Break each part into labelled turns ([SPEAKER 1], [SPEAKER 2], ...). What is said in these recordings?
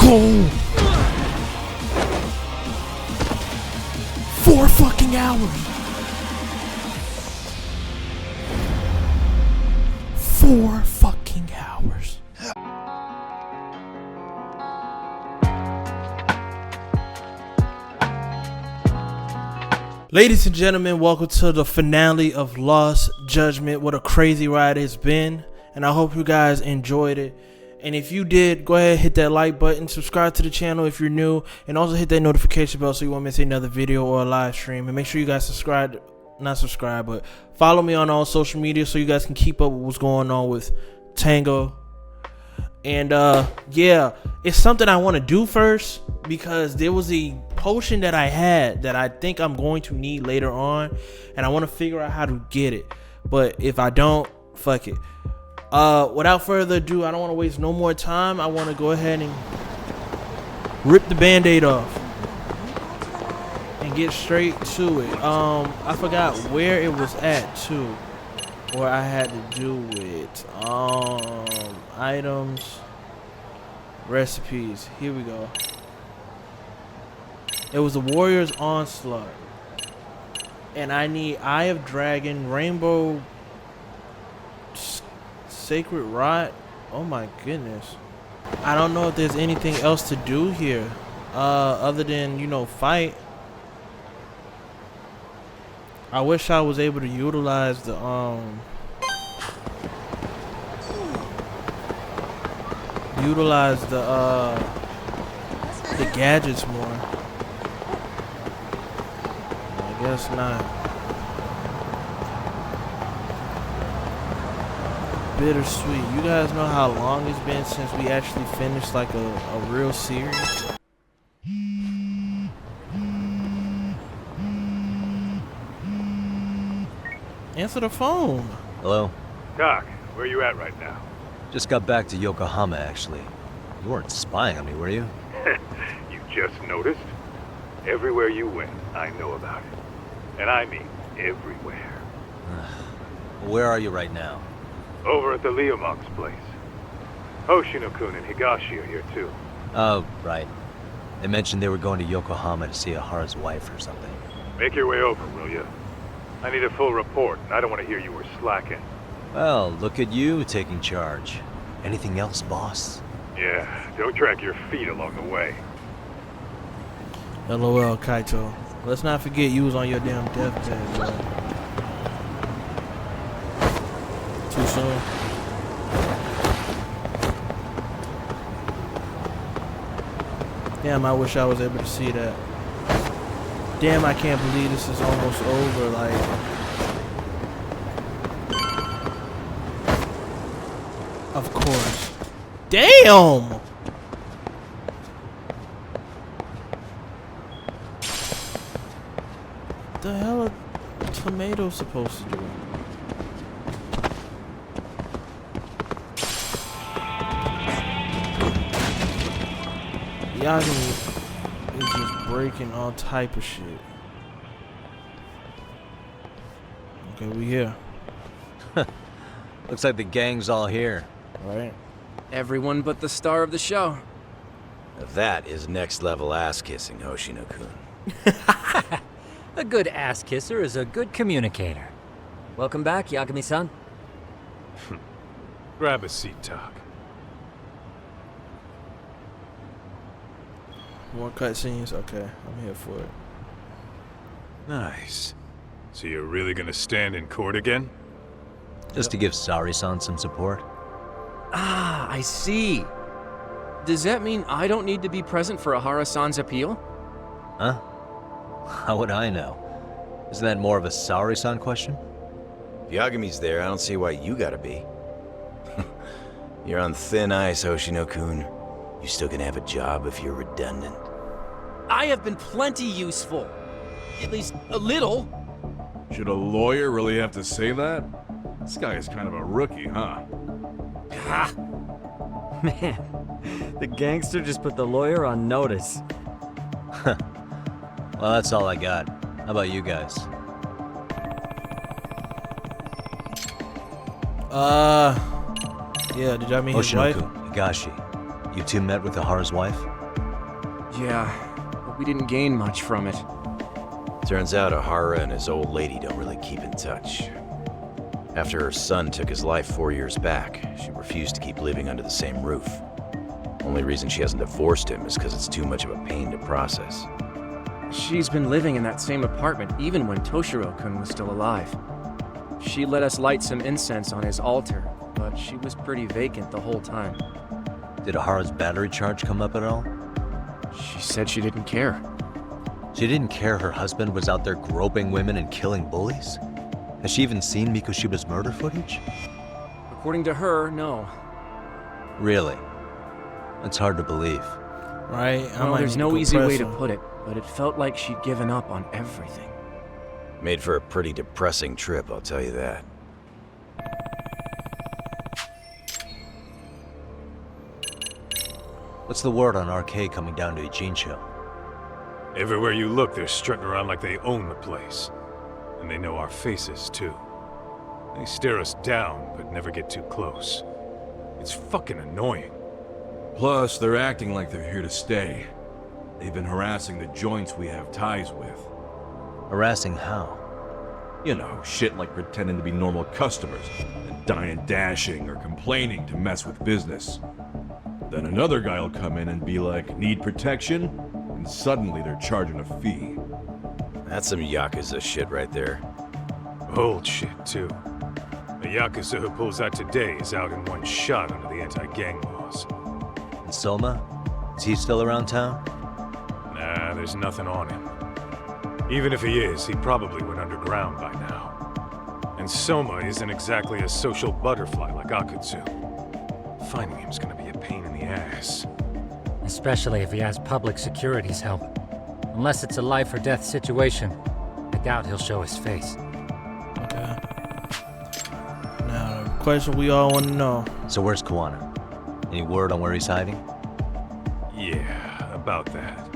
[SPEAKER 1] Go! 4 fucking hours. 4 fucking hours. Ladies and gentlemen, welcome to the finale of Lost Judgment. What a crazy ride it's been, and I hope you guys enjoyed it. And if you did, go ahead, hit that like button, subscribe to the channel if you're new, and also hit that notification bell so you won't miss another video or a live stream. And make sure you guys but follow me on all social media so you guys can keep up with what's going on with Tango. And yeah, it's something I want to do first because there was a potion that I had that I think I'm going to need later on, and I want to figure out how to get it. But if I don't, fuck it. Without further ado, I don't want to waste no more time. I want to go ahead and rip the band-aid off and get straight to it. I forgot where it was at too, where I had to do it. Items, recipes. Here we go. It was the Warrior's Onslaught, and I need Eye of Dragon, Rainbow, Sacred Rot. Oh my goodness. I don't know if there's anything else to do here other than, you know, fight. I wish I was able to utilize the gadgets more. I guess not. Bittersweet. You guys know how long it's been since we actually finished like a real series? Answer the phone.
[SPEAKER 2] Hello?
[SPEAKER 3] Doc, where you at right now?
[SPEAKER 2] Just got back to Yokohama, actually. You weren't spying on me, were you?
[SPEAKER 3] You just noticed? Everywhere you went, I know about it. And I mean everywhere.
[SPEAKER 2] Where are you right now?
[SPEAKER 3] Over at the Leomonk's place. Hoshino-kun and Higashi are here too.
[SPEAKER 2] Oh, right. They mentioned they were going to Yokohama to see Ahara's wife or something.
[SPEAKER 3] Make your way over, will you? I need a full report, and I don't want to hear you were slacking.
[SPEAKER 2] Well, look at you taking charge. Anything else, boss?
[SPEAKER 3] Yeah, don't drag your feet along the way.
[SPEAKER 1] LOL, Kaito. Let's not forget you was on your damn deathbed, bro. Too soon. Damn, I wish I was able to see that. Damn, I can't believe this is almost over, like. Of course. Damn! What the hell are tomatoes supposed to do? Yagami is just breaking all type of shit. Okay, we here.
[SPEAKER 2] Looks like the gang's all here.
[SPEAKER 1] Right.
[SPEAKER 4] Everyone but the star of the show.
[SPEAKER 5] That is next level ass kissing, Hoshino-kun.
[SPEAKER 6] A good ass kisser is a good communicator. Welcome back, Yagami-san.
[SPEAKER 3] Grab a seat, Doc.
[SPEAKER 1] More cutscenes? Okay, I'm here for it.
[SPEAKER 3] Nice. So you're really gonna stand in court again?
[SPEAKER 2] Just to give Sari-san some support.
[SPEAKER 4] Ah, I see. Does that mean I don't need to be present for Ahara-san's appeal?
[SPEAKER 2] Huh? How would I know? Isn't that more of a Sari-san question?
[SPEAKER 5] If Yagami's there, I don't see why you gotta be. You're on thin ice, Hoshino-kun. You still gonna have a job if you're redundant.
[SPEAKER 4] I have been plenty useful. At least a little.
[SPEAKER 7] Should a lawyer really have to say that? This guy is kind of a rookie, huh?
[SPEAKER 4] Ha!
[SPEAKER 6] Man, the gangster just put the lawyer on notice.
[SPEAKER 2] Well, that's all I got. How about you guys?
[SPEAKER 1] Yeah, did y'all meet his wife?
[SPEAKER 2] Higashi, you two met with Ahara's wife?
[SPEAKER 4] Yeah, but we didn't gain much from it.
[SPEAKER 5] Turns out Ahara and his old lady don't really keep in touch. After her son took his life 4 years back, she refused to keep living under the same roof. Only reason she hasn't divorced him is because it's too much of a pain to process.
[SPEAKER 4] She's been living in that same apartment even when Toshiro-kun was still alive. She let us light some incense on his altar, but she was pretty vacant the whole time.
[SPEAKER 2] Did Ahara's battery charge come up at all?
[SPEAKER 4] She said she didn't care.
[SPEAKER 2] She didn't care her husband was out there groping women and killing bullies? Has she even seen Mikushiba's murder footage?
[SPEAKER 4] According to her, no.
[SPEAKER 2] Really? That's hard to believe.
[SPEAKER 1] Right?
[SPEAKER 4] Well, there's no easy way to put it, but it felt like she'd given up on everything.
[SPEAKER 5] Made for a pretty depressing trip, I'll tell you that.
[SPEAKER 2] What's the word on RK coming down to Ijincho?
[SPEAKER 3] Everywhere you look, they're strutting around like they own the place. And they know our faces, too. They stare us down, but never get too close. It's fucking annoying.
[SPEAKER 7] Plus, they're acting like they're here to stay. They've been harassing the joints we have ties with.
[SPEAKER 2] Harassing how?
[SPEAKER 7] You know, shit like pretending to be normal customers, and dying dashing or complaining to mess with business. Then another guy will come in and be like, need protection? And suddenly they're charging a fee.
[SPEAKER 5] That's some Yakuza shit right there.
[SPEAKER 3] Old shit, too. The Yakuza who pulls out today is out in one shot under the anti-gang laws.
[SPEAKER 2] And Soma? Is he still around town?
[SPEAKER 3] Nah, there's nothing on him. Even if he is, he probably went underground by now. And Soma isn't exactly a social butterfly like Akutsu. Finding him's gonna be a pain in the ass.
[SPEAKER 6] Especially if he has public security's help. Unless it's a life or death situation, I doubt he'll show his face.
[SPEAKER 1] Okay. Now, the question we all want to know.
[SPEAKER 2] So where's Kawana? Any word on where he's hiding?
[SPEAKER 3] Yeah, about that.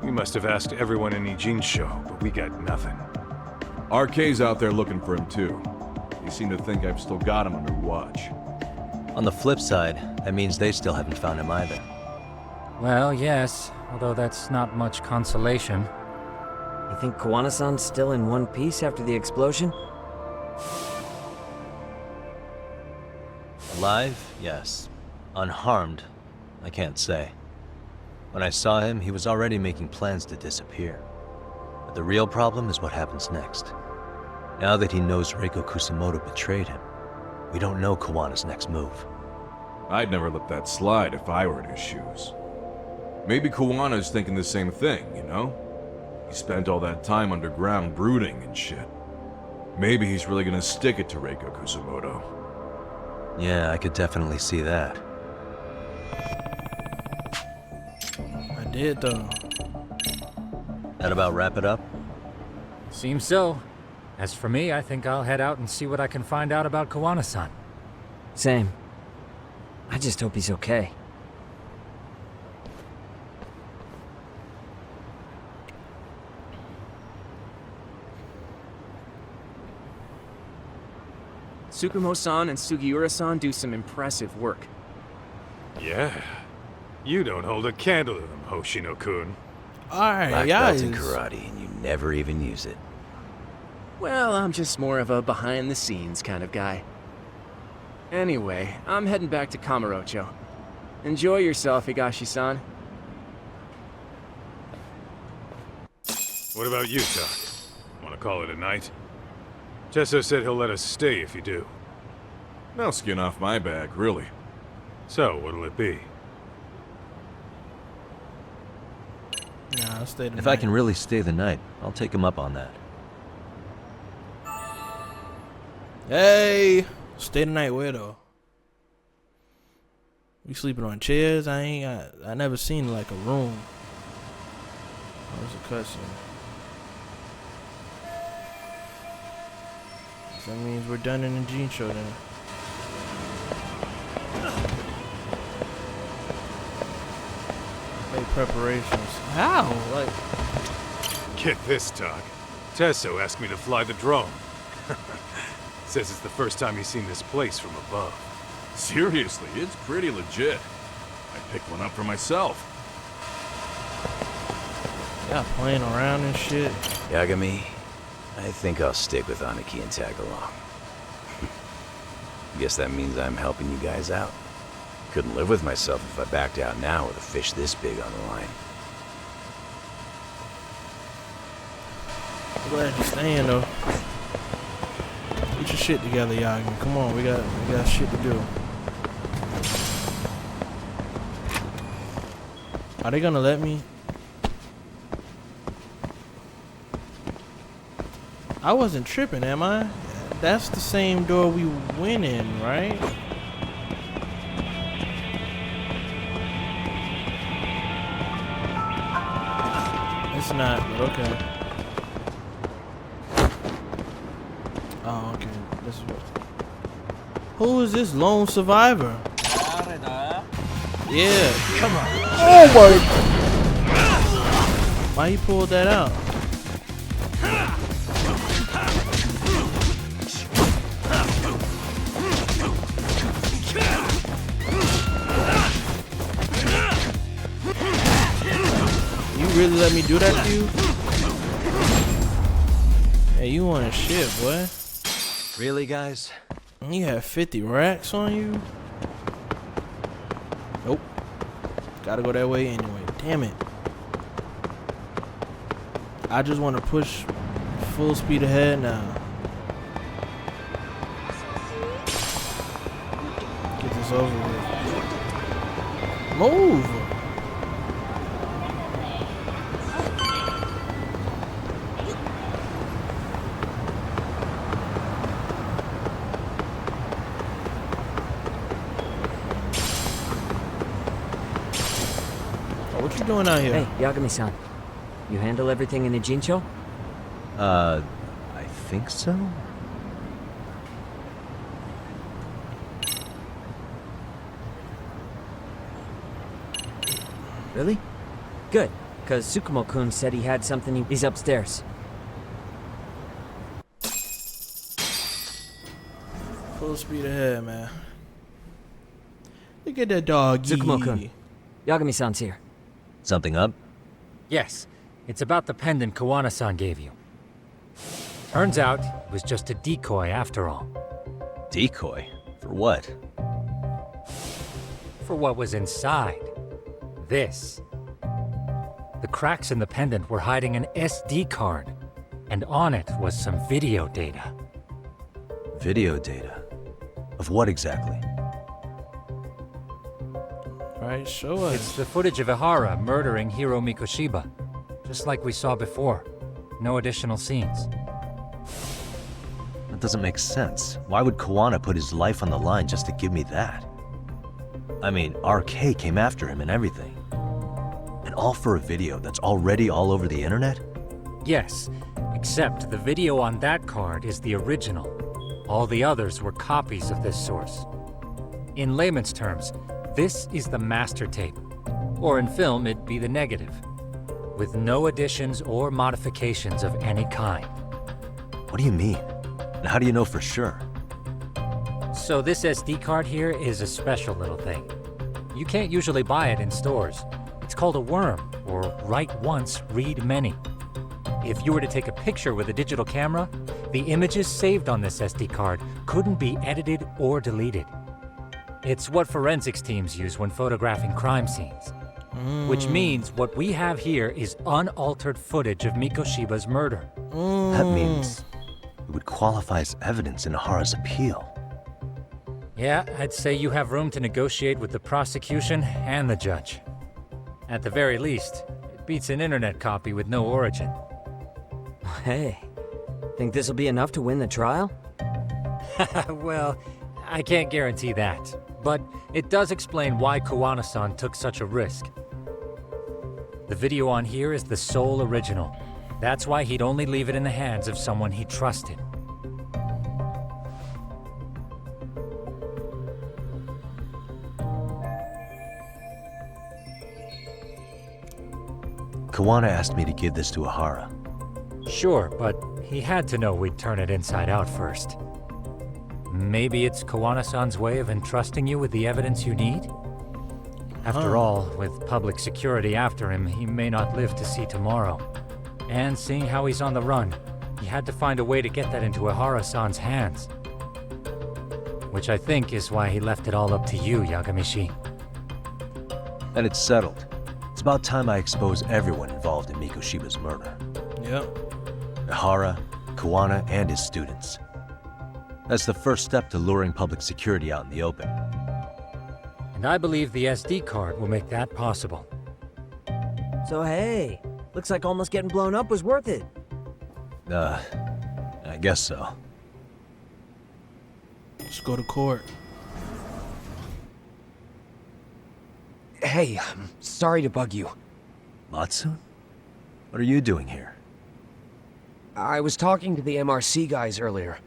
[SPEAKER 3] We must have asked everyone in Ijincho, but we got nothing.
[SPEAKER 7] RK's out there looking for him too. They seem to think I've still got him under watch.
[SPEAKER 2] On the flip side, that means they still haven't found him either.
[SPEAKER 6] Well, yes, although that's not much consolation.
[SPEAKER 8] You think Kawana-san's still in one piece after the explosion?
[SPEAKER 2] Alive? Yes. Unharmed? I can't say. When I saw him, he was already making plans to disappear. But the real problem is what happens next. Now that he knows Reiko Kusamoto betrayed him, we don't know Kawana's next move.
[SPEAKER 7] I'd never let that slide if I were in his shoes. Maybe Kawana's thinking the same thing, you know? He spent all that time underground brooding and shit. Maybe he's really gonna stick it to Reiko Kusamoto.
[SPEAKER 2] Yeah, I could definitely see that.
[SPEAKER 1] I did, though.
[SPEAKER 2] That about wrap it up?
[SPEAKER 6] Seems so. As for me, I think I'll head out and see what I can find out about Kawana-san.
[SPEAKER 8] Same. I just hope he's okay.
[SPEAKER 4] Tsukumo-san and Sugiura-san do some impressive work.
[SPEAKER 3] Yeah. You don't hold a candle to them, Hoshino-kun.
[SPEAKER 1] Alright,
[SPEAKER 5] Black
[SPEAKER 1] y'all
[SPEAKER 5] belt in
[SPEAKER 1] is...
[SPEAKER 5] karate, and you never even use it.
[SPEAKER 4] Well, I'm just more of a behind-the-scenes kind of guy. Anyway, I'm heading back to Kamurocho. Enjoy yourself, Higashi-san.
[SPEAKER 3] What about you, Tak? Want to call it a night? Tesso said he'll let us stay if you do.
[SPEAKER 7] No skin off my back, really.
[SPEAKER 3] So, what'll it be?
[SPEAKER 1] Nah, I'll stay tonight.
[SPEAKER 2] If I can really stay the night, I'll take him up on that.
[SPEAKER 1] Hey! Stay the night where, though? We sleeping on chairs? I never seen, like, a room. Oh, there's a cutscene. So that means we're done in the Gene show then. Make preparations. How? Like,
[SPEAKER 3] Get this, Tak. Tesso asked me to fly the drone. Says it's the first time he's seen this place from above.
[SPEAKER 7] Seriously, it's pretty legit. I picked one up for myself.
[SPEAKER 1] Y'all playing around and shit.
[SPEAKER 5] Yagami, I think I'll stick with Aniki and tag along. Guess that means I'm helping you guys out. Couldn't live with myself if I backed out now with a fish this big on the line.
[SPEAKER 1] I'm glad you're staying though. Get your shit together, Yagi. Come on, we got shit to do. Are they gonna let me? I wasn't tripping, am I? That's the same door we went in, right? It's not, but okay. Oh, okay. This is what. Who is this lone survivor? Yeah, come on. Oh my! Why he pulled that out? You really let me do that to you? Hey, you want a shit, boy?
[SPEAKER 2] Really, guys?
[SPEAKER 1] You have 50 racks on you? Nope. Gotta go that way anyway. Damn it. I just want to push full speed ahead now. Get this over with. Move! What you doing out here?
[SPEAKER 8] Hey, Yagami-san. You handle everything in the Jincho?
[SPEAKER 2] I think so?
[SPEAKER 8] Really? Good, because Tsukumo-kun said he had something. He's upstairs.
[SPEAKER 1] Full speed ahead, man. Look at that dog.
[SPEAKER 8] Tsukumo-kun. Yagami-san's here.
[SPEAKER 2] Something up?
[SPEAKER 6] Yes, it's about the pendant Kawana-san gave you. Turns out, it was just a decoy after all.
[SPEAKER 2] Decoy? For what?
[SPEAKER 6] For what was inside. This. The cracks in the pendant were hiding an SD card, and on it was some video data.
[SPEAKER 2] Video data? Of what exactly?
[SPEAKER 1] Right, show us.
[SPEAKER 6] It's the footage of Ihara murdering Hiro Mikoshiba, just like we saw before. No additional scenes.
[SPEAKER 2] That doesn't make sense. Why would Kawana put his life on the line just to give me that? I mean, RK came after him and everything. And all for a video that's already all over the internet?
[SPEAKER 6] Yes, except the video on that card is the original. All the others were copies of this source. In layman's terms, this is the master tape. Or in film, it'd be the negative. With no additions or modifications of any kind.
[SPEAKER 2] What do you mean? And how do you know for sure?
[SPEAKER 6] So this SD card here is a special little thing. You can't usually buy it in stores. It's called a worm, or write once, read many. If you were to take a picture with a digital camera, the images saved on this SD card couldn't be edited or deleted. It's what forensics teams use when photographing crime scenes. Which means what we have here is unaltered footage of Mikoshiba's murder.
[SPEAKER 2] That means it would qualify as evidence in Ihara's appeal.
[SPEAKER 6] Yeah, I'd say you have room to negotiate with the prosecution and the judge. At the very least, it beats an internet copy with no origin.
[SPEAKER 8] Hey, think this'll be enough to win the trial?
[SPEAKER 6] Well, I can't guarantee that. But it does explain why Kawana-san took such a risk. The video on here is the sole original. That's why he'd only leave it in the hands of someone he trusted.
[SPEAKER 2] Kawana asked me to give this to Ihara.
[SPEAKER 6] Sure, but he had to know we'd turn it inside out first. Maybe it's Kawana-san's way of entrusting you with the evidence you need? After all, with public security after him, he may not live to see tomorrow. And seeing how he's on the run, he had to find a way to get that into Ihara-san's hands. Which I think is why he left it all up to you, Yagamishi.
[SPEAKER 2] And it's settled. It's about time I expose everyone involved in Mikoshiba's murder.
[SPEAKER 1] Yep.
[SPEAKER 2] Ihara, Kuwana, and his students. That's the first step to luring public security out in the open.
[SPEAKER 6] And I believe the SD card will make that possible.
[SPEAKER 8] So hey, looks like almost getting blown up was worth it.
[SPEAKER 2] I guess so.
[SPEAKER 1] Let's go to court.
[SPEAKER 9] Hey, sorry to bug you.
[SPEAKER 2] Matsu? What are you doing here?
[SPEAKER 9] I was talking to the MRC guys earlier.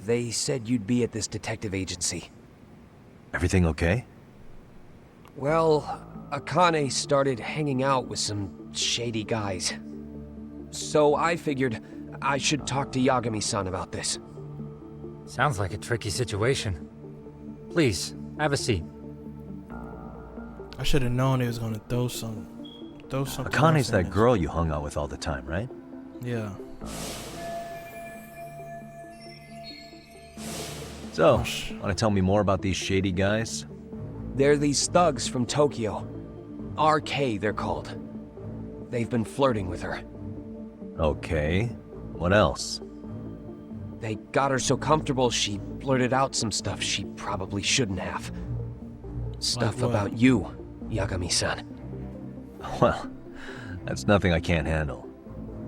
[SPEAKER 9] They said you'd be at this detective agency.
[SPEAKER 2] Everything okay?
[SPEAKER 9] Well, Akane started hanging out with some shady guys. So I figured I should talk to Yagami-san about this.
[SPEAKER 6] Sounds like a tricky situation. Please, have a seat.
[SPEAKER 1] I should have known he was gonna throw something.
[SPEAKER 2] Akane's that girl you hung out with all the time, right?
[SPEAKER 1] Yeah.
[SPEAKER 2] So,
[SPEAKER 1] Gosh.
[SPEAKER 2] want to tell me more about these shady guys?
[SPEAKER 9] They're these thugs from Tokyo. RK, they're called. They've been flirting with her.
[SPEAKER 2] Okay. What else?
[SPEAKER 9] They got her so comfortable she blurted out some stuff she probably shouldn't have. Stuff
[SPEAKER 1] what?
[SPEAKER 9] about you, Yagami-san.
[SPEAKER 2] Well, that's nothing I can't handle.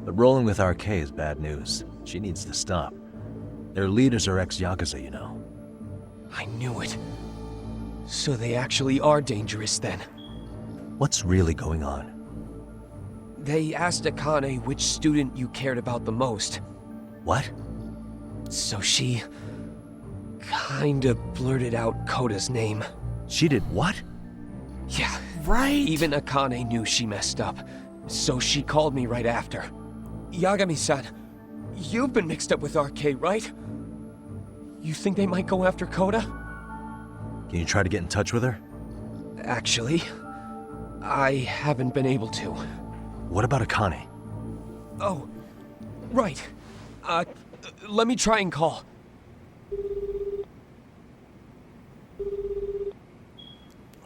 [SPEAKER 2] But rolling with RK is bad news. She needs to stop. Their leaders are ex-Yakuza, you know.
[SPEAKER 9] I knew it. So they actually are dangerous then.
[SPEAKER 2] What's really going on?
[SPEAKER 9] They asked Akane which student you cared about the most.
[SPEAKER 2] What?
[SPEAKER 9] So she kinda blurted out Koda's name.
[SPEAKER 2] She did what?
[SPEAKER 9] Yeah,
[SPEAKER 1] Right.
[SPEAKER 9] even Akane knew she messed up. So she called me right after. Yagami-san, you've been mixed up with RK, right? You think they might go after Koda?
[SPEAKER 2] Can you try to get in touch with her?
[SPEAKER 9] Actually, I haven't been able to.
[SPEAKER 2] What about Akane?
[SPEAKER 9] Oh, right. Let me try and call.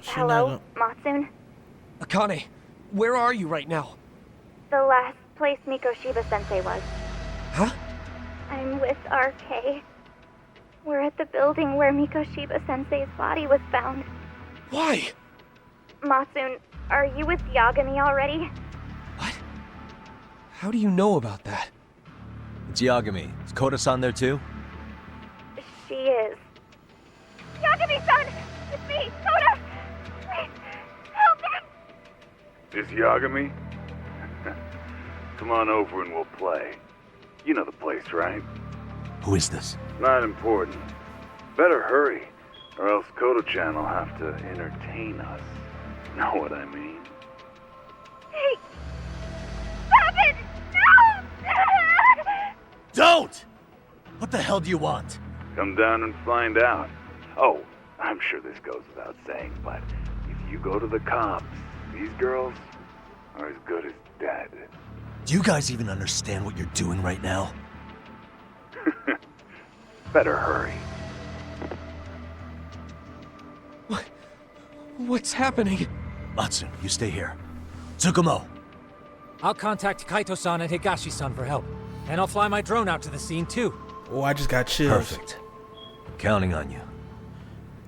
[SPEAKER 10] Hello, Matsun?
[SPEAKER 9] Akane, where are you right now?
[SPEAKER 10] The last place Mikoshiba-sensei was.
[SPEAKER 9] Huh?
[SPEAKER 10] I'm with RK. We're at the building where Mikoshiba-sensei's body was found.
[SPEAKER 9] Why?
[SPEAKER 10] Matsun, are you with Yagami already?
[SPEAKER 9] What? How do you know about that?
[SPEAKER 2] It's Yagami. Is Koda-san there too?
[SPEAKER 10] She is. Yagami-san! It's me, Koda! Please, help me!
[SPEAKER 11] This Yagami? Come on over and we'll play. You know the place, right?
[SPEAKER 2] Who is this?
[SPEAKER 11] Not important. Better hurry, or else Kodo-chan will have to entertain us. Know what I mean?
[SPEAKER 10] Hey! Stop it! No!
[SPEAKER 2] Don't! What the hell do you want?
[SPEAKER 11] Come down and find out. Oh, I'm sure this goes without saying, but if you go to the cops, these girls are as good as dead.
[SPEAKER 2] Do you guys even understand what you're doing right now?
[SPEAKER 11] Better hurry.
[SPEAKER 9] What's happening?
[SPEAKER 2] Matsun, you stay here. Tsukumo!
[SPEAKER 6] I'll contact Kaito-san and Higashi-san for help. And I'll fly my drone out to the scene too.
[SPEAKER 1] Oh, I just got chills.
[SPEAKER 2] Perfect. I'm counting on you.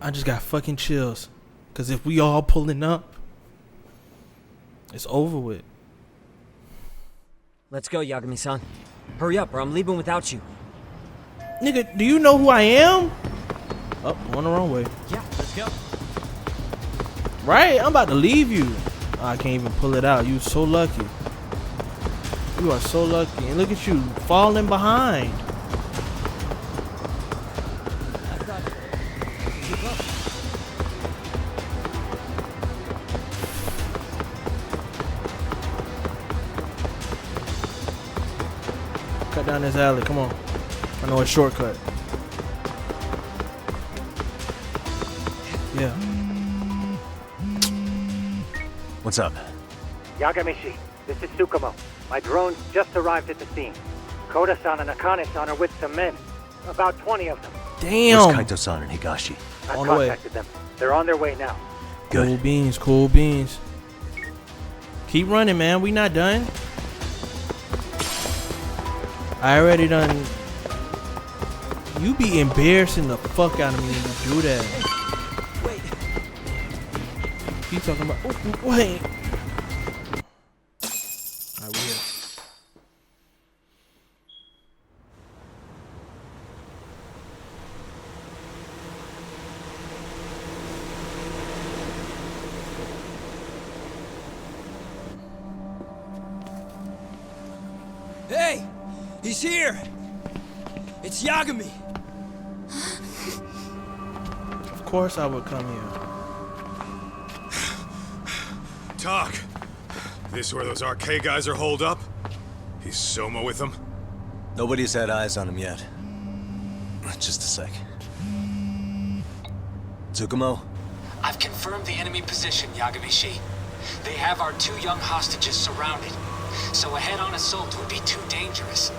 [SPEAKER 1] I just got fucking chills. Cause if we all pulling up, it's over with.
[SPEAKER 8] Let's go, Yagami-san. Hurry up, or I'm leaving without you.
[SPEAKER 1] Nigga, do you know who I am? Oh, going the wrong way.
[SPEAKER 8] Yeah, let's go.
[SPEAKER 1] Right? I'm about to leave you. Oh, I can't even pull it out. You so lucky. You are so lucky. And look at you falling behind. Cut down this alley. Come on. I know a shortcut. Yeah.
[SPEAKER 2] What's up?
[SPEAKER 12] Yagamishi, this is Tsukumo. My drones just arrived at the scene. Koda-san and Akane-san are with some men. About 20 of them.
[SPEAKER 1] Damn.
[SPEAKER 2] Where's Kaito-san and Higashi?
[SPEAKER 12] I've
[SPEAKER 1] On the way.
[SPEAKER 12] contacted them. They're on their way now.
[SPEAKER 2] Good.
[SPEAKER 1] Cool beans, cool beans. Keep running, man. We not done. I already done. You be embarrassing the fuck out of me when you do that.
[SPEAKER 8] Wait.
[SPEAKER 1] Keep talking about. Oh, wait. I will.
[SPEAKER 13] Hey! He's here! It's Yagami!
[SPEAKER 1] Of course I would come here.
[SPEAKER 3] Talk. This where those RK guys are holed up? He's Soma with them?
[SPEAKER 2] Nobody's had eyes on him yet. Just a sec. Tsukumo?
[SPEAKER 14] I've confirmed the enemy position, Yagamishi. They have our 2 young hostages surrounded, so a head-on assault would be too dangerous.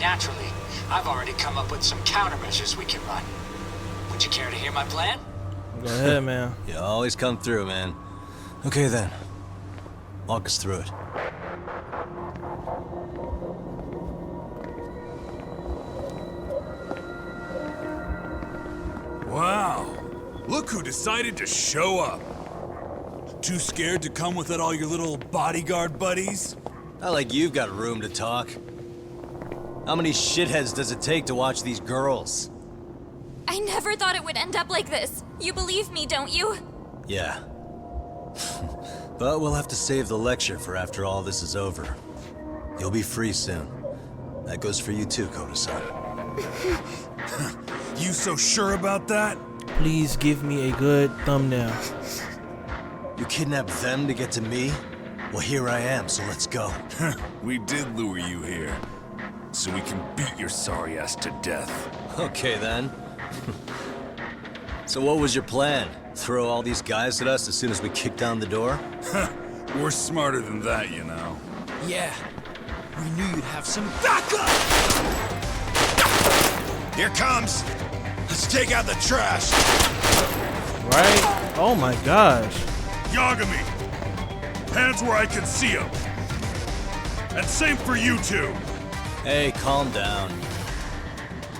[SPEAKER 14] Naturally, I've already come up with some countermeasures we can run. Would you care to hear my plan?
[SPEAKER 1] Go ahead, man.
[SPEAKER 2] You always come through, man. Okay then. Walk us through it.
[SPEAKER 15] Wow. Look who decided to show up. Too scared to come without all your little bodyguard buddies?
[SPEAKER 2] Not like you've got room to talk. How many shitheads does it take to watch these girls?
[SPEAKER 10] I never thought it would end up like this. You believe me, don't you?
[SPEAKER 2] Yeah. But we'll have to save the lecture for after all this is over. You'll be free soon. That goes for you too, Koda-san.
[SPEAKER 15] You so sure about that?
[SPEAKER 1] Please give me a good thumbnail.
[SPEAKER 2] You kidnapped them to get to me? Well, here I am, so let's go.
[SPEAKER 15] We did lure you here, so we can beat your sorry ass to death.
[SPEAKER 2] Okay, then. So what was your plan? Throw all these guys at us as soon as we kick down the door?
[SPEAKER 15] We're smarter than that, you know.
[SPEAKER 13] Yeah. We knew you'd have some backup!
[SPEAKER 15] Here comes! Let's take out the trash!
[SPEAKER 1] Right? Oh my gosh.
[SPEAKER 15] Yagami! Hands where I can see them! And same for you two!
[SPEAKER 2] Hey, calm down.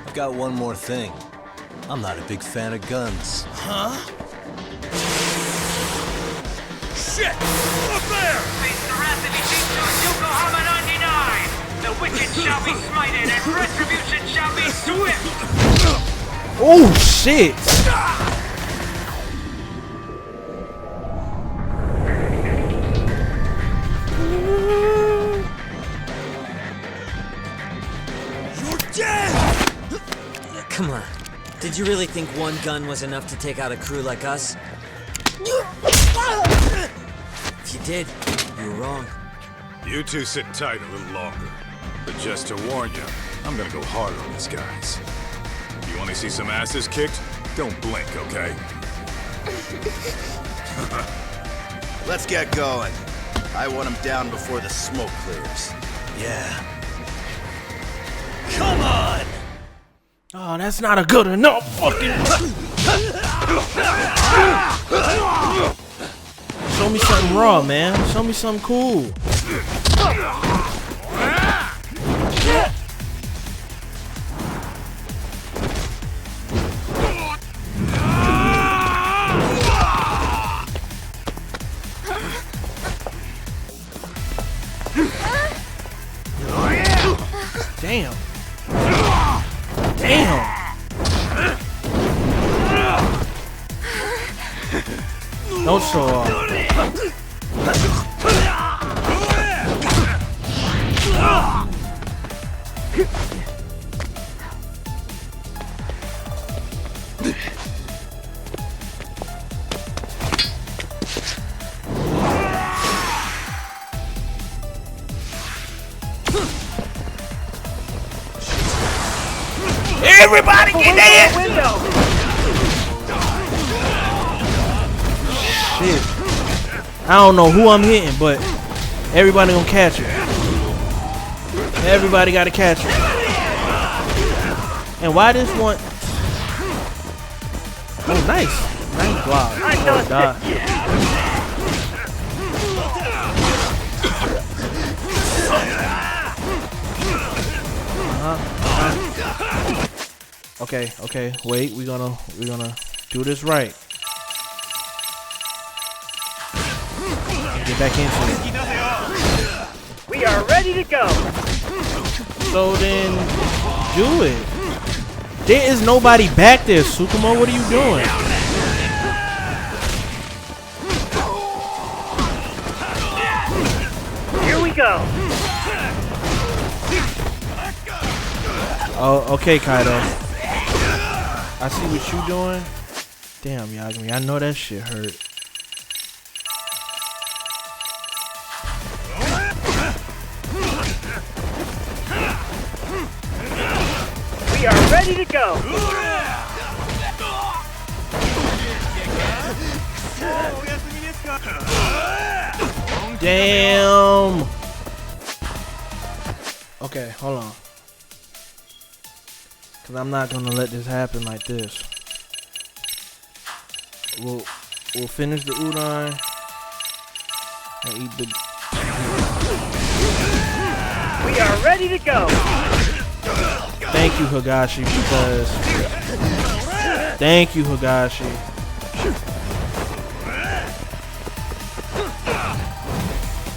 [SPEAKER 2] I've got one more thing. I'm not a big fan of guns.
[SPEAKER 13] Huh?
[SPEAKER 15] Shit! Up there!
[SPEAKER 14] Face the wrath of Ijincho Yokohama 99! The wicked shall be smited and retribution shall be swift!
[SPEAKER 1] Oh shit!
[SPEAKER 13] You're dead!
[SPEAKER 8] Come on. Did you really think one gun was enough to take out a crew like us? If you did, you were wrong.
[SPEAKER 3] You two sit tight a little longer. But just to warn you, I'm gonna go harder on these guys. If you want to see some asses kicked, don't blink, okay?
[SPEAKER 16] Let's get going. I want him down before the smoke clears.
[SPEAKER 2] Yeah. Come on!
[SPEAKER 1] Oh, that's not a good enough fucking. Show me something raw, man. Show me something cool. Damn. Damn. Don't show off. Everybody get in! Shit. I don't know who I'm hitting, but everybody gonna catch her. Everybody gotta catch her. And why this one? Oh, nice. Nice block. Oh, God. Okay, okay, wait, we're gonna do this right. Get back into it.
[SPEAKER 12] We are ready to go.
[SPEAKER 1] So then, do it. There is nobody back there, Tsukumo. What are you doing?
[SPEAKER 12] Here we go.
[SPEAKER 1] Oh, okay, Kaido. I see what you doing. Damn, Yagami, I know that shit hurt.
[SPEAKER 12] We are ready to go.
[SPEAKER 1] Damn. Okay, hold on. Cause I'm not gonna let this happen like this. We'll finish the udon and eat the.
[SPEAKER 12] We are ready to go.
[SPEAKER 1] Thank you, Higashi, because. Thank you, Higashi.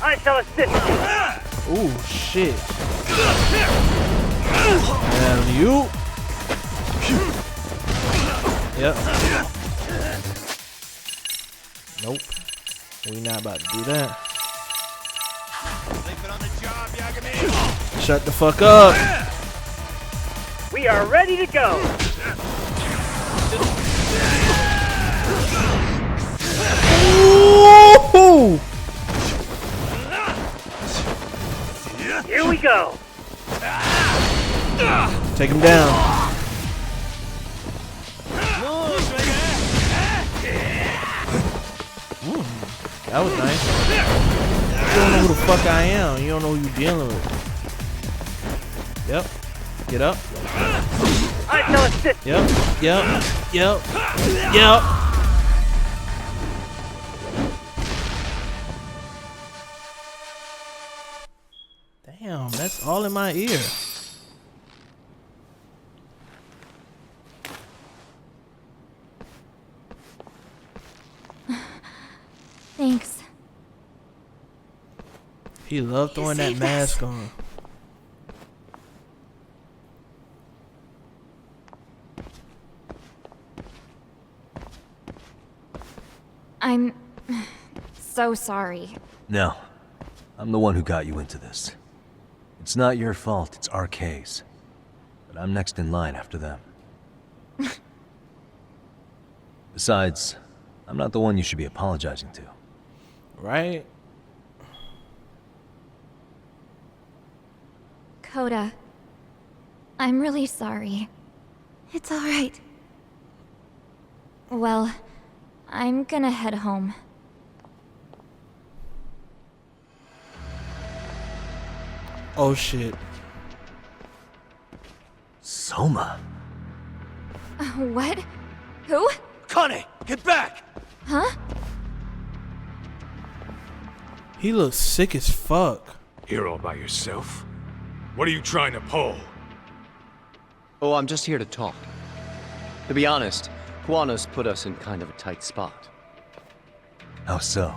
[SPEAKER 12] I shall assist you.
[SPEAKER 1] Ooh, shit. And you. Yep. Nope. We not about to do that. Shut the fuck up.
[SPEAKER 12] We are ready to go.
[SPEAKER 1] Ooh.
[SPEAKER 12] Here we go.
[SPEAKER 1] Take him down. That was nice. You don't know who the fuck I am. You don't know who you're dealing with. Yep. Get up.
[SPEAKER 12] I shall assist.
[SPEAKER 1] Yep. Yep. Yep. Yep. Damn, that's all in my ear.
[SPEAKER 10] Thanks.
[SPEAKER 1] He loved throwing that mask on.
[SPEAKER 10] I'm so sorry.
[SPEAKER 2] No. I'm the one who got you into this. It's not your fault, it's RK's. But I'm next in line after them. Besides, I'm not the one you should be apologizing to.
[SPEAKER 1] Right?
[SPEAKER 10] Coda, I'm really sorry. It's alright. Well, I'm gonna head home.
[SPEAKER 1] Oh shit.
[SPEAKER 2] Soma?
[SPEAKER 10] What? Who?
[SPEAKER 15] Kane, get back!
[SPEAKER 10] Huh?
[SPEAKER 1] He looks sick as fuck.
[SPEAKER 3] Here all by yourself? What are you trying to pull?
[SPEAKER 17] Oh, I'm just here to talk. To be honest, Kuwano's put us in kind of a tight spot.
[SPEAKER 2] How so?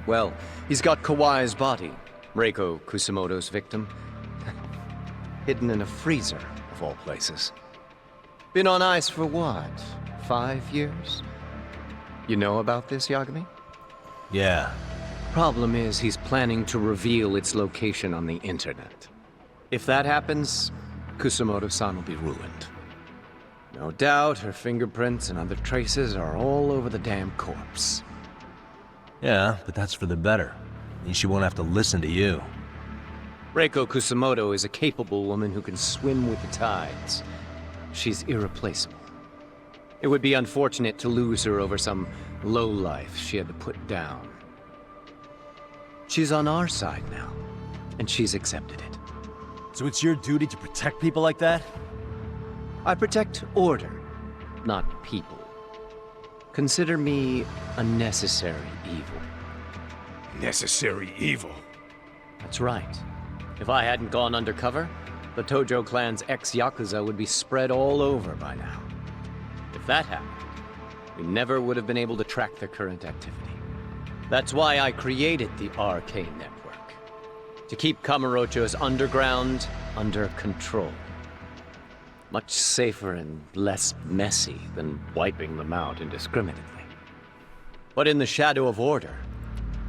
[SPEAKER 17] Well, he's got Kawai's body, Reiko Kusamoto's victim, hidden in a freezer, of all places. Been on ice for what, 5 years? You know about this, Yagami?
[SPEAKER 2] Yeah.
[SPEAKER 17] Problem is, he's planning to reveal its location on the internet. If that happens, Kusamoto-san will be ruined. No doubt her fingerprints and other traces are all over the damn corpse.
[SPEAKER 2] Yeah, but that's for the better. Means she won't have to listen to you.
[SPEAKER 17] Reiko Kusamoto is a capable woman who can swim with the tides. She's irreplaceable. It would be unfortunate to lose her over some lowlife she had to put down. She's on our side now, and she's accepted it.
[SPEAKER 2] So it's your duty to protect people like that?
[SPEAKER 17] I protect order, not people. Consider me a necessary evil.
[SPEAKER 3] Necessary evil?
[SPEAKER 17] That's right. If I hadn't gone undercover, the Tojo clan's ex-Yakuza would be spread all over by now. If that happened, we never would have been able to track their current activity. That's why I created the RK network. To keep Kamurocho's underground under control. Much safer and less messy than wiping them out indiscriminately. But in the shadow of order,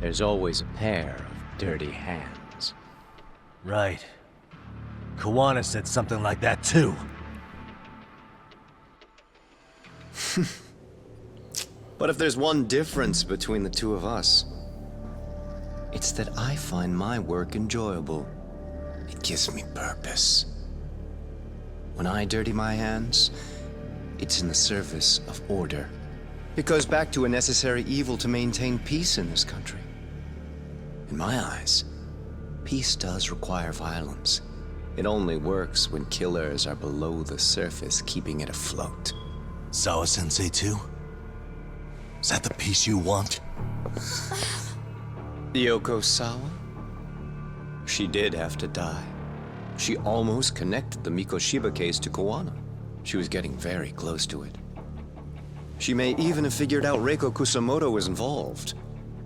[SPEAKER 17] there's always a pair of dirty hands.
[SPEAKER 2] Right. Kawana said something like that too.
[SPEAKER 17] But if there's one difference between the two of us, it's that I find my work enjoyable. It gives me purpose. When I dirty my hands, it's in the service of order. It goes back to a necessary evil to maintain peace in this country. In my eyes, peace does require violence. It only works when killers are below the surface, keeping it afloat.
[SPEAKER 2] Sawa-sensei too? Is that the peace you want?
[SPEAKER 17] Yoko Sawa? She did have to die. She almost connected the Mikoshiba case to Kawana. She was getting very close to it. She may even have figured out Reiko Kusamoto was involved.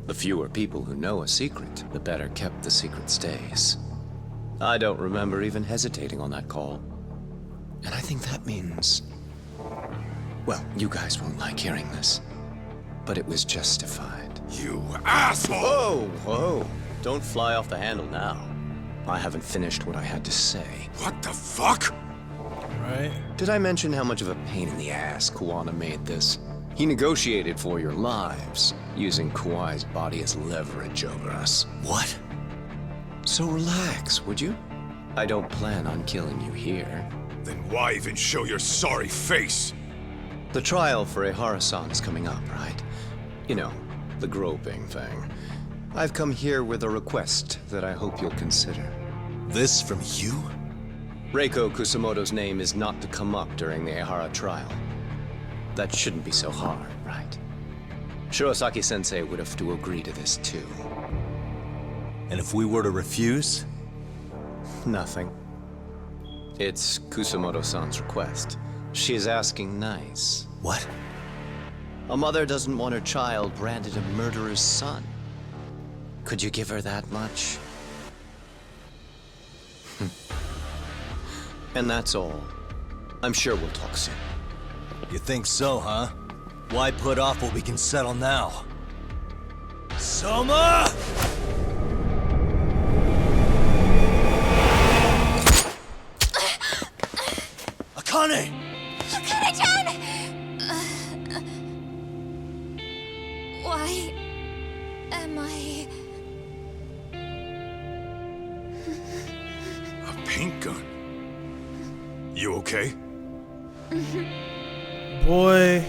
[SPEAKER 17] The fewer people who know a secret, the better kept the secret stays. I don't remember even hesitating on that call. And I think that means... well, you guys won't like hearing this, but it was justified.
[SPEAKER 15] You asshole!
[SPEAKER 17] Whoa, whoa. Don't fly off the handle now. I haven't finished what I had to say.
[SPEAKER 15] What the fuck?
[SPEAKER 1] Right.
[SPEAKER 17] Did I mention how much of a pain in the ass Kawana made this? He negotiated for your lives, using Kawai's body as leverage over us.
[SPEAKER 2] What?
[SPEAKER 17] So relax, would you? I don't plan on killing you here.
[SPEAKER 15] Then why even show your sorry face?
[SPEAKER 17] The trial for Ehara-san is coming up, right? You know, the groping thing. I've come here with a request that I hope you'll consider.
[SPEAKER 2] This from you?
[SPEAKER 17] Reiko Kusamoto's name is not to come up during the Ehara trial. That shouldn't be so hard, right? Shirosaki-sensei would have to agree to this too.
[SPEAKER 2] And if we were to refuse?
[SPEAKER 17] Nothing. It's Kusamoto-san's request. She's asking nice.
[SPEAKER 2] What?
[SPEAKER 17] A mother doesn't want her child branded a murderer's son. Could you give her that much? And that's all. I'm sure we'll talk soon.
[SPEAKER 2] You think so, huh? Why put off what we can settle now? Soma! Akane!
[SPEAKER 10] Akane-chan! Why am I...
[SPEAKER 15] A paint gun? You okay?
[SPEAKER 1] Boy.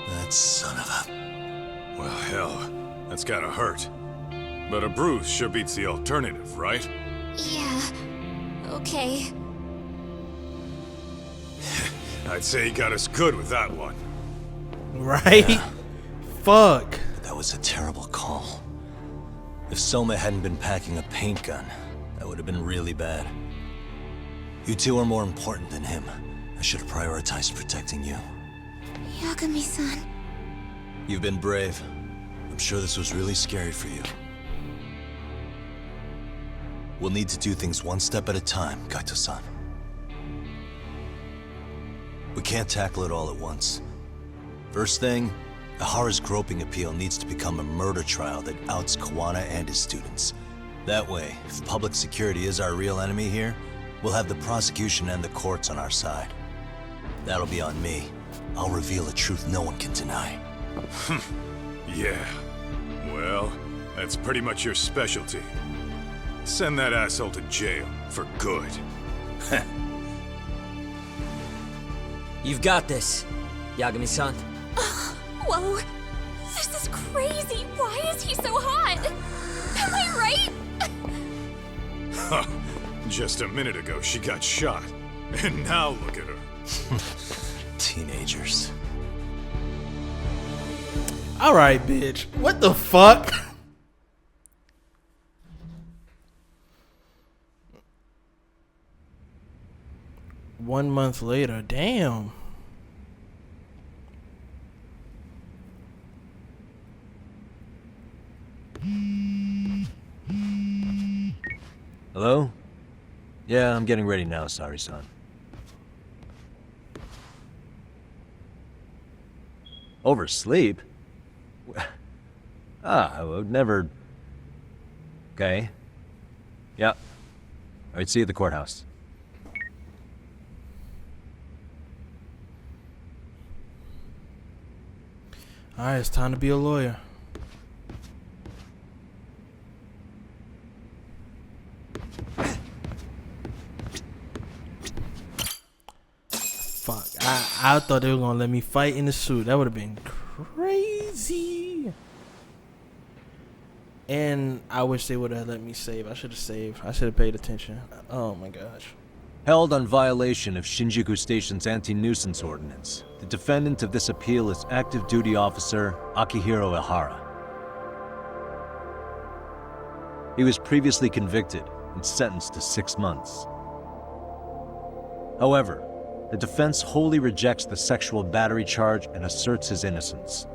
[SPEAKER 2] That son of a...
[SPEAKER 3] Well, hell, that's gotta hurt. But a bruise sure beats the alternative, right?
[SPEAKER 10] Yeah. Okay.
[SPEAKER 3] I'd say he got us good with that one.
[SPEAKER 1] Right?
[SPEAKER 2] Yeah.
[SPEAKER 1] Fuck.
[SPEAKER 2] That was a terrible call. If Soma hadn't been packing a paint gun, that would have been really bad. You two are more important than him. I should have prioritized protecting you.
[SPEAKER 10] Yagami-san.
[SPEAKER 2] You've been brave. I'm sure this was really scary for you. We'll need to do things one step at a time, Kaito-san. We can't tackle it all at once. First thing, Ehara's groping appeal needs to become a murder trial that outs Kawana and his students. That way, if public security is our real enemy here, we'll have the prosecution and the courts on our side. That'll be on me. I'll reveal a truth no one can deny.
[SPEAKER 3] Yeah. Well, that's pretty much your specialty. Send that asshole to jail, for good.
[SPEAKER 8] You've got this, Yagami-san.
[SPEAKER 10] Whoa.
[SPEAKER 18] This is crazy. Why is he so hot? Am I right?
[SPEAKER 3] Huh. Just a minute ago, she got shot. And now look at her.
[SPEAKER 5] Teenagers.
[SPEAKER 1] Alright, bitch. What the fuck? One month later, damn.
[SPEAKER 2] Hello? Yeah, I'm getting ready now, sorry, son. Oversleep? I would never... Okay. Yeah. Alright, see you at the courthouse.
[SPEAKER 1] Alright, it's time to be a lawyer. Fuck. I thought they were gonna let me fight in the suit. That would have been crazy. And I wish they would have let me save. I should have saved. I should have paid attention. Oh my gosh.
[SPEAKER 2] Held on violation of Shinjuku Station's anti-nuisance ordinance. The defendant of this appeal is active duty officer Akihiro Ihara. He was previously convicted and sentenced to 6 months. However, the defense wholly rejects the sexual battery charge and asserts his innocence.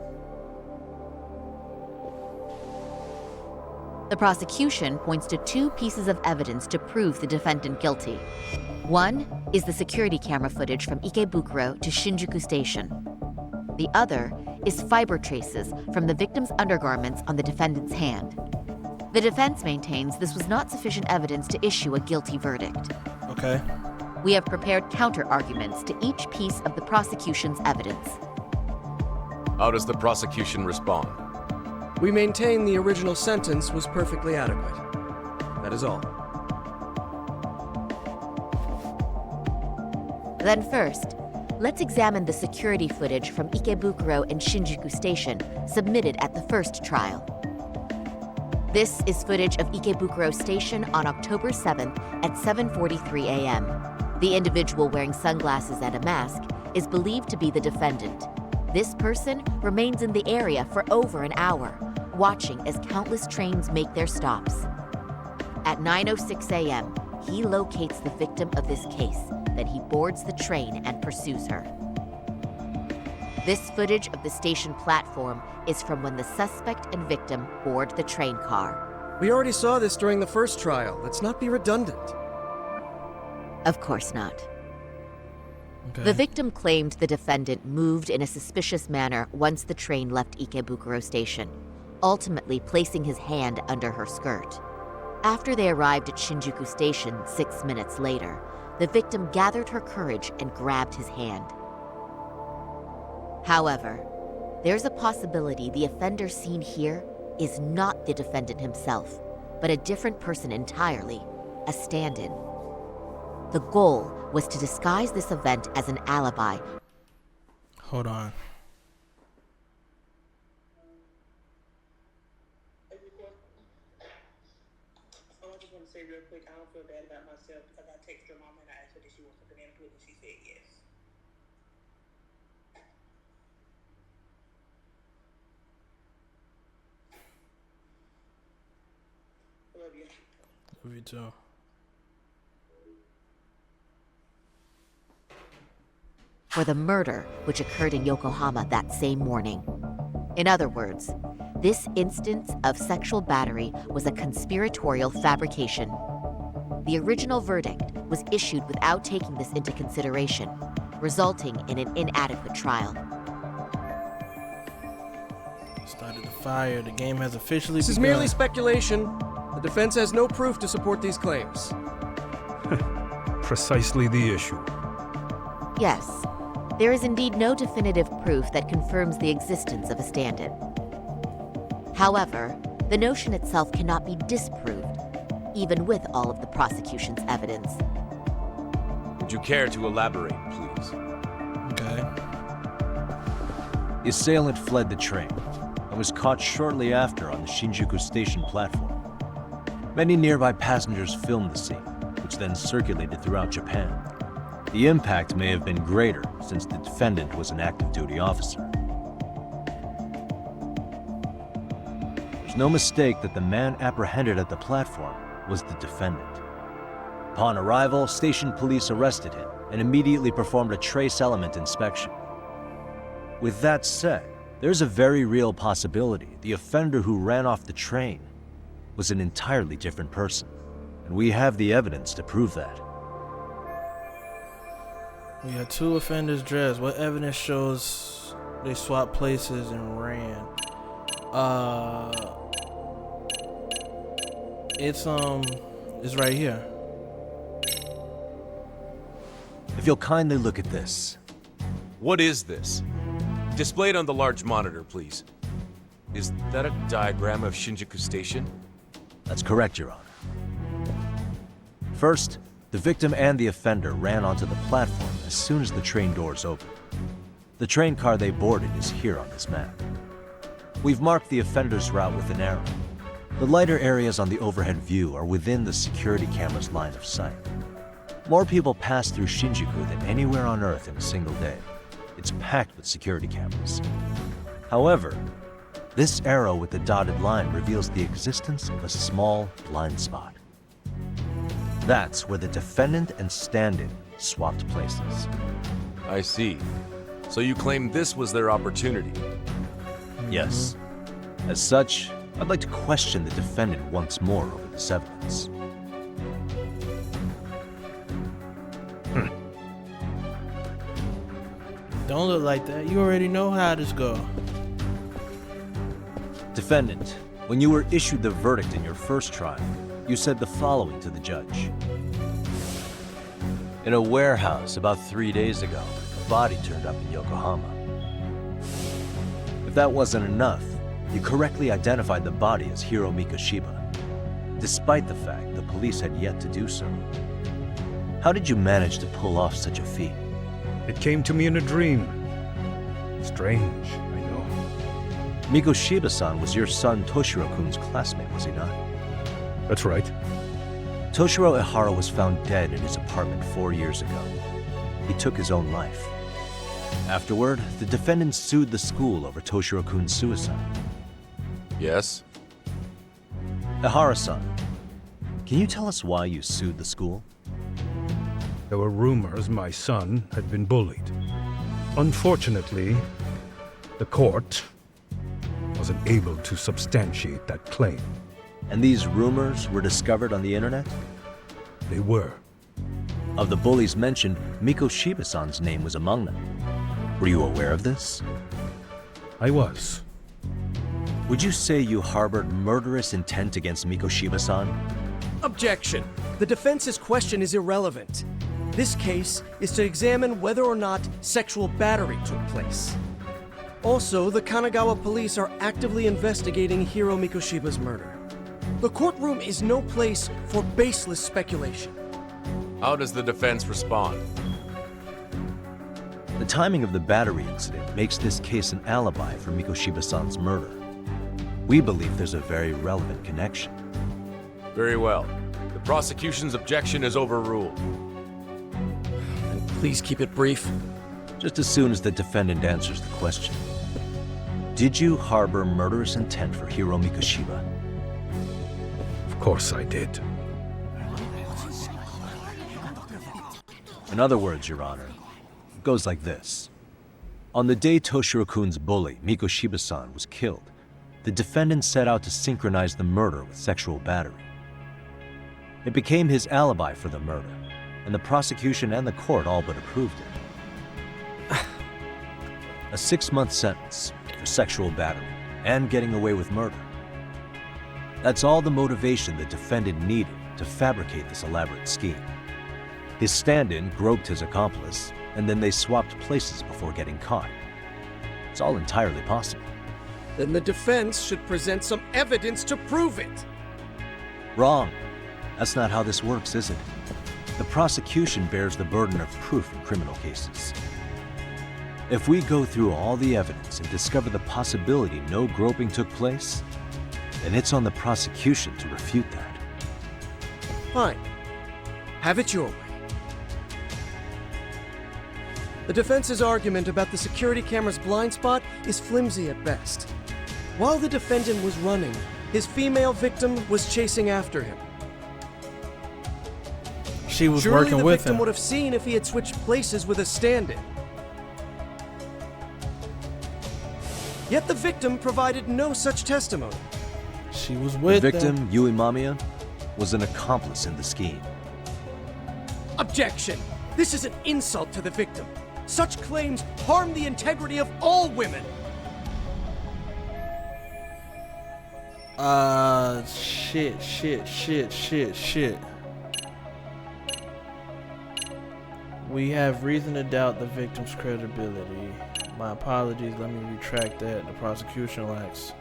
[SPEAKER 19] The prosecution points to 2 pieces of evidence to prove the defendant guilty. One is the security camera footage from Ikebukuro to Shinjuku Station. The other is fiber traces from the victim's undergarments on the defendant's hand. The defense maintains this was not sufficient evidence to issue a guilty verdict.
[SPEAKER 1] Okay.
[SPEAKER 19] We have prepared counter-arguments to each piece of the prosecution's evidence.
[SPEAKER 20] How does the prosecution respond?
[SPEAKER 4] We maintain the original sentence was perfectly adequate. That is all.
[SPEAKER 19] Then first, let's examine the security footage from Ikebukuro and Shinjuku Station submitted at the first trial. This is footage of Ikebukuro Station on October 7th at 7:43 a.m. The individual wearing sunglasses and a mask is believed to be the defendant. This person remains in the area for over an hour, watching as countless trains make their stops. At 9:06 a.m., he locates the victim of this case. Then he boards the train and pursues her. This footage of the station platform is from when the suspect and victim board the train car.
[SPEAKER 4] We already saw this during the first trial. Let's not be redundant.
[SPEAKER 19] Of course not.
[SPEAKER 1] Okay.
[SPEAKER 19] The victim claimed the defendant moved in a suspicious manner once the train left Ikebukuro Station, ultimately placing his hand under her skirt. After they arrived at Shinjuku Station 6 minutes later, the victim gathered her courage and grabbed his hand. However, there's a possibility the offender seen here is not the defendant himself, but a different person entirely, a stand-in. The goal was to disguise this event as an alibi.
[SPEAKER 1] Hold on.
[SPEAKER 21] I just want to say real quick, I don't feel bad about myself because I texted her mom and I asked her if she wants to banana pudding and she said yes. I love you.
[SPEAKER 1] Love you too.
[SPEAKER 19] For the murder which occurred in Yokohama that same morning. In other words, this instance of sexual battery was a conspiratorial fabrication. The original verdict was issued without taking this into consideration, resulting in an inadequate trial.
[SPEAKER 1] Started the fire. The game has officially
[SPEAKER 4] This is
[SPEAKER 1] begun.
[SPEAKER 4] merely speculation. The defense has no proof to support these claims.
[SPEAKER 3] Precisely the issue.
[SPEAKER 19] Yes, there is indeed no definitive proof that confirms the existence of a stand-in. However, the notion itself cannot be disproved, even with all of the prosecution's evidence.
[SPEAKER 20] Would you care to elaborate, please?
[SPEAKER 1] Okay.
[SPEAKER 2] The assailant fled the train. and was caught shortly after on the Shinjuku Station platform. Many nearby passengers filmed the scene, which then circulated throughout Japan. The impact may have been greater since the defendant was an active duty officer. There's no mistake that the man apprehended at the platform was the defendant. Upon arrival, station police arrested him and immediately performed a trace element inspection. With that said, there's a very real possibility the offender who ran off the train was an entirely different person, and we have the evidence to prove that.
[SPEAKER 1] We got two offenders dressed. What evidence shows they swapped places and ran? It's right here.
[SPEAKER 2] If you'll kindly look at this.
[SPEAKER 20] What is this? Display it on the large monitor, please. Is that a diagram of Shinjuku Station?
[SPEAKER 2] That's correct, Your Honor. First, the victim and the offender ran onto the platform as soon as the train doors opened. The train car they boarded is here on this map. We've marked the offender's route with an arrow. The lighter areas on the overhead view are within the security camera's line of sight. More people pass through Shinjuku than anywhere on Earth in a single day. It's packed with security cameras. However, this arrow with the dotted line reveals the existence of a small blind spot. That's where the defendant and stand-in swapped places.
[SPEAKER 20] I see. So you claim this was their opportunity?
[SPEAKER 2] Yes. As such, I'd like to question the defendant once more over this evidence.
[SPEAKER 1] Don't look like that. You already know how this go.
[SPEAKER 2] Defendant, when you were issued the verdict in your first trial, you said the following to the judge. In a warehouse about 3 days ago, a body turned up in Yokohama. If that wasn't enough, you correctly identified the body as Hiro Mikoshiba, despite the fact the police had yet to do so. How did you manage to pull off such a feat?
[SPEAKER 7] It came to me in a dream. Strange, I know.
[SPEAKER 2] Mikoshiba-san was your son Toshiro-kun's classmate, was he not?
[SPEAKER 7] That's right.
[SPEAKER 2] Toshiro Ehara was found dead in his apartment 4 years ago. He took his own life. Afterward, the defendant sued the school over Toshiro-kun's suicide.
[SPEAKER 20] Yes?
[SPEAKER 2] Ehara-san, can you tell us why you sued the school?
[SPEAKER 7] There were rumors my son had been bullied. Unfortunately, the court wasn't able to substantiate that claim.
[SPEAKER 2] And these rumors were discovered on the internet?
[SPEAKER 7] They were.
[SPEAKER 2] Of the bullies mentioned, Mikoshiba-san's name was among them. Were you aware of this?
[SPEAKER 7] I was.
[SPEAKER 2] Would you say you harbored murderous intent against Mikoshiba-san?
[SPEAKER 22] Objection. The defense's question is irrelevant. This case is to examine whether or not sexual battery took place. Also, the Kanagawa police are actively investigating Hiro Mikoshiba's murder. The courtroom is no place for baseless speculation.
[SPEAKER 20] How does the defense respond?
[SPEAKER 2] The timing of the battery incident makes this case an alibi for Mikoshiba-san's murder. We believe there's a very relevant connection.
[SPEAKER 20] Very well. The prosecution's objection is overruled.
[SPEAKER 22] And please keep it brief.
[SPEAKER 2] Just as soon as the defendant answers the question. Did you harbor murderous intent for Hiro Mikoshiba?
[SPEAKER 7] Of course I did.
[SPEAKER 2] In other words, Your Honor, it goes like this. On the day Toshiro-kun's bully, Mikoshiba-san, was killed, the defendant set out to synchronize the murder with sexual battery. It became his alibi for the murder, and the prosecution and the court all but approved it. A 6-month sentence for sexual battery and getting away with murder. That's all the motivation the defendant needed to fabricate this elaborate scheme. His stand-in groped his accomplice, and then they swapped places before getting caught. It's all entirely possible.
[SPEAKER 22] Then the defense should present some evidence to prove it.
[SPEAKER 2] Wrong. That's not how this works, is it? The prosecution bears the burden of proof in criminal cases. If we go through all the evidence and discover the possibility no groping took place, then it's on the prosecution to refute that.
[SPEAKER 22] Fine. Have it your way. The defense's argument about the security camera's blind spot is flimsy at best. While the defendant was running, his female victim was chasing after him.
[SPEAKER 1] She was
[SPEAKER 22] Surely
[SPEAKER 1] working
[SPEAKER 22] the
[SPEAKER 1] with
[SPEAKER 22] victim
[SPEAKER 1] him.
[SPEAKER 22] would have seen if he had switched places with a stand-in. Yet the victim provided no such testimony.
[SPEAKER 1] She was
[SPEAKER 2] The
[SPEAKER 1] with
[SPEAKER 2] victim, Yui Mamiya, was an accomplice in the scheme.
[SPEAKER 22] Objection! This is an insult to the victim. Such claims harm the integrity of all women.
[SPEAKER 1] Shit. We have reason to doubt the victim's credibility. My apologies, let me retract that. The prosecution lacks.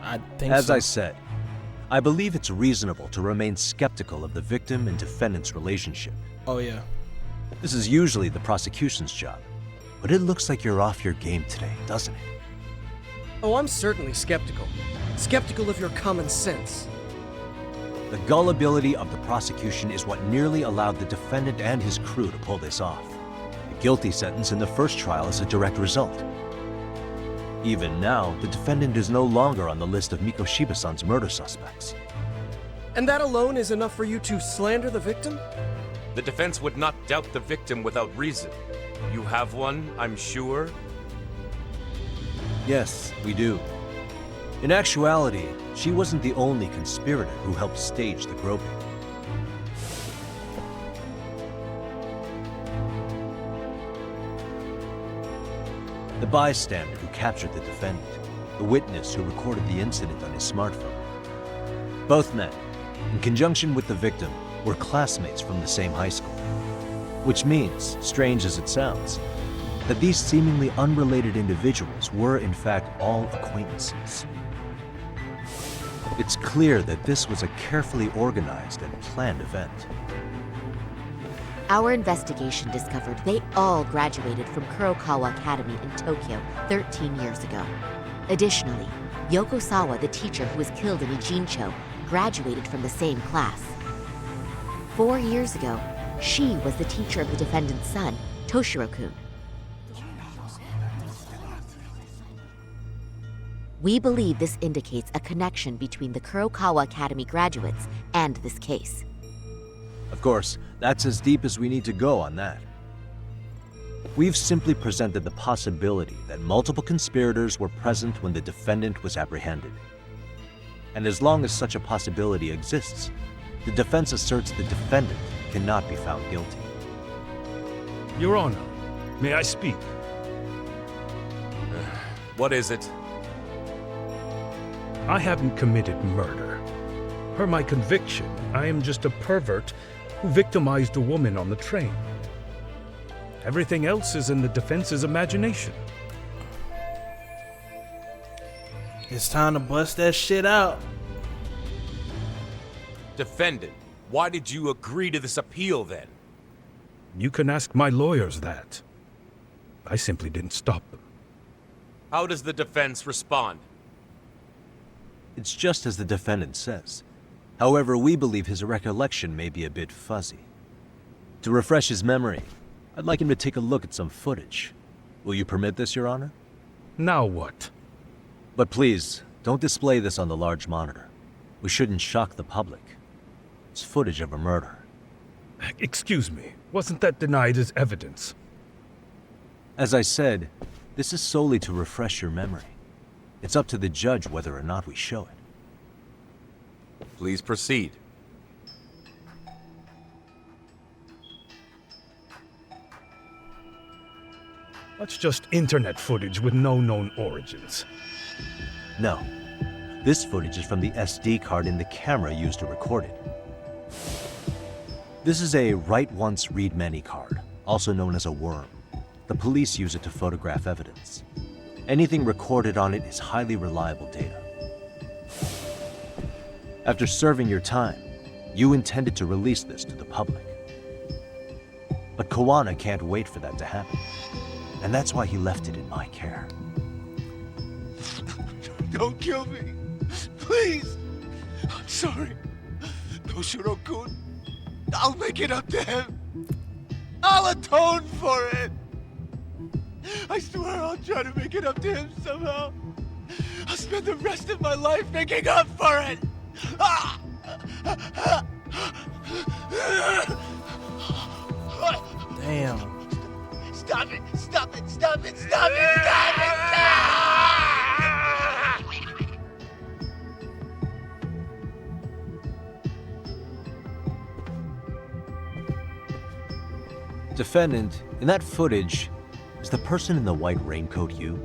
[SPEAKER 1] I think
[SPEAKER 2] As
[SPEAKER 1] so.
[SPEAKER 2] I said, I believe it's reasonable to remain skeptical of the victim and defendant's relationship.
[SPEAKER 1] Oh yeah.
[SPEAKER 2] This is usually the prosecution's job, but it looks like you're off your game today, doesn't it?
[SPEAKER 22] Oh, I'm certainly skeptical. Skeptical of your common sense.
[SPEAKER 2] The gullibility of the prosecution is what nearly allowed the defendant and his crew to pull this off. The guilty sentence in the first trial is a direct result. Even now, the defendant is no longer on the list of Mikoshiba-san's murder suspects.
[SPEAKER 22] And that alone is enough for you to slander the victim?
[SPEAKER 20] The defense would not doubt the victim without reason. You have one, I'm sure?
[SPEAKER 2] Yes, we do. In actuality, she wasn't the only conspirator who helped stage the groping. The bystander who captured the defendant, the witness who recorded the incident on his smartphone. Both men, in conjunction with the victim, were classmates from the same high school. Which means, strange as it sounds, that these seemingly unrelated individuals were in fact all acquaintances. It's clear that this was a carefully organized and planned event.
[SPEAKER 19] Our investigation discovered they all graduated from Kurokawa Academy in Tokyo 13 years ago. Additionally, Yoko Sawa, the teacher who was killed in Ijincho, graduated from the same class. 4 years ago, she was the teacher of the defendant's son, Toshiro-kun. We believe this indicates a connection between the Kurokawa Academy graduates and this case.
[SPEAKER 2] Of course, that's as deep as we need to go on that. We've simply presented the possibility that multiple conspirators were present when the defendant was apprehended. And as long as such a possibility exists, the defense asserts the defendant cannot be found guilty.
[SPEAKER 7] Your Honor, may I speak?
[SPEAKER 20] What is it?
[SPEAKER 7] I haven't committed murder. Per my conviction, I am just a pervert who victimized a woman on the train. Everything else is in the defense's imagination.
[SPEAKER 1] It's time to bust that shit out.
[SPEAKER 20] Defendant, why did you agree to this appeal then?
[SPEAKER 7] You can ask my lawyers that. I simply didn't stop them.
[SPEAKER 20] How does the defense respond?
[SPEAKER 2] It's just as the defendant says. However, we believe his recollection may be a bit fuzzy. To refresh his memory, I'd like him to take a look at some footage. Will you permit this, Your Honor?
[SPEAKER 7] Now what?
[SPEAKER 2] But please, don't display this on the large monitor. We shouldn't shock the public. It's footage of a murder.
[SPEAKER 7] Excuse me, wasn't that denied as evidence?
[SPEAKER 2] As I said, this is solely to refresh your memory. It's up to the judge whether or not we show it.
[SPEAKER 20] Please proceed.
[SPEAKER 7] That's just internet footage with no known origins.
[SPEAKER 2] No. This footage is from the SD card in the camera used to record it. This is a write once, read many card, also known as a worm. The police use it to photograph evidence. Anything recorded on it is highly reliable data. After serving your time, you intended to release this to the public. But Kawana can't wait for that to happen. And that's why he left it in my care.
[SPEAKER 15] Don't kill me. Please. I'm sorry. Toshiro-kun. I'll make it up to him. I'll atone for it. I swear I'll try to make it up to him somehow. I'll spend the rest of my life making up for it. Ah!
[SPEAKER 1] Damn.
[SPEAKER 15] Stop it! Stop it! Stop it! Stop it! Stop it! Stop!
[SPEAKER 2] Defendant, in that footage, is the person in the white raincoat you?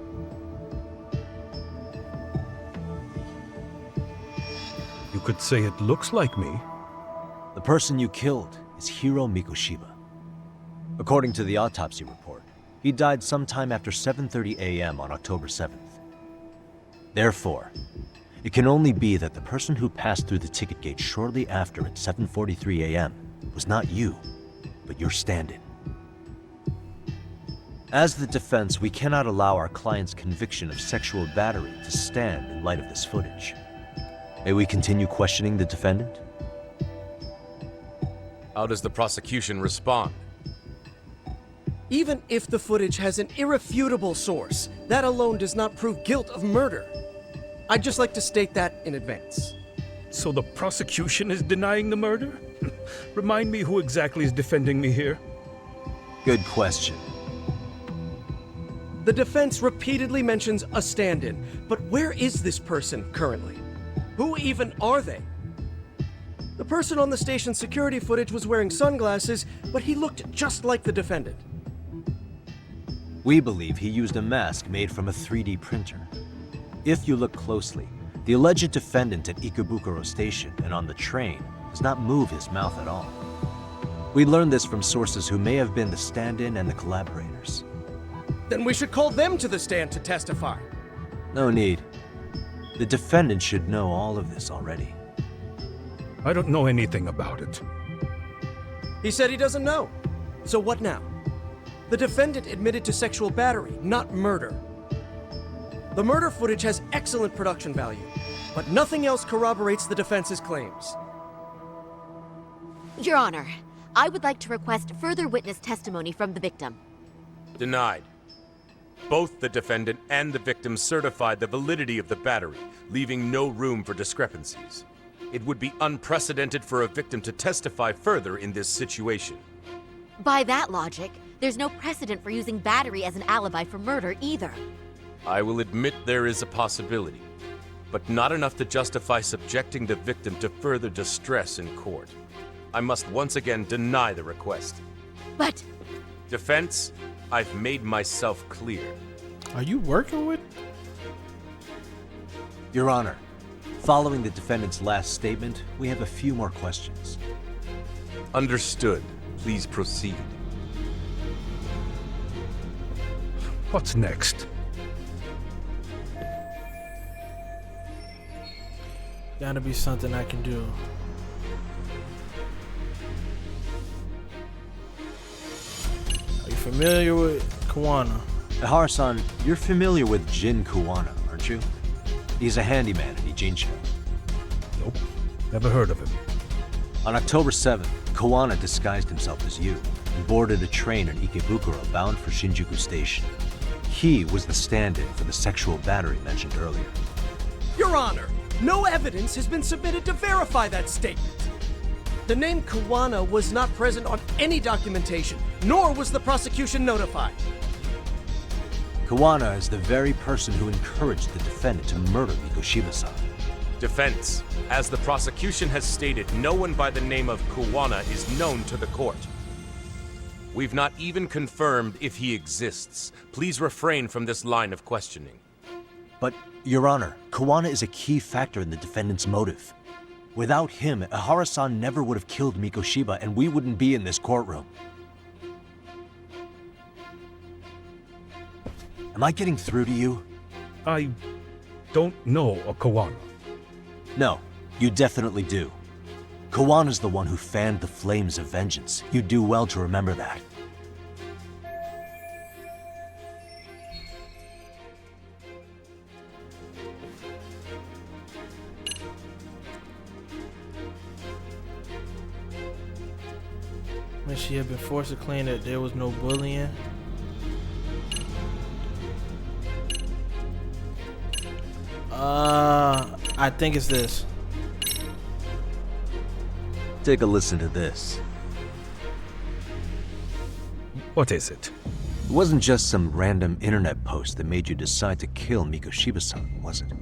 [SPEAKER 7] You could say it looks like me.
[SPEAKER 2] The person you killed is Hiro Mikoshiba. According to the autopsy report, he died sometime after 7:30 a.m. on October 7th. Therefore, it can only be that the person who passed through the ticket gate shortly after at 7:43 a.m. was not you, but your stand-in. As the defense, we cannot allow our client's conviction of sexual battery to stand in light of this footage. May we continue questioning the defendant?
[SPEAKER 20] How does the prosecution respond?
[SPEAKER 22] Even if the footage has an irrefutable source, that alone does not prove guilt of murder. I'd just like to state that in advance.
[SPEAKER 7] So the prosecution is denying the murder? Remind me who exactly is defending me here.
[SPEAKER 2] Good question.
[SPEAKER 22] The defense repeatedly mentions a stand-in, but where is this person currently? Who even are they? The person on the station security footage was wearing sunglasses, but he looked just like the defendant.
[SPEAKER 2] We believe he used a mask made from a 3D printer. If you look closely, the alleged defendant at Ikebukuro Station and on the train does not move his mouth at all. We learned this from sources who may have been the stand-in and the collaborators.
[SPEAKER 22] Then we should call them to the stand to testify.
[SPEAKER 2] No need. The defendant should know all of this already.
[SPEAKER 7] I don't know anything about it.
[SPEAKER 22] He said he doesn't know. So what now? The defendant admitted to sexual battery, not murder. The murder footage has excellent production value, but nothing else corroborates the defense's claims.
[SPEAKER 19] Your Honor, I would like to request further witness testimony from the victim.
[SPEAKER 20] Denied. Both the defendant and the victim certified the validity of the battery, leaving no room for discrepancies. It would be unprecedented for a victim to testify further in this situation.
[SPEAKER 19] By that logic, there's no precedent for using battery as an alibi for murder either.
[SPEAKER 20] I will admit there is a possibility, but not enough to justify subjecting the victim to further distress in court. I must once again deny the request.
[SPEAKER 19] But...
[SPEAKER 20] Defense, I've made myself clear.
[SPEAKER 1] Are you working with?
[SPEAKER 2] Your Honor, following the defendant's last statement, we have a few more questions.
[SPEAKER 20] Understood. Please proceed.
[SPEAKER 7] What's next?
[SPEAKER 1] Gotta be something I can do. Are you familiar with Kawana?
[SPEAKER 2] Ihara-san, you're familiar with Jin Kawana, aren't you? He's a handyman in Ijincho.
[SPEAKER 7] Nope, never heard of him.
[SPEAKER 2] On October 7th, Kawana disguised himself as you and boarded a train in Ikebukuro bound for Shinjuku Station. He was the stand-in for the sexual battery mentioned earlier.
[SPEAKER 22] Your Honor, no evidence has been submitted to verify that statement. The name Kawana was not present on any documentation, nor was the prosecution notified.
[SPEAKER 2] Kawana is the very person who encouraged the defendant to murder Mikoshiba-san.
[SPEAKER 20] Defense, as the prosecution has stated, no one by the name of Kawana is known to the court. We've not even confirmed if he exists. Please refrain from this line of questioning.
[SPEAKER 2] But, Your Honor, Kawana is a key factor in the defendant's motive. Without him, Ihara-san never would have killed Mikoshiba, and we wouldn't be in this courtroom. Am I getting through to you?
[SPEAKER 7] I don't know a Kawana.
[SPEAKER 2] No, you definitely do. Kawana's the one who fanned the flames of vengeance. You do well to remember that.
[SPEAKER 1] she had been forced to claim that there was no bullying. I think it's this.
[SPEAKER 2] Take a listen to this.
[SPEAKER 7] What is it?
[SPEAKER 2] It wasn't just some random internet post that made you decide to kill Mikoshiba-san, was it?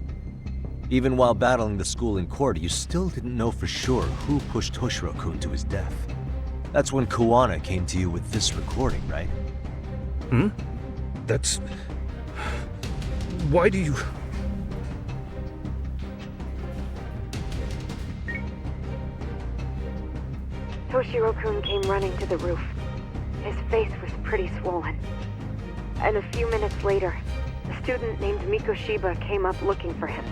[SPEAKER 2] Even while battling the school in court, you still didn't know for sure who pushed Toshiro-kun to his death. That's when Kuwana came to you with this recording, right?
[SPEAKER 7] That's... Why do you...
[SPEAKER 9] Toshiro-kun came running to the roof. His face was pretty swollen. And a few minutes later, a student named Mikoshiba came up looking for him.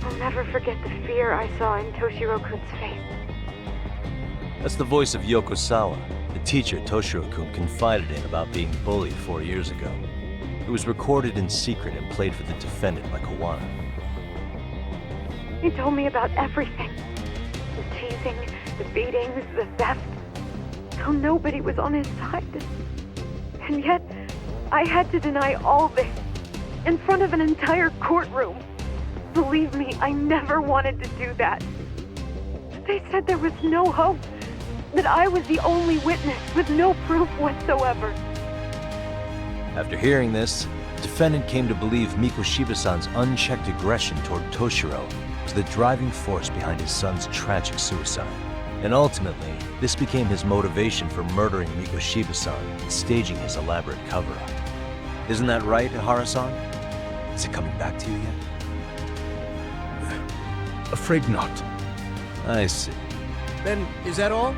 [SPEAKER 9] I'll never forget the fear I saw in Toshiro-kun's face.
[SPEAKER 2] That's the voice of Yokosawa, the teacher Toshiro-kun confided in about being bullied 4 years ago. It was recorded in secret and played for the defendant by Kuwana.
[SPEAKER 9] He told me about everything. The teasing, the beatings, the theft. How nobody was on his side. And yet, I had to deny all this in front of an entire courtroom. Believe me, I never wanted to do that. They said there was no hope, that I was the only witness with no proof whatsoever.
[SPEAKER 2] After hearing this, the defendant came to believe Mikoshiba-san's unchecked aggression toward Toshiro was the driving force behind his son's tragic suicide. And ultimately, this became his motivation for murdering Mikoshiba-san and staging his elaborate cover-up. Isn't that right, Ihara-san? Is it coming back to you yet?
[SPEAKER 7] Afraid not.
[SPEAKER 2] I see.
[SPEAKER 22] Then, is that all?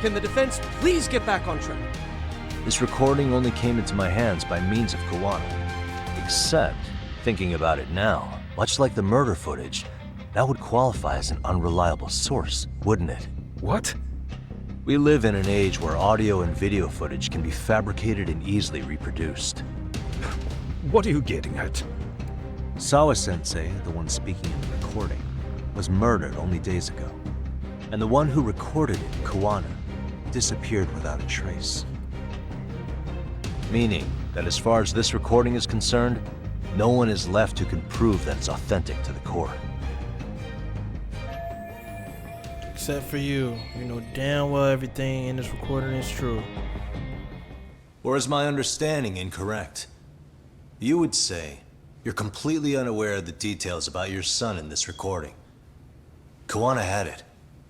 [SPEAKER 22] Can the defense please get back on track?
[SPEAKER 2] This recording only came into my hands by means of Kuwana. Except, thinking about it now, much like the murder footage, that would qualify as an unreliable source, wouldn't it?
[SPEAKER 7] What?
[SPEAKER 2] We live in an age where audio and video footage can be fabricated and easily reproduced.
[SPEAKER 7] What are you getting at?
[SPEAKER 2] Sawa-sensei, the one speaking in the recording, was murdered only days ago. And the one who recorded it, Kuwana, disappeared without a trace. Meaning that as far as this recording is concerned, no one is left who can prove that it's authentic to the court.
[SPEAKER 1] Except for you. You know damn well everything in this recording is true.
[SPEAKER 2] Or is my understanding incorrect? You would say you're completely unaware of the details about your son in this recording. Kuwana had it.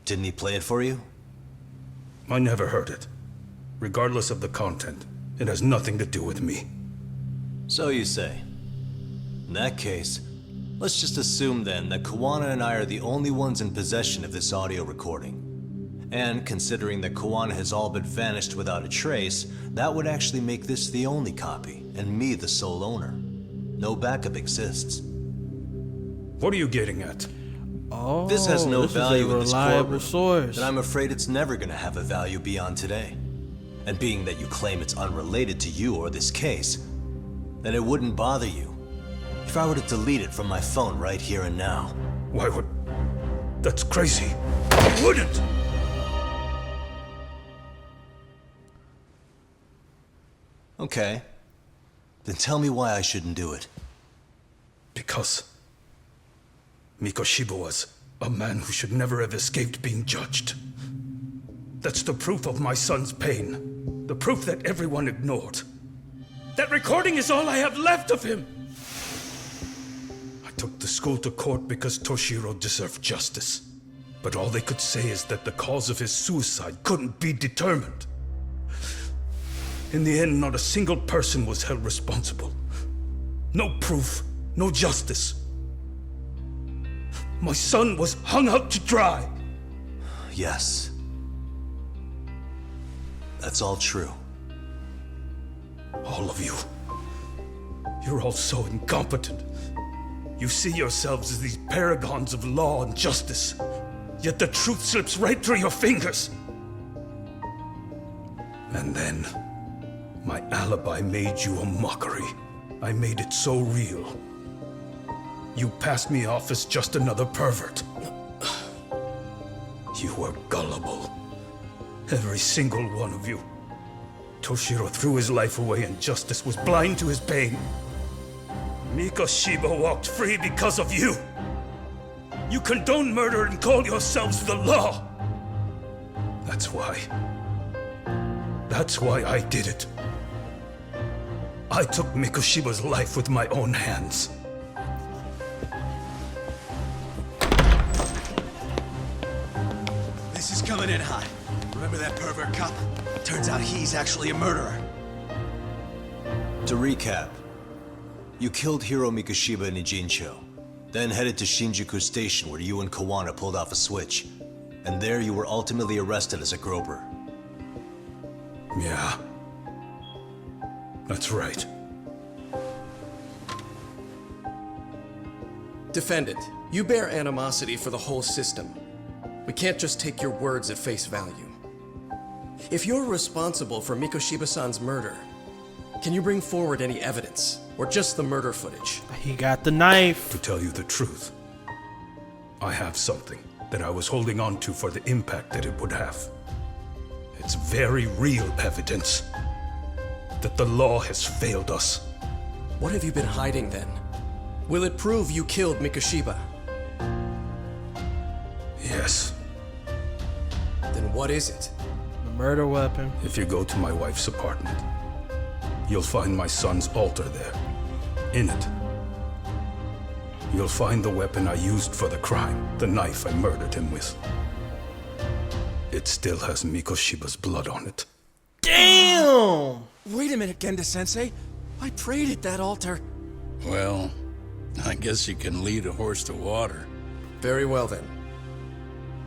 [SPEAKER 2] Didn't he play it for you?
[SPEAKER 7] I never heard it. Regardless of the content, it has nothing to do with me.
[SPEAKER 2] So you say. In that case, let's just assume then that Kuwana and I are the only ones in possession of this audio recording. And considering that Kuwana has all but vanished without a trace, that would actually make this the only copy, and me the sole owner. No backup exists.
[SPEAKER 7] What are you getting at?
[SPEAKER 1] Oh,
[SPEAKER 2] this has no value in this courtroom,
[SPEAKER 1] source.
[SPEAKER 2] and I'm afraid it's never going to have a value beyond today. And being that you claim it's unrelated to you or this case, then it wouldn't bother you if I were to delete it from my phone right here and now.
[SPEAKER 7] Why would... That's crazy. I wouldn't!
[SPEAKER 2] Okay. Then tell me why I shouldn't do it.
[SPEAKER 7] Because Mikoshiba was a man who should never have escaped being judged. That's the proof of my son's pain. The proof that everyone ignored. That recording is all I have left of him! I took the school to court because Toshiro deserved justice. But all they could say is that the cause of his suicide couldn't be determined. In the end, not a single person was held responsible. No proof, no justice. My son was hung out to dry.
[SPEAKER 2] Yes. That's all true.
[SPEAKER 7] All of you. You're all so incompetent. You see yourselves as these paragons of law and justice, yet the truth slips right through your fingers. And then, my alibi made you a mockery. I made it so real. You passed me off as just another pervert. You were gullible. Every single one of you. Toshiro threw his life away and justice was blind to his pain. Mikoshiba walked free because of you. You condone murder and call yourselves the law. That's why. That's why I did it. I took Mikoshiba's life with my own hands.
[SPEAKER 13] This is coming in hot. Remember that pervert cop? Turns out he's actually a murderer.
[SPEAKER 2] To recap, you killed Hiro Mikoshiba in Ijincho, then headed to Shinjuku Station where you and Kawana pulled off a switch, and there you were ultimately arrested as a groper.
[SPEAKER 7] Yeah. That's right.
[SPEAKER 22] Defendant, you bear animosity for the whole system. We can't just take your words at face value. If you're responsible for Mikoshiba-san's murder, can you bring forward any evidence, or just the murder footage?
[SPEAKER 1] He got the knife.
[SPEAKER 7] To tell you the truth, I have something that I was holding on to for the impact that it would have. It's very real evidence that the law has failed us.
[SPEAKER 22] What have you been hiding then? Will it prove you killed Mikoshiba?
[SPEAKER 7] Yes.
[SPEAKER 22] Then what is it?
[SPEAKER 1] The murder weapon.
[SPEAKER 7] If you go to my wife's apartment, you'll find my son's altar there. In it, you'll find the weapon I used for the crime, the knife I murdered him with. It still has Mikoshiba's blood on it.
[SPEAKER 1] Damn!
[SPEAKER 13] Wait a minute, Genda-sensei. I prayed at that altar.
[SPEAKER 6] Well, I guess you can lead a horse to water.
[SPEAKER 22] Very well then.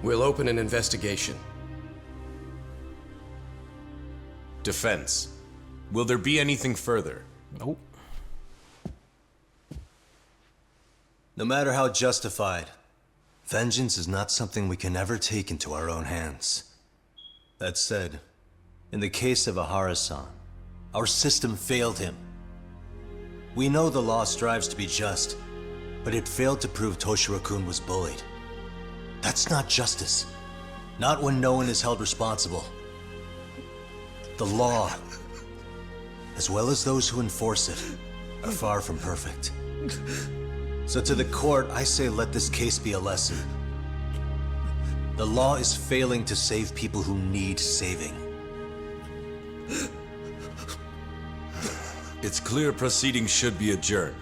[SPEAKER 22] We'll open an investigation.
[SPEAKER 20] Defense. Will there be anything further?
[SPEAKER 1] Nope.
[SPEAKER 2] No matter how justified, vengeance is not something we can ever take into our own hands. That said, in the case of Ahara-san, our system failed him. We know the law strives to be just, but it failed to prove Toshiro-kun was bullied. That's not justice. Not when no one is held responsible. The law, as well as those who enforce it, are far from perfect. So to the court, I say let this case be a lesson. The law is failing to save people who need saving.
[SPEAKER 20] It's clear proceedings should be adjourned.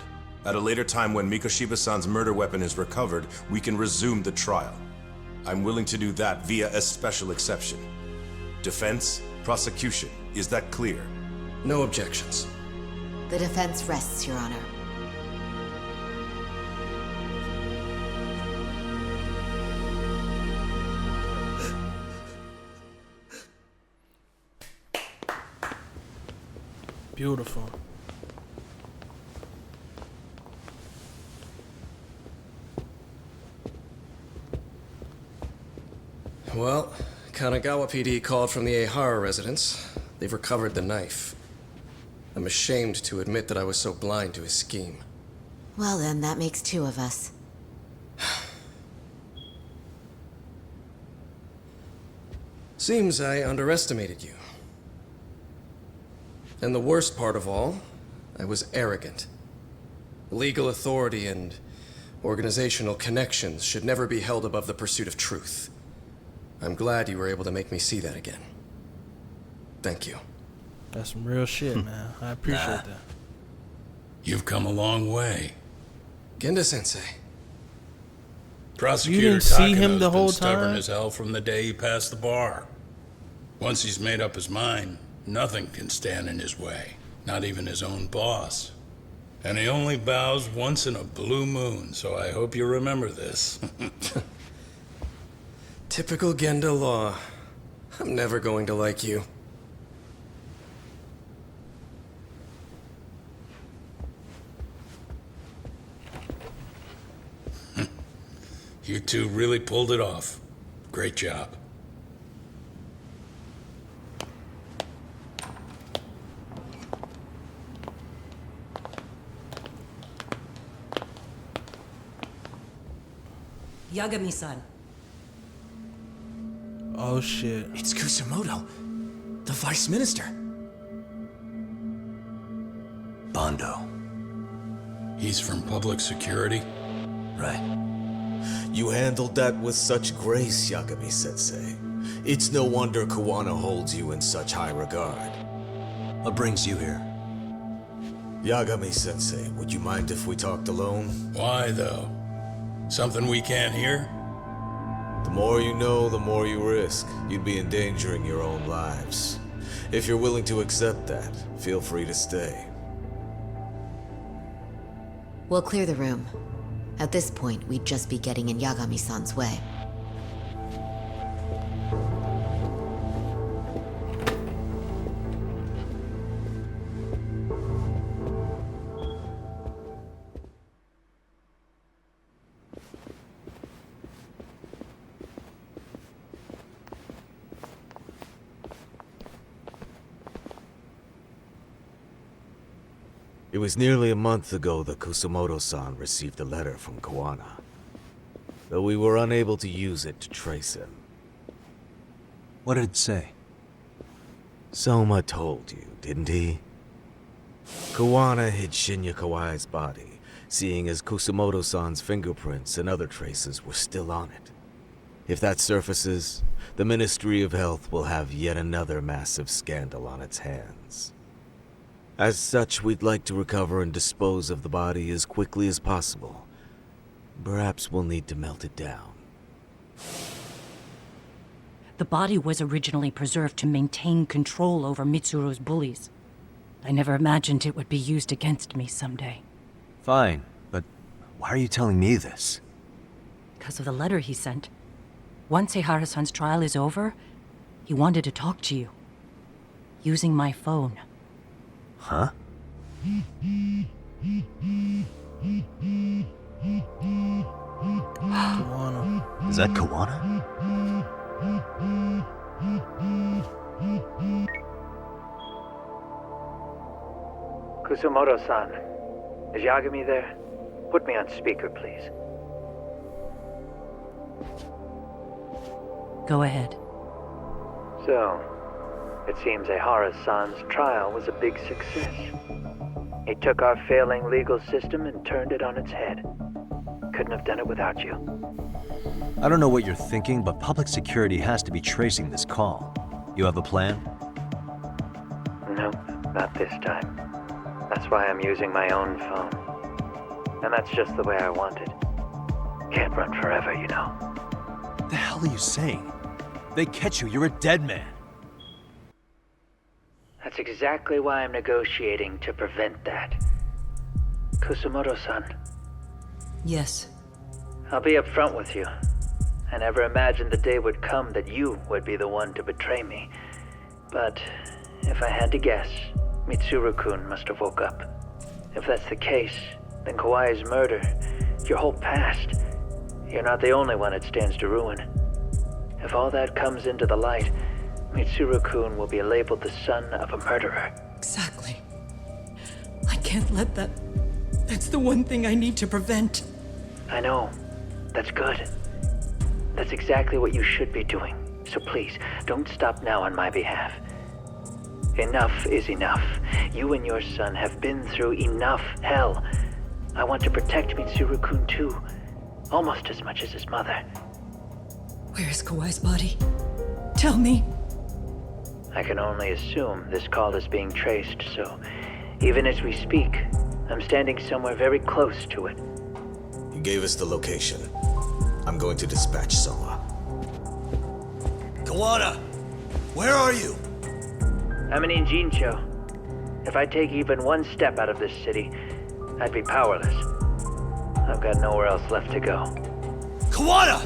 [SPEAKER 20] At a later time when Mikoshiba-san's murder weapon is recovered, we can resume the trial. I'm willing to do that via a special exception. Defense, prosecution, is that clear?
[SPEAKER 22] No objections.
[SPEAKER 19] The defense rests, Your Honor.
[SPEAKER 1] Beautiful.
[SPEAKER 22] Well, Kanagawa PD called from the Ehara residence. They've recovered the knife. I'm ashamed to admit that I was so blind to his scheme.
[SPEAKER 19] Well then, that makes two of us.
[SPEAKER 22] Seems I underestimated you. And the worst part of all, I was arrogant. Legal authority and organizational connections should never be held above the pursuit of truth. I'm glad you were able to make me see that again. Thank you.
[SPEAKER 1] That's some real shit, man. I appreciate that.
[SPEAKER 6] You've come a long way.
[SPEAKER 22] Genda-sensei.
[SPEAKER 6] Prosecutor
[SPEAKER 1] You didn't see him
[SPEAKER 6] Takano's
[SPEAKER 1] the whole
[SPEAKER 6] been stubborn
[SPEAKER 1] time?
[SPEAKER 6] as hell from the day he passed the bar. Once he's made up his mind, nothing can stand in his way, not even his own boss. And he only bows once in a blue moon, so I hope you remember this.
[SPEAKER 22] Typical Genda law. I'm never going to like you.
[SPEAKER 6] You two really pulled it off. Great job.
[SPEAKER 11] Yagami-san.
[SPEAKER 1] Oh shit.
[SPEAKER 13] It's Kusumoto, the vice minister.
[SPEAKER 6] Bondo. He's from public security?
[SPEAKER 11] Right. You handled that with such grace, Yagami-sensei. It's no wonder Kawana holds you in such high regard.
[SPEAKER 2] What brings you here?
[SPEAKER 11] Yagami-sensei, would you mind if we talked alone?
[SPEAKER 6] Why, though? Something we can't hear?
[SPEAKER 11] The more you know, the more you risk. You'd be endangering your own lives. If you're willing to accept that, feel free to stay.
[SPEAKER 19] We'll clear the room. At this point, we'd just be getting in Yagami-san's way.
[SPEAKER 11] It was nearly a month ago that Kusumoto-san received a letter from Kawana, though we were unable to use it to trace him.
[SPEAKER 2] What did it say?
[SPEAKER 11] Soma told you, didn't he? Kawana hid Shinya Kawai's body, seeing as Kusumoto-san's fingerprints and other traces were still on it. If that surfaces, the Ministry of Health will have yet another massive scandal on its hands. As such, we'd like to recover and dispose of the body as quickly as possible. Perhaps we'll need to melt it down.
[SPEAKER 14] The body was originally preserved to maintain control over Mitsuru's bullies. I never imagined it would be used against me someday.
[SPEAKER 2] Fine, but why are you telling me this?
[SPEAKER 14] Because of the letter he sent. Once Eihara-san's trial is over, he wanted to talk to you. Using my phone.
[SPEAKER 2] Huh?
[SPEAKER 1] Kawana.
[SPEAKER 2] Is that Kawana?
[SPEAKER 12] Kusumoto-san, is Yagami there? Put me on speaker, please.
[SPEAKER 14] Go ahead.
[SPEAKER 12] So, it seems Eihara-san's trial was a big success. He took our failing legal system and turned it on its head. Couldn't have done it without you.
[SPEAKER 2] I don't know what you're thinking, but public security has to be tracing this call. You have a plan?
[SPEAKER 12] Nope, not this time. That's why I'm using my own phone. And that's just the way I want it. Can't run forever, you know.
[SPEAKER 2] What the hell are you saying? They catch you, you're a dead man.
[SPEAKER 12] That's exactly why I'm negotiating to prevent that. Kusumoto-san.
[SPEAKER 14] Yes.
[SPEAKER 12] I'll be upfront with you. I never imagined the day would come that you would be the one to betray me. But if I had to guess, Mitsuru-kun must have woke up. If that's the case, then Kawai's murder, your whole past, you're not the only one it stands to ruin. If all that comes into the light, Mitsuru-kun will be labeled the son of a murderer.
[SPEAKER 14] Exactly. I can't let that... That's the one thing I need to prevent.
[SPEAKER 12] I know. That's good. That's exactly what you should be doing. So please, don't stop now on my behalf. Enough is enough. You and your son have been through enough hell. I want to protect Mitsuru-kun too. Almost as much as his mother.
[SPEAKER 14] Where's Kawai's body? Tell me.
[SPEAKER 12] I can only assume this call is being traced, so even as we speak, I'm standing somewhere very close to it.
[SPEAKER 11] You gave us the location. I'm going to dispatch Soma.
[SPEAKER 13] Kawana! Where are you?
[SPEAKER 12] I'm in Injincho. If I take even one step out of this city, I'd be powerless. I've got nowhere else left to go.
[SPEAKER 13] Kawana!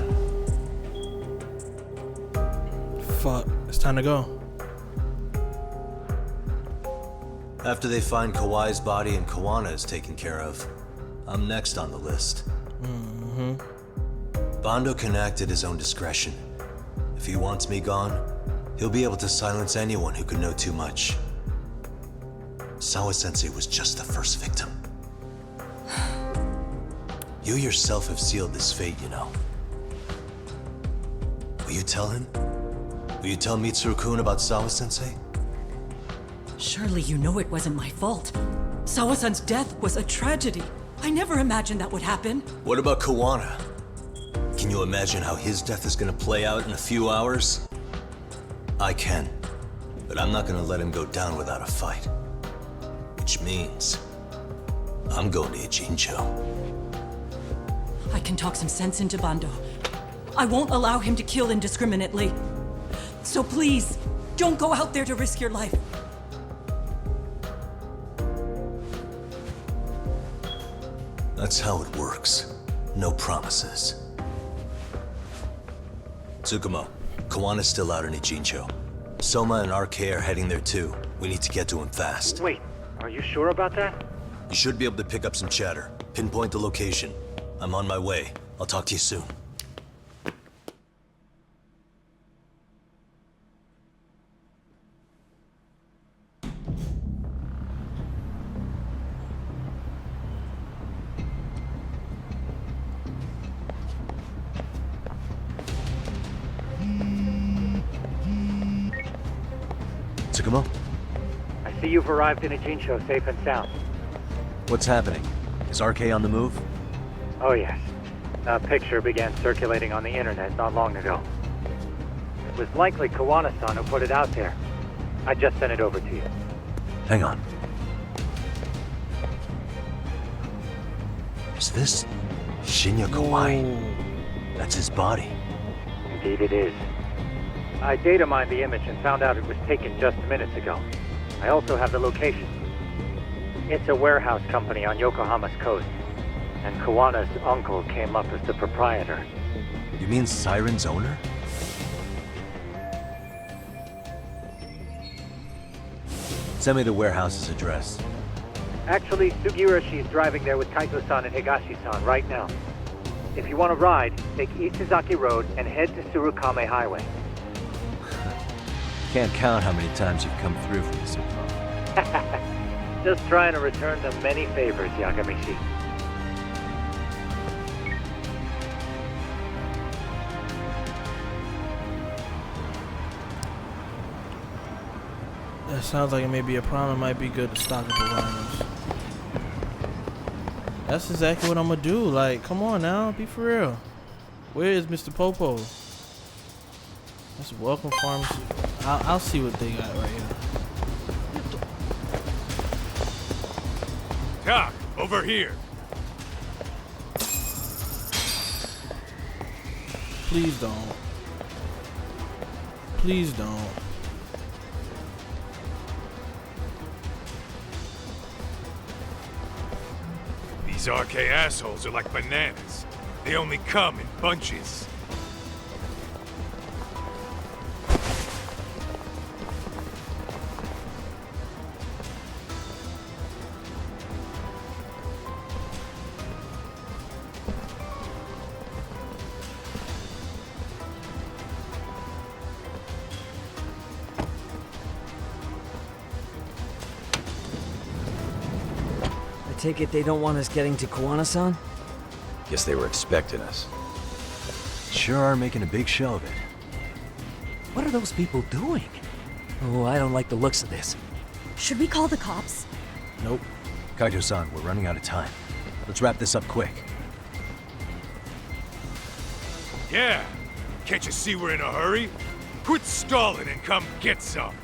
[SPEAKER 1] Fuck, it's time to go.
[SPEAKER 2] After they find Kawai's body and Kawana is taken care of, I'm next on the list. Bondo can act at his own discretion. If he wants me gone, he'll be able to silence anyone who could know too much. Sawa-sensei was just the first victim. You yourself have sealed this fate, you know. Will you tell him? Will you tell Mitsuru-kun about Sawa-sensei?
[SPEAKER 14] Surely you know it wasn't my fault. Sawa-san's death was a tragedy. I never imagined that would happen.
[SPEAKER 2] What about Kawana? Can you imagine how his death is gonna play out in a few hours? I can, but I'm not gonna let him go down without a fight. Which means, I'm going to Ijincho.
[SPEAKER 14] I can talk some sense into Bando. I won't allow him to kill indiscriminately. So please, don't go out there to risk your life.
[SPEAKER 2] That's how it works. No promises. Tsukumo, Kawana's still out in Ijincho. Soma and RK are heading there too. We need to get to him fast.
[SPEAKER 12] Wait, are you sure about that?
[SPEAKER 2] You should be able to pick up some chatter. Pinpoint the location. I'm on my way. I'll talk to you soon. Tsukumo?
[SPEAKER 12] I see you've arrived in Ijincho safe and sound.
[SPEAKER 2] What's happening? Is RK on the move?
[SPEAKER 12] Oh yes. A picture began circulating on the internet not long ago. It was likely Kawana-san who put it out there. I just sent it over to you.
[SPEAKER 2] Hang on. Is this Shinya Kawai? That's his body.
[SPEAKER 12] Indeed it is. I data mined the image and found out it was taken just minutes ago. I also have the location. It's a warehouse company on Yokohama's coast, and Kawana's uncle came up as the proprietor.
[SPEAKER 2] You mean Siren's owner? Send me the warehouse's address.
[SPEAKER 12] Actually, Sugiura, she's driving there with Kaito-san and Higashi-san right now. If you want to ride, take Isizaki Road and head to Surukame Highway.
[SPEAKER 2] Can't count how many times you've come through for this.
[SPEAKER 12] Just trying to return the many favors, Yagamishi.
[SPEAKER 1] That sounds like it may be a problem. It might be good to stock up around us. That's exactly what I'm gonna do. Like, come on now, be for real. Where is Mr. Popo? That's a welcome pharmacy. I'll see what they got right here.
[SPEAKER 3] Doc, over here.
[SPEAKER 1] Please don't. Please don't.
[SPEAKER 3] These RK assholes are like bananas. They only come in bunches.
[SPEAKER 8] I take it they don't want us getting to Kawana-san?
[SPEAKER 5] Guess they were expecting us.
[SPEAKER 2] Sure are making a big show of it.
[SPEAKER 8] What are those people doing? Oh, I don't like the looks of this.
[SPEAKER 18] Should we call the cops?
[SPEAKER 2] Nope. Kaito-san, we're running out of time. Let's wrap this up quick.
[SPEAKER 3] Yeah. Can't you see we're in a hurry? Quit stalling and come get some.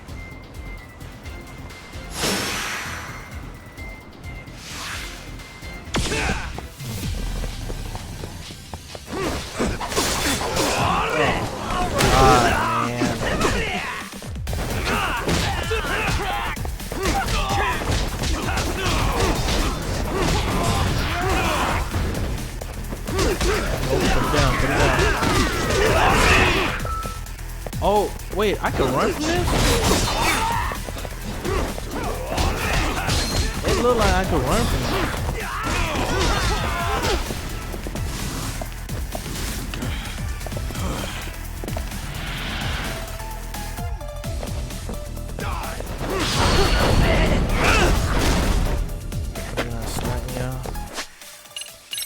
[SPEAKER 1] Oh, wait, I can run from this? It looked like I could run from this.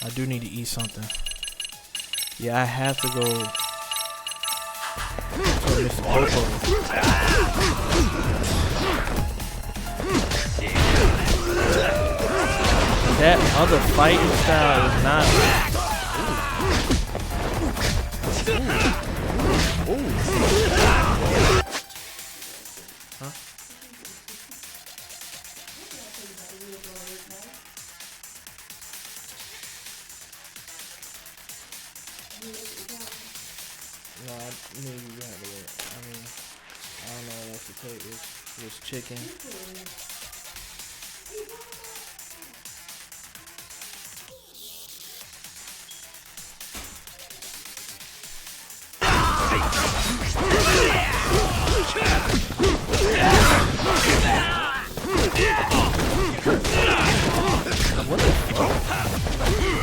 [SPEAKER 1] I do need to eat something. Yeah, I have to go to Mr. Popo. That other fighting style is not. Ooh. Huh? No, maybe you have to wait. I mean, I don't know what else to take. It's chicken. What the fuck?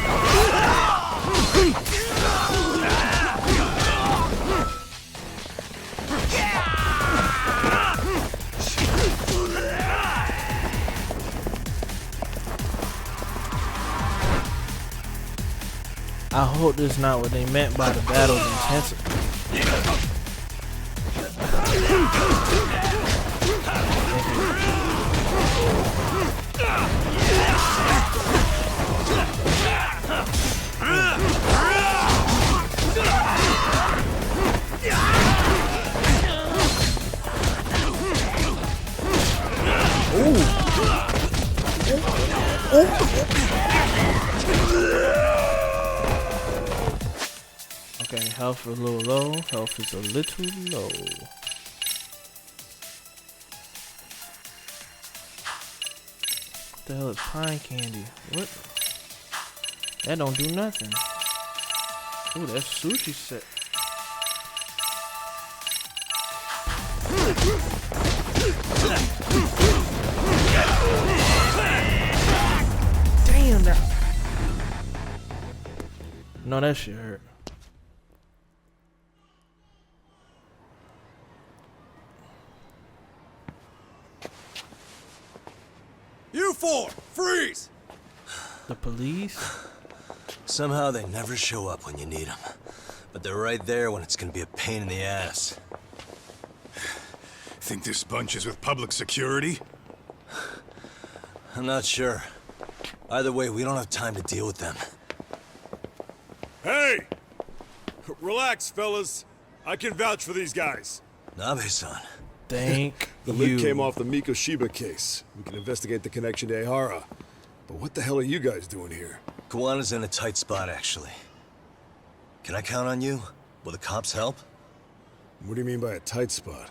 [SPEAKER 1] I hope this is not what they meant by the battle's intensity. Okay, health is a little low. Health is a little low. What the hell is pine candy? What? That don't do nothing. Ooh, that's sushi set. Damn that. No, that shit hurt.
[SPEAKER 13] You four, freeze!
[SPEAKER 1] The police?
[SPEAKER 2] Somehow they never show up when you need them. But they're right there when it's gonna be a pain in the ass.
[SPEAKER 3] Think this bunch is with public security?
[SPEAKER 2] I'm not sure. Either way, we don't have time to deal with them.
[SPEAKER 16] Hey! Relax, fellas. I can vouch for these guys.
[SPEAKER 2] Nabe-san.
[SPEAKER 1] Thank
[SPEAKER 16] The lid came off the Mikoshiba case. We can investigate the connection to Ehara. But what the hell are you guys doing here?
[SPEAKER 2] Kawana's in a tight spot, actually. Can I count on you? Will the cops help?
[SPEAKER 16] What do you mean by a tight spot?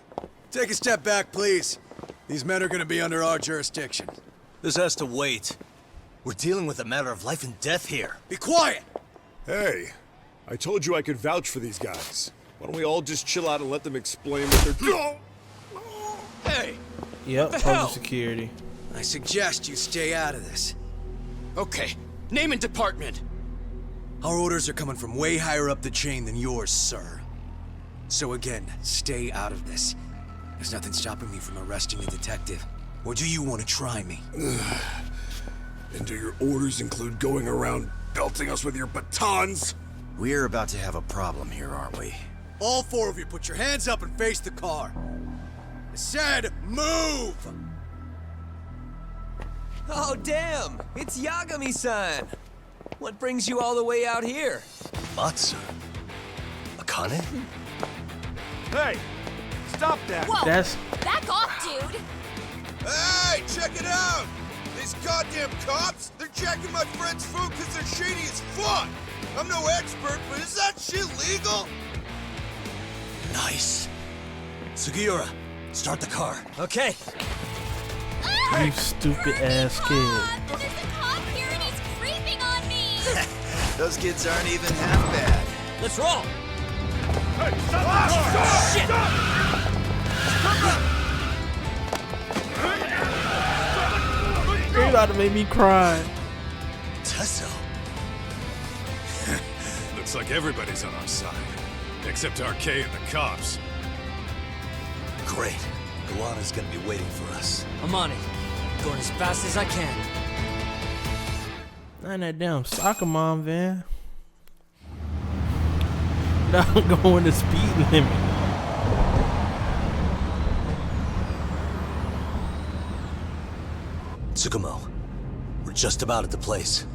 [SPEAKER 13] Take a step back, please. These men are gonna be under our jurisdiction.
[SPEAKER 2] This has to wait. We're dealing with a matter of life and death here.
[SPEAKER 13] Be quiet!
[SPEAKER 16] Hey, I told you I could vouch for these guys. Why don't we all just chill out and let them explain what they're doing?
[SPEAKER 13] Hey!
[SPEAKER 1] Yep,
[SPEAKER 13] The
[SPEAKER 1] public
[SPEAKER 13] hell?
[SPEAKER 1] security.
[SPEAKER 13] I suggest you stay out of this. Okay, name and department. Our orders are coming from way higher up the chain than yours, sir. So again, stay out of this. There's nothing stopping me from arresting the detective. Or do you want to try me?
[SPEAKER 16] And do your orders include going around belting us with your batons?
[SPEAKER 13] We're about to have a problem here, aren't we? All four of you, put your hands up and face the car. I said, move!
[SPEAKER 17] Oh, damn! It's Yagami-san! What brings you all the way out here?
[SPEAKER 2] Matsu? Akane?
[SPEAKER 16] Hey! Stop that!
[SPEAKER 18] Whoa!
[SPEAKER 1] That's...
[SPEAKER 18] Back off, dude!
[SPEAKER 15] Hey, check it out! These goddamn cops, they're checking my friend's food because they're shady as fuck! I'm no expert, but is that shit legal?
[SPEAKER 2] Nice. Sugiura, start the car.
[SPEAKER 17] Okay.
[SPEAKER 1] You stupid ass kid.
[SPEAKER 18] There's a cop here and he's creeping on me!
[SPEAKER 13] Those kids aren't even half bad.
[SPEAKER 17] Let's roll!
[SPEAKER 16] Hey, stop the car!
[SPEAKER 17] Shit!
[SPEAKER 1] You're about to make me cry.
[SPEAKER 2] Tesso.
[SPEAKER 3] Looks like everybody's on our side. Except RK and the cops.
[SPEAKER 2] Great. Kawana's gonna be waiting for us.
[SPEAKER 17] I'm on it. Going as fast as I can.
[SPEAKER 1] Not in that damn soccer mom van. Now I'm going the speed limit.
[SPEAKER 2] Tsukumo, we're just about at the place.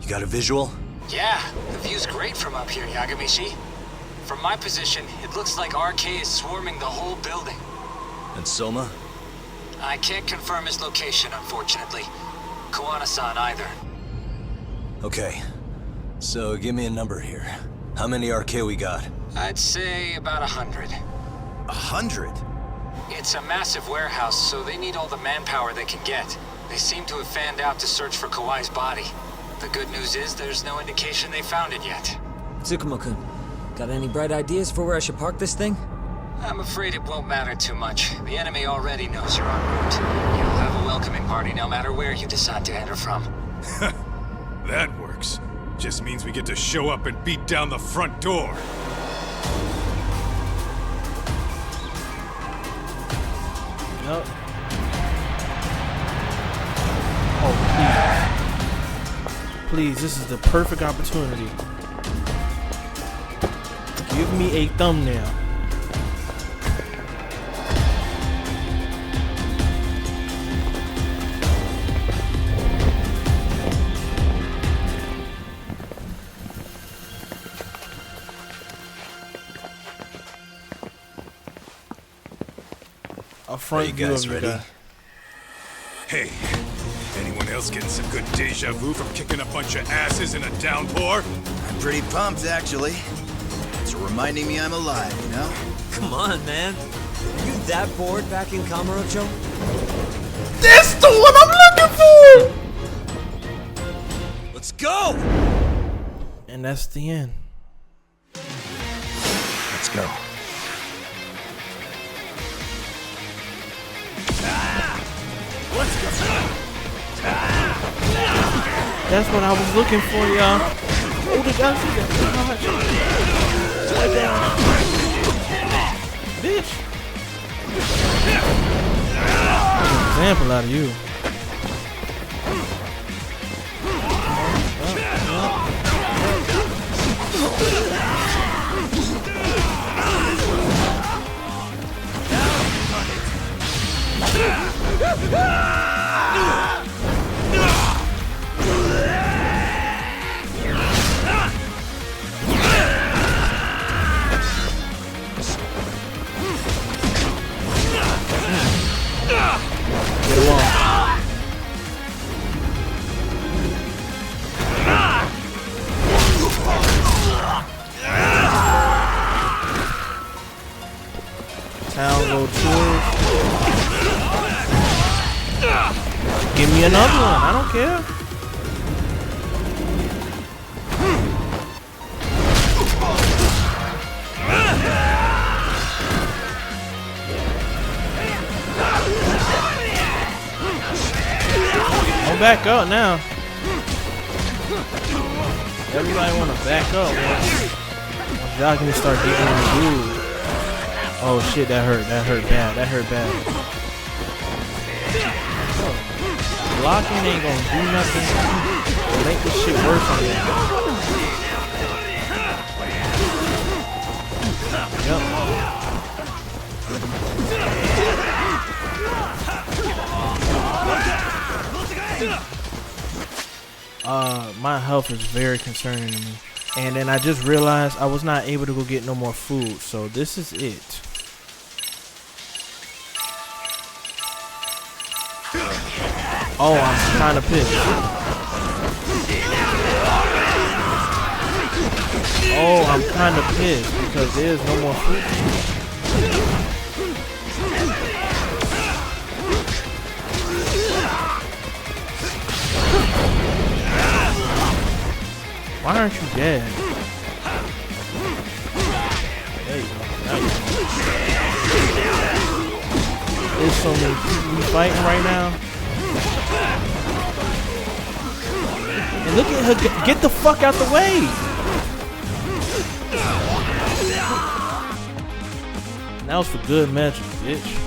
[SPEAKER 2] You got a visual?
[SPEAKER 10] Yeah, the view's great from up here, Yagamishi. From my position, it looks like RK is swarming the whole building.
[SPEAKER 2] And Soma?
[SPEAKER 10] I can't confirm his location, unfortunately. Koana-san either.
[SPEAKER 2] Okay, so give me a number here. How many RK we got?
[SPEAKER 10] I'd say about 100.
[SPEAKER 2] 100?
[SPEAKER 10] It's a massive warehouse, so they need all the manpower they can get. They seem to have fanned out to search for Kawai's body. The good news is there's no indication they found it yet.
[SPEAKER 8] Tsukumo-kun, got any bright ideas for where I should park this thing?
[SPEAKER 10] I'm afraid it won't matter too much. The enemy already knows you're en route. You'll have a welcoming party no matter where you decide to enter from.
[SPEAKER 3] That works. Just means we get to show up and beat down the front door.
[SPEAKER 1] Yep. Oh, please. Please, this is the perfect opportunity. Give me a thumbnail. A front view of you guys.
[SPEAKER 3] Hey, anyone else getting some good deja vu from kicking a bunch of asses in a downpour?
[SPEAKER 13] I'm pretty pumped, actually. It's reminding me I'm alive, you know?
[SPEAKER 8] Come on, man. Are you that bored back in Kamurocho?
[SPEAKER 1] That's the one I'm looking for!
[SPEAKER 8] Let's go!
[SPEAKER 1] And that's the end.
[SPEAKER 2] Let's go.
[SPEAKER 1] That's what I was looking for, y'all. Oh, the guy see that. Slow down. Bitch. Example out of you. Get along. Tango tools. Give me another one. I don't care. Don't back up now. Everybody want to back up, man. Y'all can start getting in the groove. Oh shit, that hurt. That hurt bad. That hurt bad. Blocking ain't gonna do nothing. It'll make this shit worse on you. My health is very concerning to me. And then I just realized I was not able to go get no more food, so this is it. Oh, I'm kind of pissed. Oh, I'm kind of pissed because there's no more food. Why aren't you dead? There you go. Now you go. There's so many people we fighting right now. And look at her. Get the fuck out the way. That was for good measure, bitch.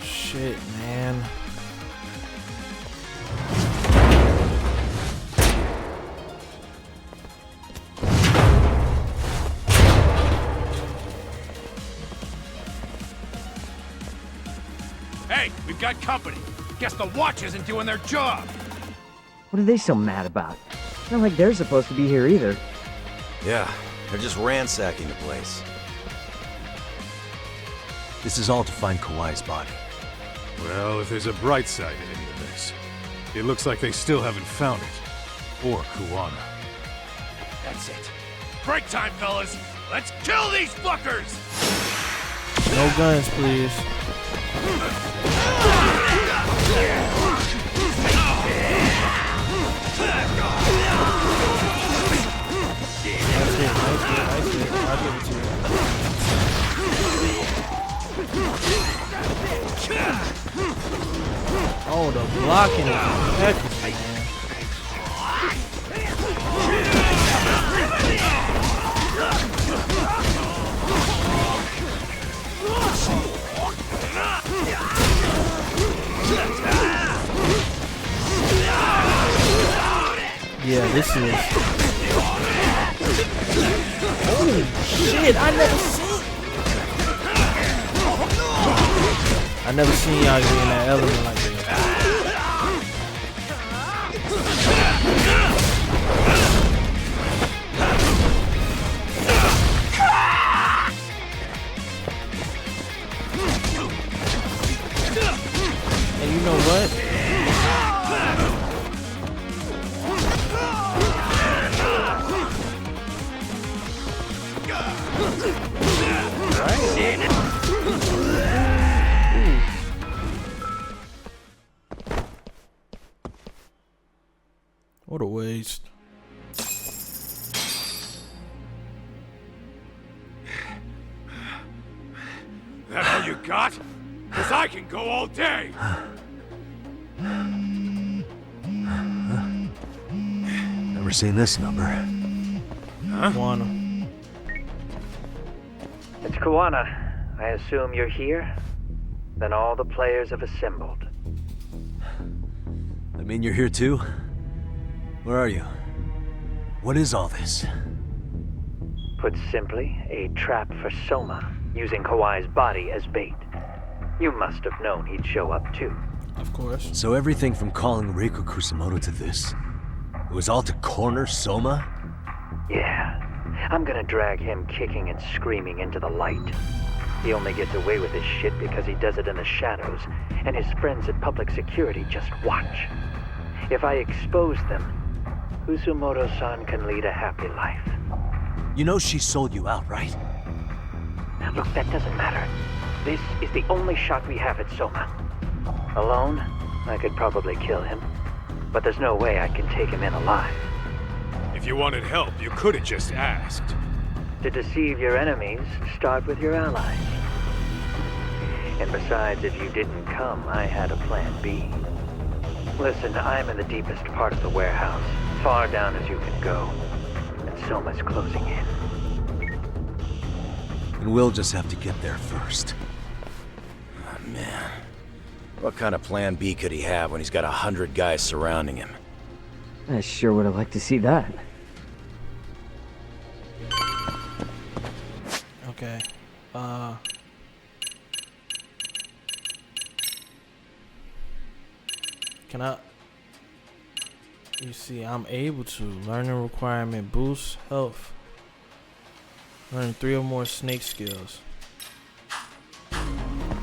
[SPEAKER 1] Shit, man.
[SPEAKER 15] got company. Guess the watch isn't doing their job.
[SPEAKER 8] What are they so mad about? Not like they're supposed to be here either.
[SPEAKER 5] Yeah, they're just ransacking the place.
[SPEAKER 2] This is all to find Kawhi's body.
[SPEAKER 3] Well, if there's a bright side in any of this, it looks like they still haven't found it. Or Kuwana.
[SPEAKER 15] That's it. Break time, fellas. Let's kill these fuckers!
[SPEAKER 1] No guns, please. Nice hit. I'll give it to you. Oh, the blocking is impeccable, man. Yeah, this is... Holy shit, I never seen y'all get in that element like that. And you know what? What a waste.
[SPEAKER 15] That all you got? Cause I can go all day!
[SPEAKER 2] Never seen this number.
[SPEAKER 15] Huh?
[SPEAKER 1] Kuwana.
[SPEAKER 12] It's Kuwana. I assume you're here? Then all the players have assembled.
[SPEAKER 2] I mean, you're here too? Where are you? What is all this?
[SPEAKER 12] Put simply, a trap for Soma, using Kawhi's body as bait. You must have known he'd show up too.
[SPEAKER 1] Of course.
[SPEAKER 2] So everything from calling Reiko Kusumoto to this, it was all to corner Soma?
[SPEAKER 12] Yeah. I'm gonna drag him kicking and screaming into the light. He only gets away with his shit because he does it in the shadows, and his friends at public security just watch. If I expose them, Kusumoto-san can lead a happy life.
[SPEAKER 2] You know she sold you out, right?
[SPEAKER 12] Now look, that doesn't matter. This is the only shot we have at Soma. Alone, I could probably kill him, but there's no way I can take him in alive.
[SPEAKER 3] If you wanted help, you could have just asked.
[SPEAKER 12] To deceive your enemies, start with your allies. And besides, if you didn't come, I had a plan B. Listen, I'm in the deepest part of the warehouse, far down as you can go, and Soma's closing in.
[SPEAKER 2] And we'll just have to get there first.
[SPEAKER 5] Oh, man. What kind of plan B could he have when he's got 100 guys surrounding him?
[SPEAKER 8] I sure would have liked to see that.
[SPEAKER 1] Okay. Can I... You see, I'm able to. Learning requirement boost health. Learn 3 or more snake skills.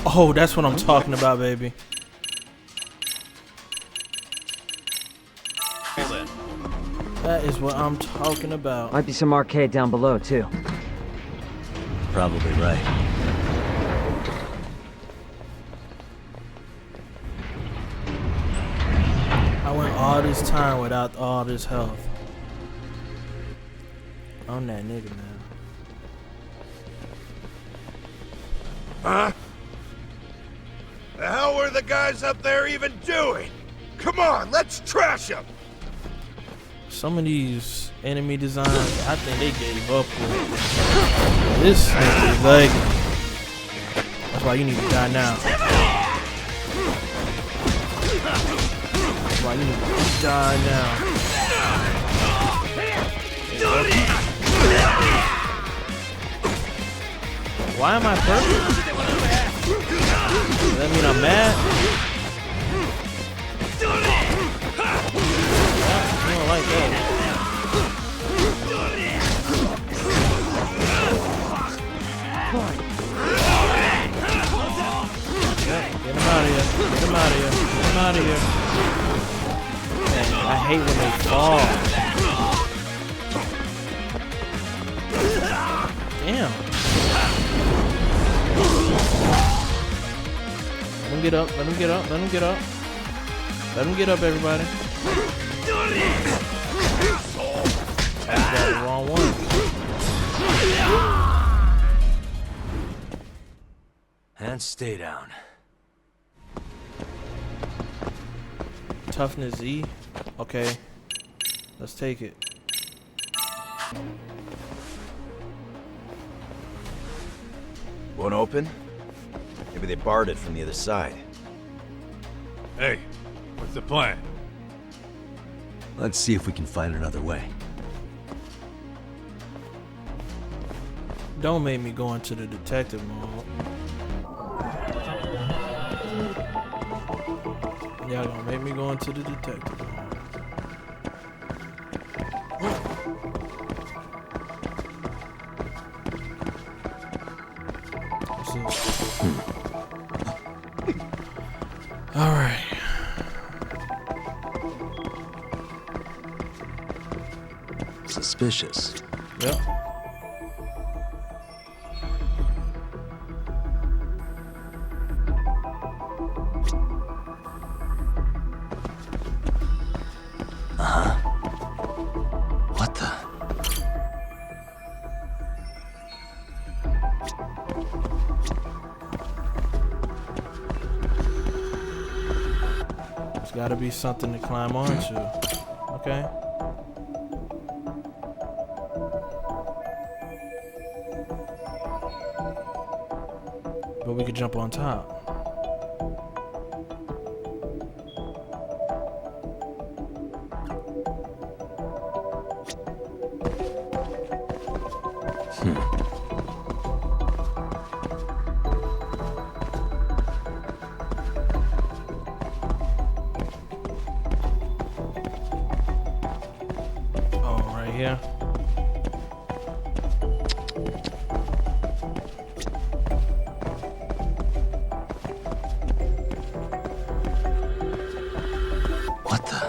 [SPEAKER 1] Oh, that's what I'm talking about, baby. That is what I'm talking about.
[SPEAKER 8] Might be some arcade down below, too.
[SPEAKER 2] Probably right.
[SPEAKER 1] I went all this time without all this health. I'm that nigga, man.
[SPEAKER 15] Huh? The hell were the guys up there even doing? Come on, let's trash them!
[SPEAKER 1] Some of these enemy designs, I think they gave up with. This nigga is like... That's why you need to die now. That's why you need to die now. Why am I purple? Does that mean I'm mad? I don't like that. Yeah, get him out of here. Get him out of here. Get him out of here. Man, I hate when they fall. Damn. Let him get up. Let him get up. Let him get up. Let him get up, everybody. I got the wrong one.
[SPEAKER 2] And stay down.
[SPEAKER 1] Toughness Z. Okay. Let's take it.
[SPEAKER 5] Won't open? Maybe they barred it from the other side.
[SPEAKER 3] Hey, what's the plan?
[SPEAKER 2] Let's see if we can find another way.
[SPEAKER 1] Don't make me go into the detective mode. Y'all gonna make me go into the detective mode. All right.
[SPEAKER 2] Suspicious.
[SPEAKER 1] Yep.
[SPEAKER 2] What the?
[SPEAKER 1] There's gotta be something to climb onto. Okay. But we could jump on top. Oh, right here.
[SPEAKER 2] What the?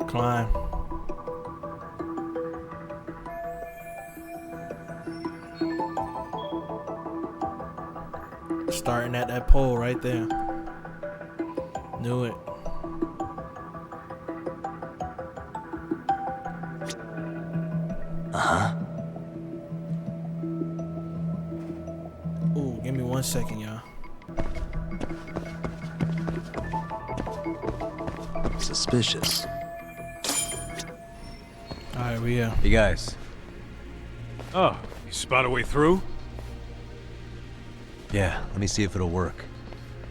[SPEAKER 1] Climb. Starting at that pole right there. Knew it. Ooh, give me 1 second, y'all.
[SPEAKER 2] Suspicious.
[SPEAKER 1] Alright, we here.
[SPEAKER 2] Hey guys.
[SPEAKER 3] Oh, you spot a way through?
[SPEAKER 2] Yeah, let me see if it'll work.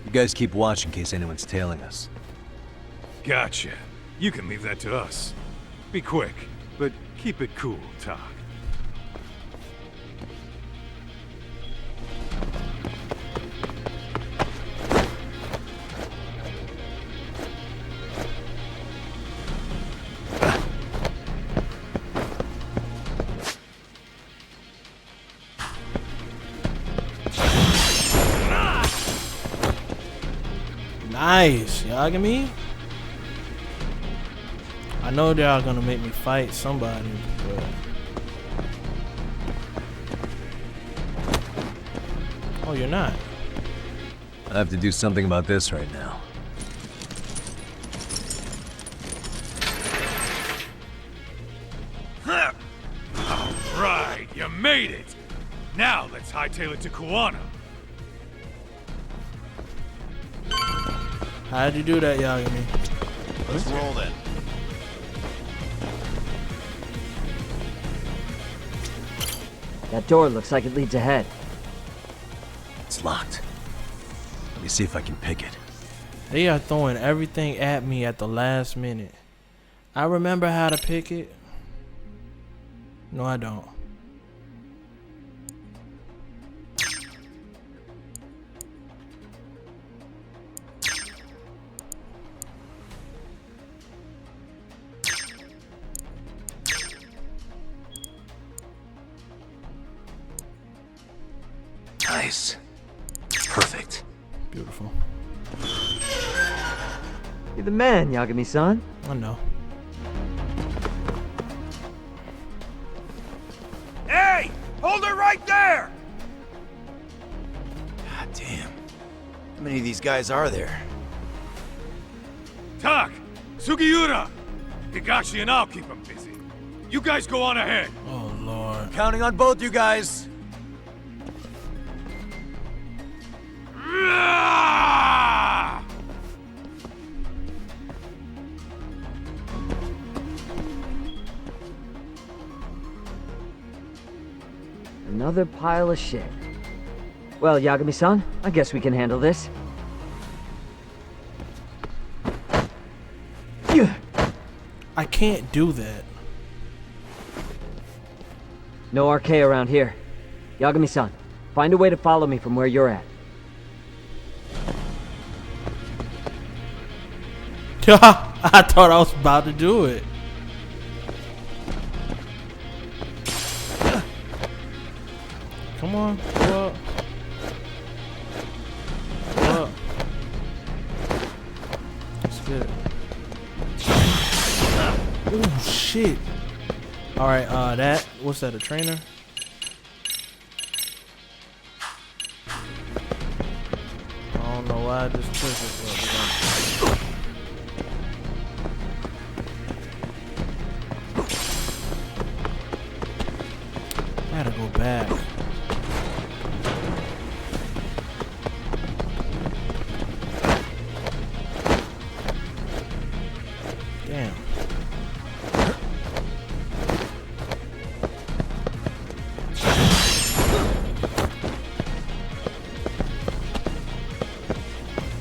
[SPEAKER 2] You guys keep watch in case anyone's tailing us.
[SPEAKER 3] Gotcha. You can leave that to us. Be quick, but keep it cool, Todd.
[SPEAKER 1] Nice, y'all get me? I know y'all gonna make me fight somebody, but oh, you're not.
[SPEAKER 2] I have to do something about this right now.
[SPEAKER 3] All right, you made it. Now let's hightail it to Kuwana.
[SPEAKER 1] How'd you do that, Yagami?
[SPEAKER 5] Let's roll then.
[SPEAKER 8] That door looks like it leads ahead.
[SPEAKER 2] It's locked. Let me see if I can pick it.
[SPEAKER 1] They are throwing everything at me at the last minute. I remember how to pick it. No, I don't.
[SPEAKER 2] Nice. Perfect.
[SPEAKER 1] Beautiful.
[SPEAKER 8] You're the man, Yagami-san.
[SPEAKER 1] I know.
[SPEAKER 20] Hey! Hold her right there!
[SPEAKER 5] God damn. How many of these guys are there?
[SPEAKER 3] Tak! Sugiura! Higashi and I'll keep him busy. You guys go on ahead.
[SPEAKER 1] Oh, Lord.
[SPEAKER 17] Counting on both you guys.
[SPEAKER 8] Another pile of shit. Well, Yagami-san, I guess we can handle this.
[SPEAKER 1] I can't do that.
[SPEAKER 8] No RK around here. Yagami-san, find a way to follow me from where you're at.
[SPEAKER 1] I thought I was about to do it. Come on, go up. Go up. Let's get it. Oh shit. Alright, that, what's that, a trainer? I don't know why I just took it, but I gotta go back. Damn.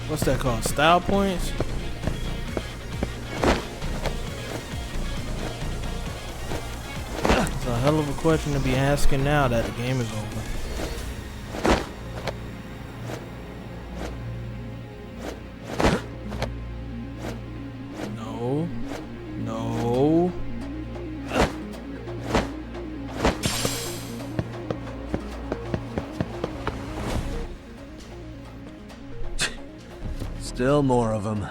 [SPEAKER 1] What's that called? Style points? It's a hell of a question to be asking now that the game is over. No. No.
[SPEAKER 17] Still more of them.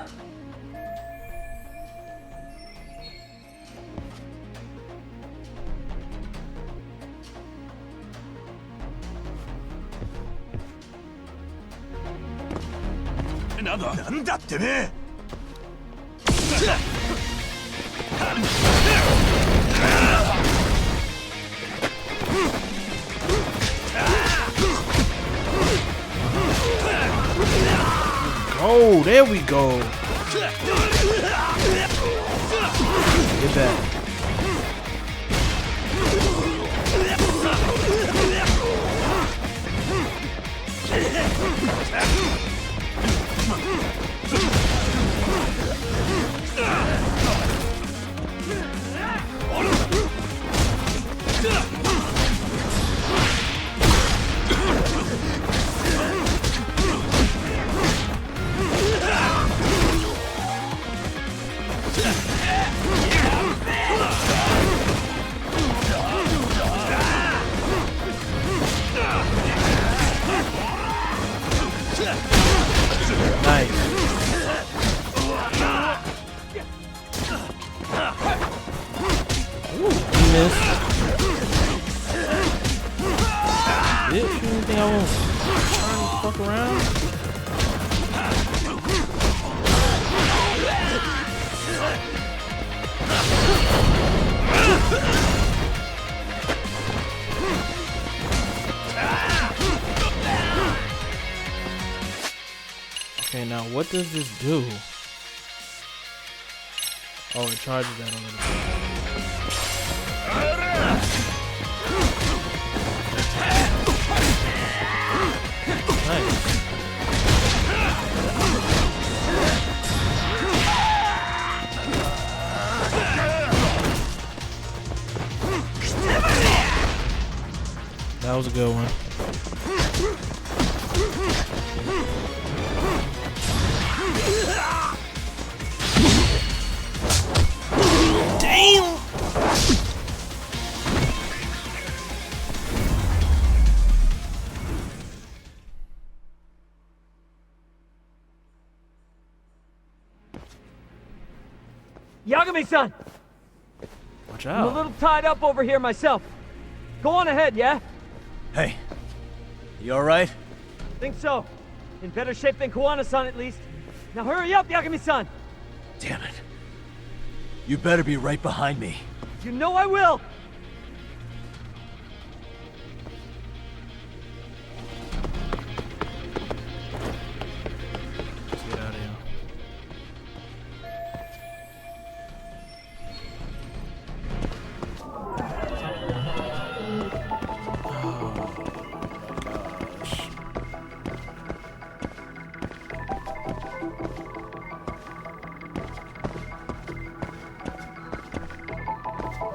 [SPEAKER 1] Oh, there we go. Get back. Nice. Ooh, he missed. Bitch, you think I won't turn the fuck around? Okay, now what does this do? Oh, it charges that a little bit. Nice. That was a good one. Damn!
[SPEAKER 8] Yagami-san!
[SPEAKER 1] Watch
[SPEAKER 8] I'm a
[SPEAKER 1] out.
[SPEAKER 8] little tied up over here myself. Go on ahead, yeah?
[SPEAKER 2] Hey, you alright?
[SPEAKER 8] Think so. In better shape than Kuwana-san, at least. Now hurry up, Yagami-san!
[SPEAKER 2] Damn it. You better be right behind me.
[SPEAKER 8] You know I will!
[SPEAKER 1] Let's get out of here.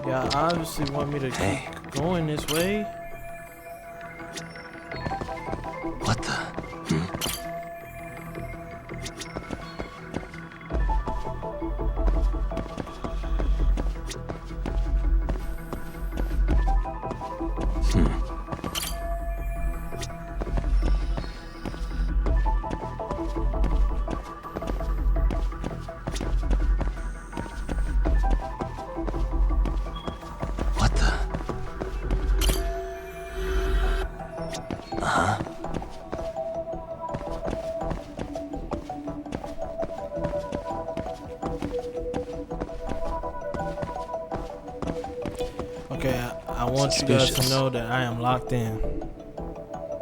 [SPEAKER 1] Yeah, obviously want me to keep going this way.
[SPEAKER 2] What the? What the? Huh?
[SPEAKER 1] Okay, I want you guys to know that I am locked in.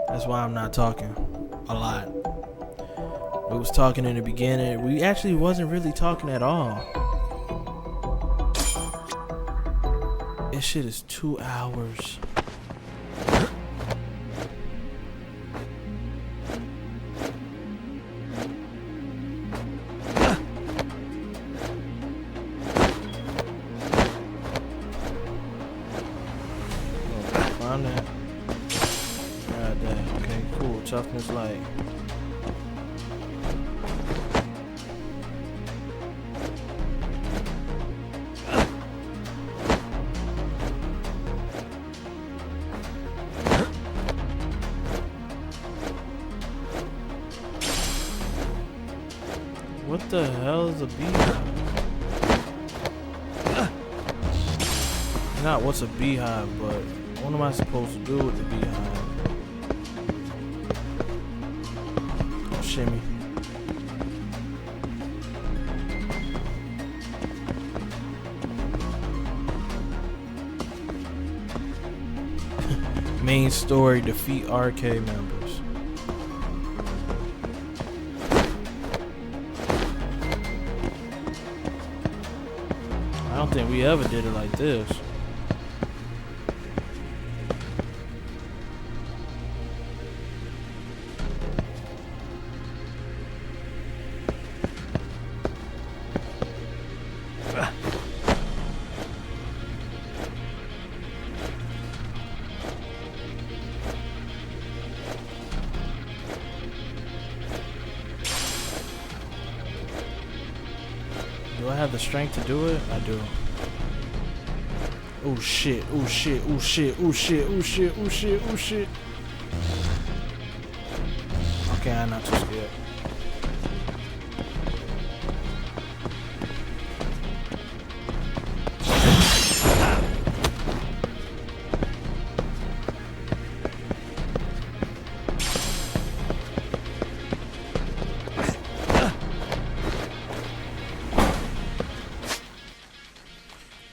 [SPEAKER 1] That's why I'm not talking a lot. We was talking in the beginning. We actually wasn't really talking at all. This shit is 2 hours. Find that. God damn. Okay, cool. Toughness light. What the hell is a beehive? Not what's a beehive, but what am I supposed to do with the beehive? Oh, shimmy. Main story, defeat RK members. I don't think we ever did it like this. Do I have the strength to do it? I do. Oh shit, oh shit, oh shit, oh shit, oh shit, oh shit, oh shit. Okay, I'm not too scared.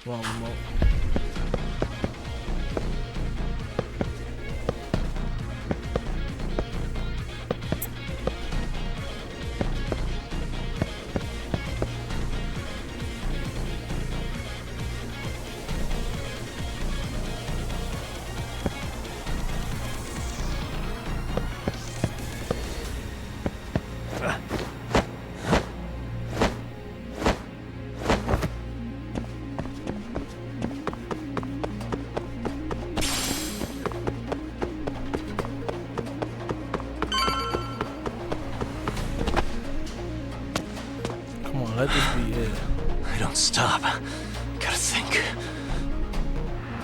[SPEAKER 1] Wrong remote. Come on, let this be it.
[SPEAKER 2] I don't stop. Gotta think.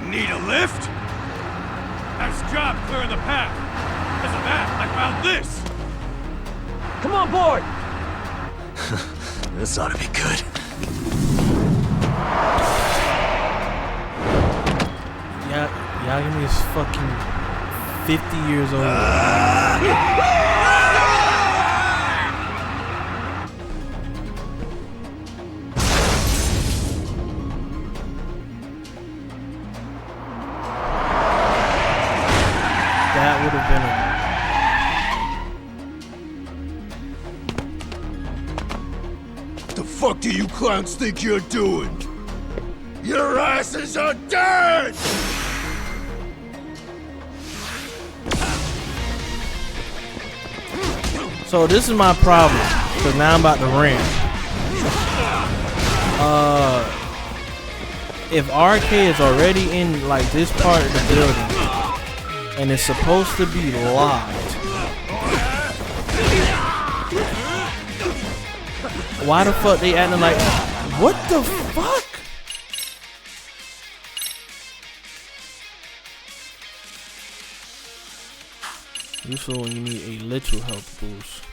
[SPEAKER 3] Need a lift? Nice job clearing the path. Because of that, I found this.
[SPEAKER 8] Come on board!
[SPEAKER 2] This ought to be good.
[SPEAKER 1] Yagami is fucking 50 years old. That would have been
[SPEAKER 15] The fuck do you clowns think you're doing? Your asses are dead!
[SPEAKER 1] So this is my problem, because now I'm about to rant. If RK is already in like this part of the building and it's supposed to be locked, why the fuck they acting like, what the fuck? Useful when you need a little health boost.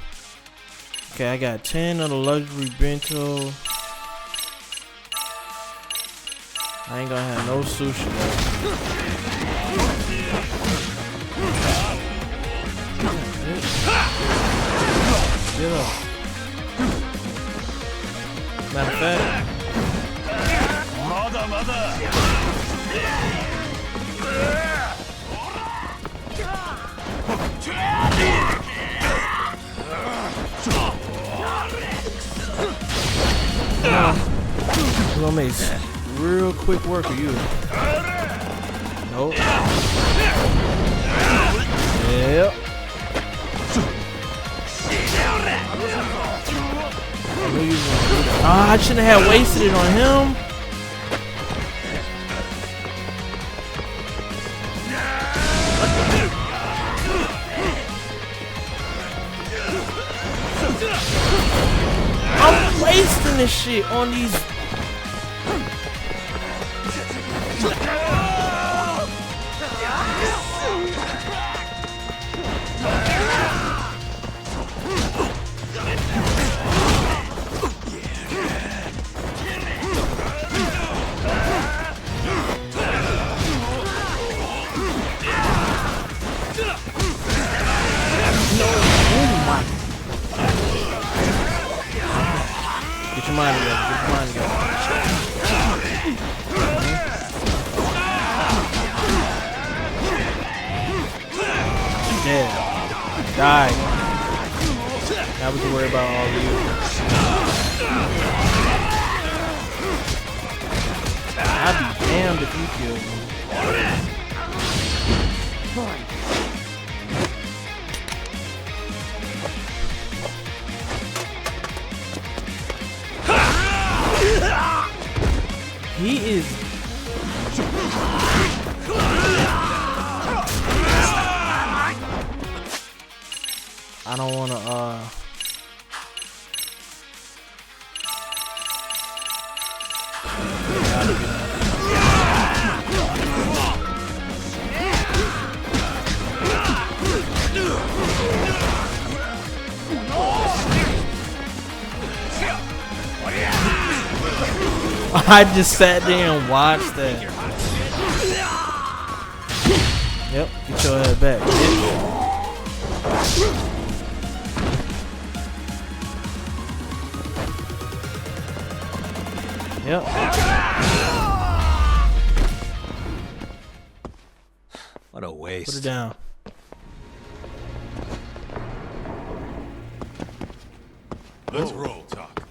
[SPEAKER 1] Okay, I got 10 of the luxury bento. I ain't gonna have no sushi though. Get up. Matter of fact. We're gonna make real quick work of you. Nope. Yep. I knew you were gonna do that. Ah, I shouldn't have wasted it on him. I'm wasting this shit on these. Get your mind together. Get your mind together. Yeah. Die. Now we can worry about all of you. I'd be damned if you killed me. He is. I don't want to, I just sat there and watched that. Yep, get your head back. Yep.
[SPEAKER 2] What a waste.
[SPEAKER 1] Put it down.
[SPEAKER 15] Let's roll, Talk.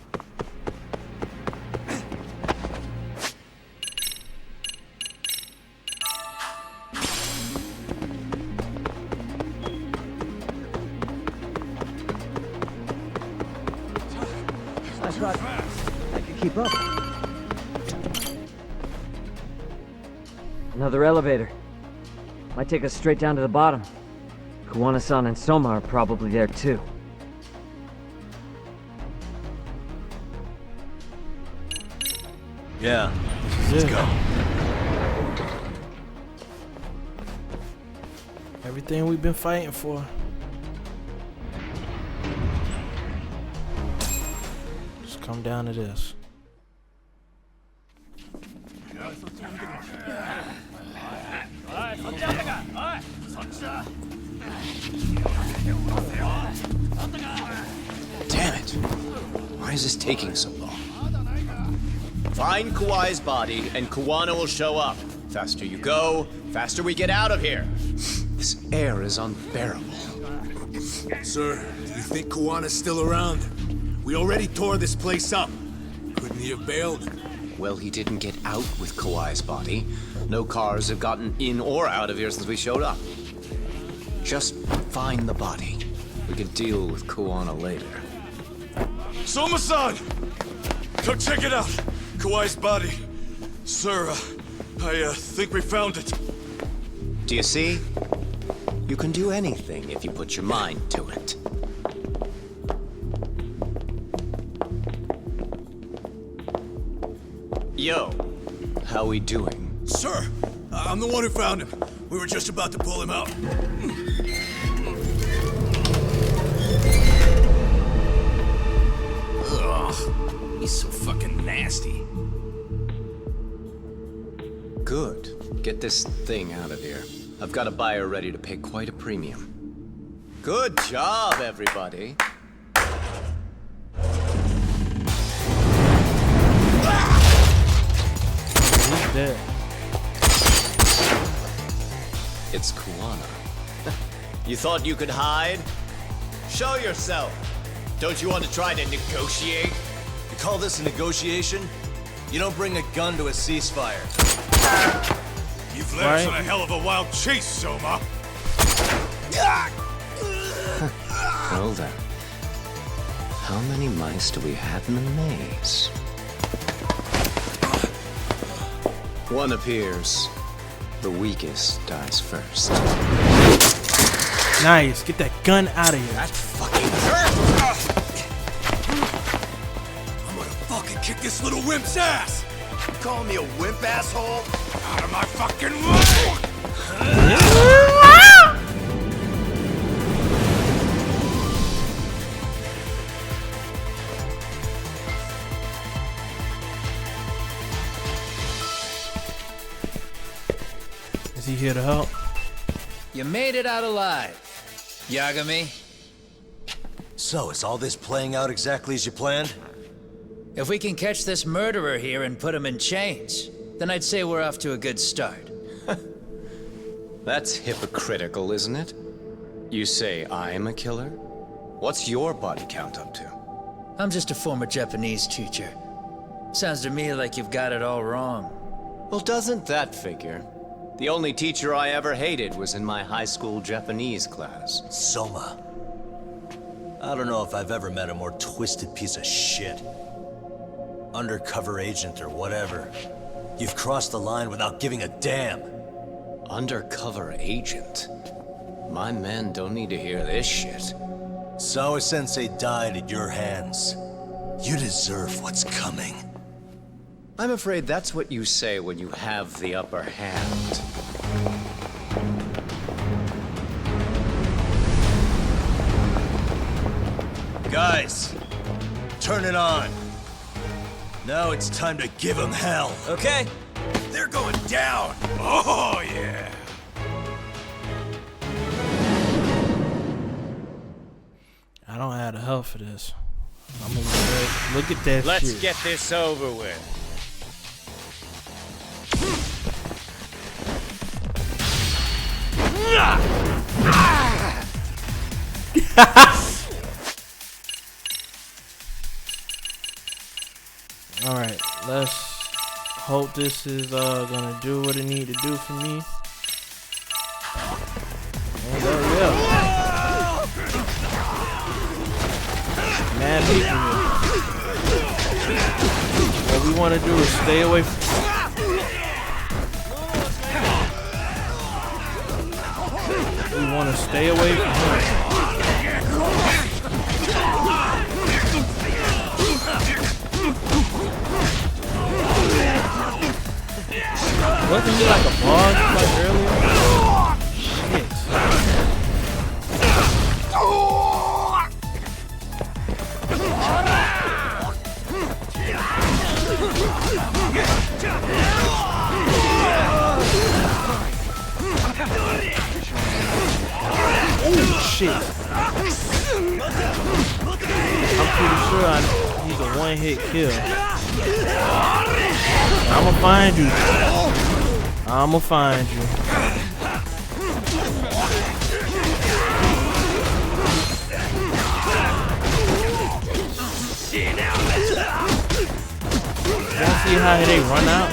[SPEAKER 8] I thought I could keep up. Another elevator. Might take us straight down to the bottom. Kuwana-san and Soma are probably there too.
[SPEAKER 2] Yeah, let's go.
[SPEAKER 1] Everything we've been fighting for. Just come down to this.
[SPEAKER 17] Damn it! Why is this taking so long? Find Kawai's body, and Kuwana will show up. Faster you go, faster we get out of here. This air is unbearable.
[SPEAKER 15] Sir, do you think Kuwana's still around? We already tore this place up. Couldn't he have bailed?
[SPEAKER 17] Well, he didn't get out with Kawai's body. No cars have gotten in or out of here since we showed up. Just find the body. We can deal with Kuwana later.
[SPEAKER 16] Soma-san! Come check it out! Kawai's body. Sir, I think we found it.
[SPEAKER 17] Do you see? You can do anything if you put your mind to it. Yo, how we doing?
[SPEAKER 15] Sir, I'm the one who found him. We were just about to pull him out. Ugh, he's so fucking nasty.
[SPEAKER 17] Good. Get this thing out of here. I've got a buyer ready to pay quite a premium. Good job, everybody.
[SPEAKER 1] He's dead.
[SPEAKER 17] It's Kuwana. You thought you could hide? Show yourself. Don't you want to try to negotiate?
[SPEAKER 2] You call this a negotiation? You don't bring a gun to a ceasefire.
[SPEAKER 16] You've led us on a hell of a wild chase, Soma.
[SPEAKER 17] Well then. How many mice do we have in the maze? One appears. The weakest dies first.
[SPEAKER 1] Nice. Get that gun out of here.
[SPEAKER 17] That fucking hurt!
[SPEAKER 15] I'm gonna fucking kick this little wimp's ass!
[SPEAKER 17] You calling me a wimp, asshole?
[SPEAKER 15] Out of my fucking way!
[SPEAKER 1] Is he here to help?
[SPEAKER 4] You made it out alive, Yagami.
[SPEAKER 2] So, is all this playing out exactly as you planned?
[SPEAKER 4] If we can catch this murderer here and put him in chains, then I'd say we're off to a good start.
[SPEAKER 17] That's hypocritical, isn't it? You say I'm a killer? What's your body count up to?
[SPEAKER 4] I'm just a former Japanese teacher. Sounds to me like you've got it all wrong.
[SPEAKER 17] Well, doesn't that figure? The only teacher I ever hated was in my high school Japanese class.
[SPEAKER 2] Soma. I don't know if I've ever met a more twisted piece of shit. Undercover agent or whatever. You've crossed the line without giving a damn.
[SPEAKER 17] Undercover agent? My men don't need to hear this shit.
[SPEAKER 2] Sawa-sensei died at your hands. You deserve what's coming.
[SPEAKER 17] I'm afraid that's what you say when you have the upper hand.
[SPEAKER 2] Guys, turn it on. Now it's time to give them hell.
[SPEAKER 17] Okay.
[SPEAKER 15] They're going down! Oh, yeah!
[SPEAKER 1] I don't have the help for this. I'm gonna look at that
[SPEAKER 21] Let's
[SPEAKER 1] shit.
[SPEAKER 21] get this over with.
[SPEAKER 1] Alright, let's hope this is gonna do what it need to do for me. And yeah. Mad people here. What we wanna do is stay away from we wanna stay away from him. Wasn't he like a boss like earlier? Shit. shit. I'm pretty sure he's a one-hit kill. I'ma find you. I'ma find you. Y'all see how they run out?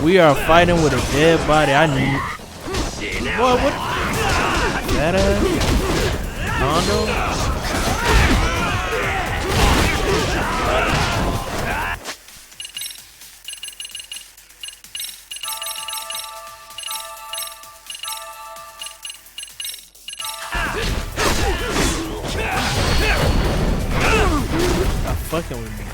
[SPEAKER 1] We are fighting with a dead body. I need. Boy, what? That Tango? Stop fucking with me.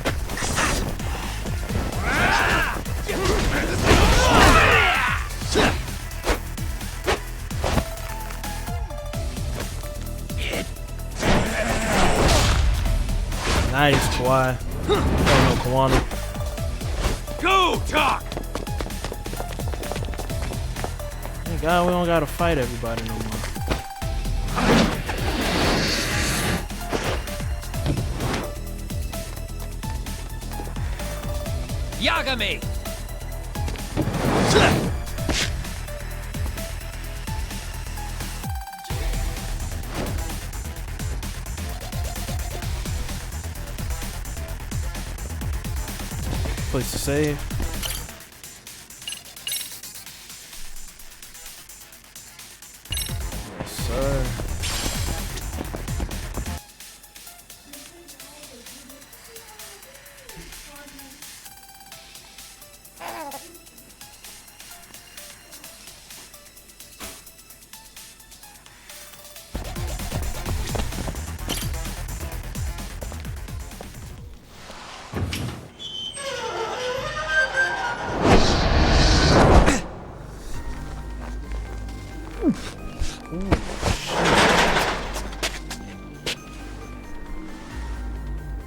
[SPEAKER 1] Nice, Kawhi. Oh no, Kawano.
[SPEAKER 20] Go, talk!
[SPEAKER 1] Thank God we don't gotta fight everybody no more.
[SPEAKER 4] Yagami!
[SPEAKER 1] Place to save. Yes, sir.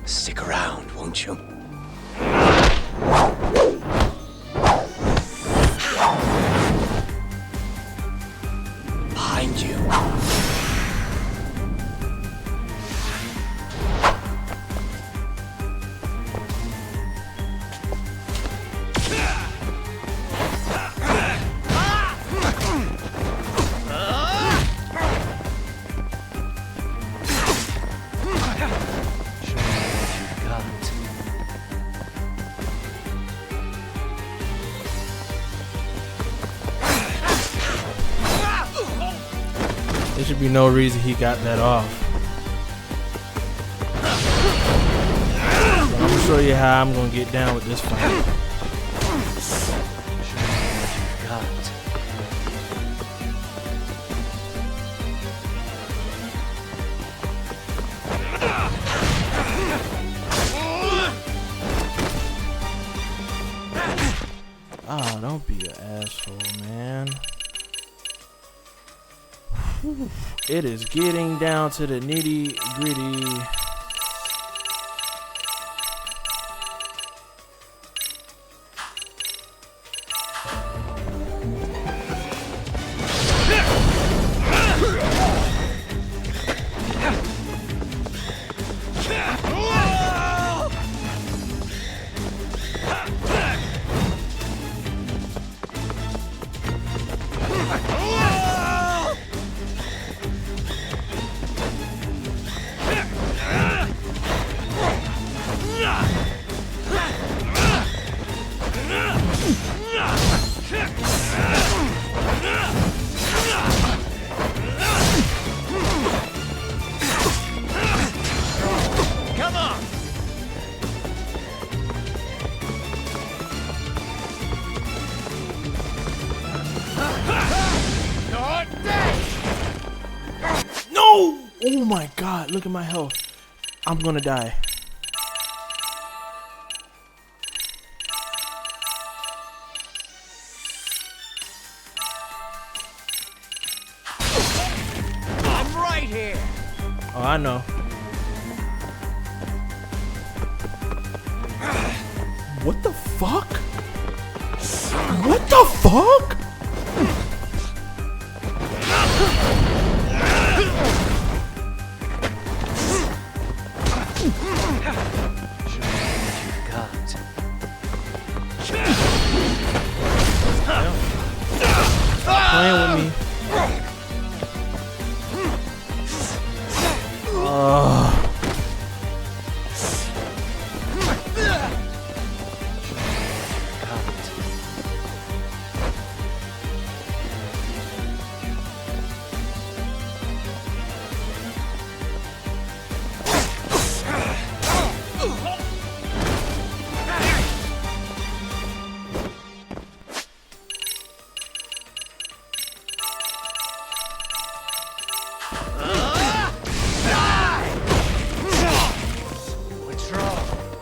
[SPEAKER 13] Stick around, won't you? Behind you.
[SPEAKER 1] There should be no reason he got that off. But I'm gonna show you how I'm gonna get down with this fight. Ah, don't be an asshole, man. Whew. It is getting down to the nitty gritty. No! Oh my God, look at my health. I'm gonna die.
[SPEAKER 13] I'm right here.
[SPEAKER 1] Oh, I know. fuck? What the fuck? Playing with me.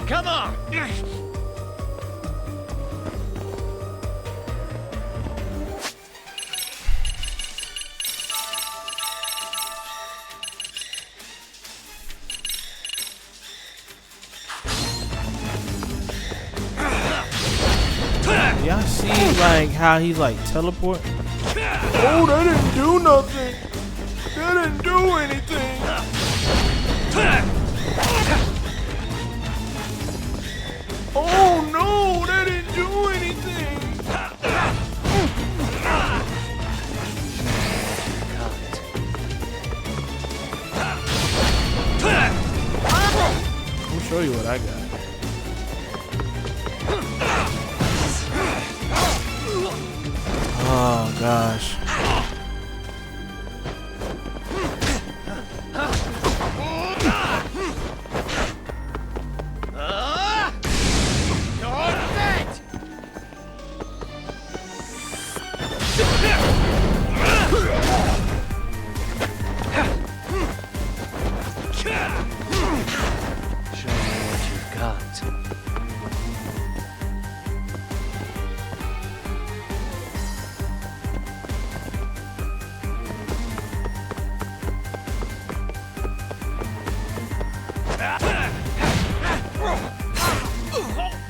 [SPEAKER 17] Come on!
[SPEAKER 1] Y'all see like how he's like teleporting? Oh, that didn't do nothing. That didn't do anything. Oh no, that didn't do anything. Let me show you what I got. Oh gosh.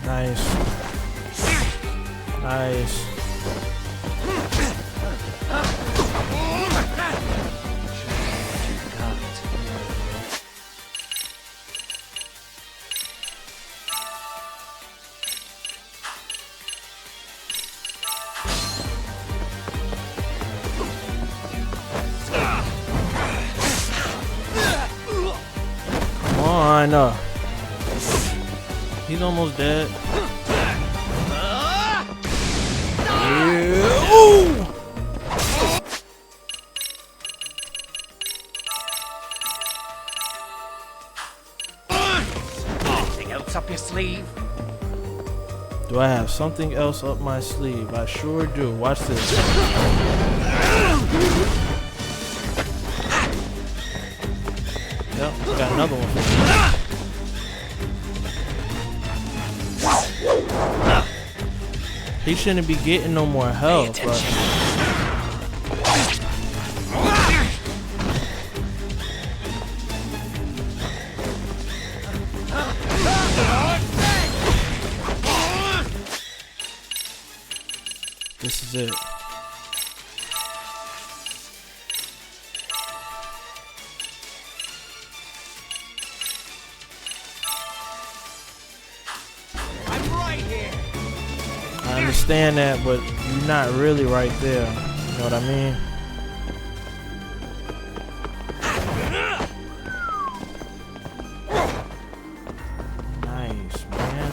[SPEAKER 1] Nice. Nice. Come on. He's almost dead. Yeah. Ooh.
[SPEAKER 9] Anything else up your sleeve?
[SPEAKER 1] Do I have something else up my sleeve? I sure do. Watch this. Yep, got another one. He shouldn't be getting no more health, but this is it. I understand that, but you're not really right there. You know what I mean? Nice, man.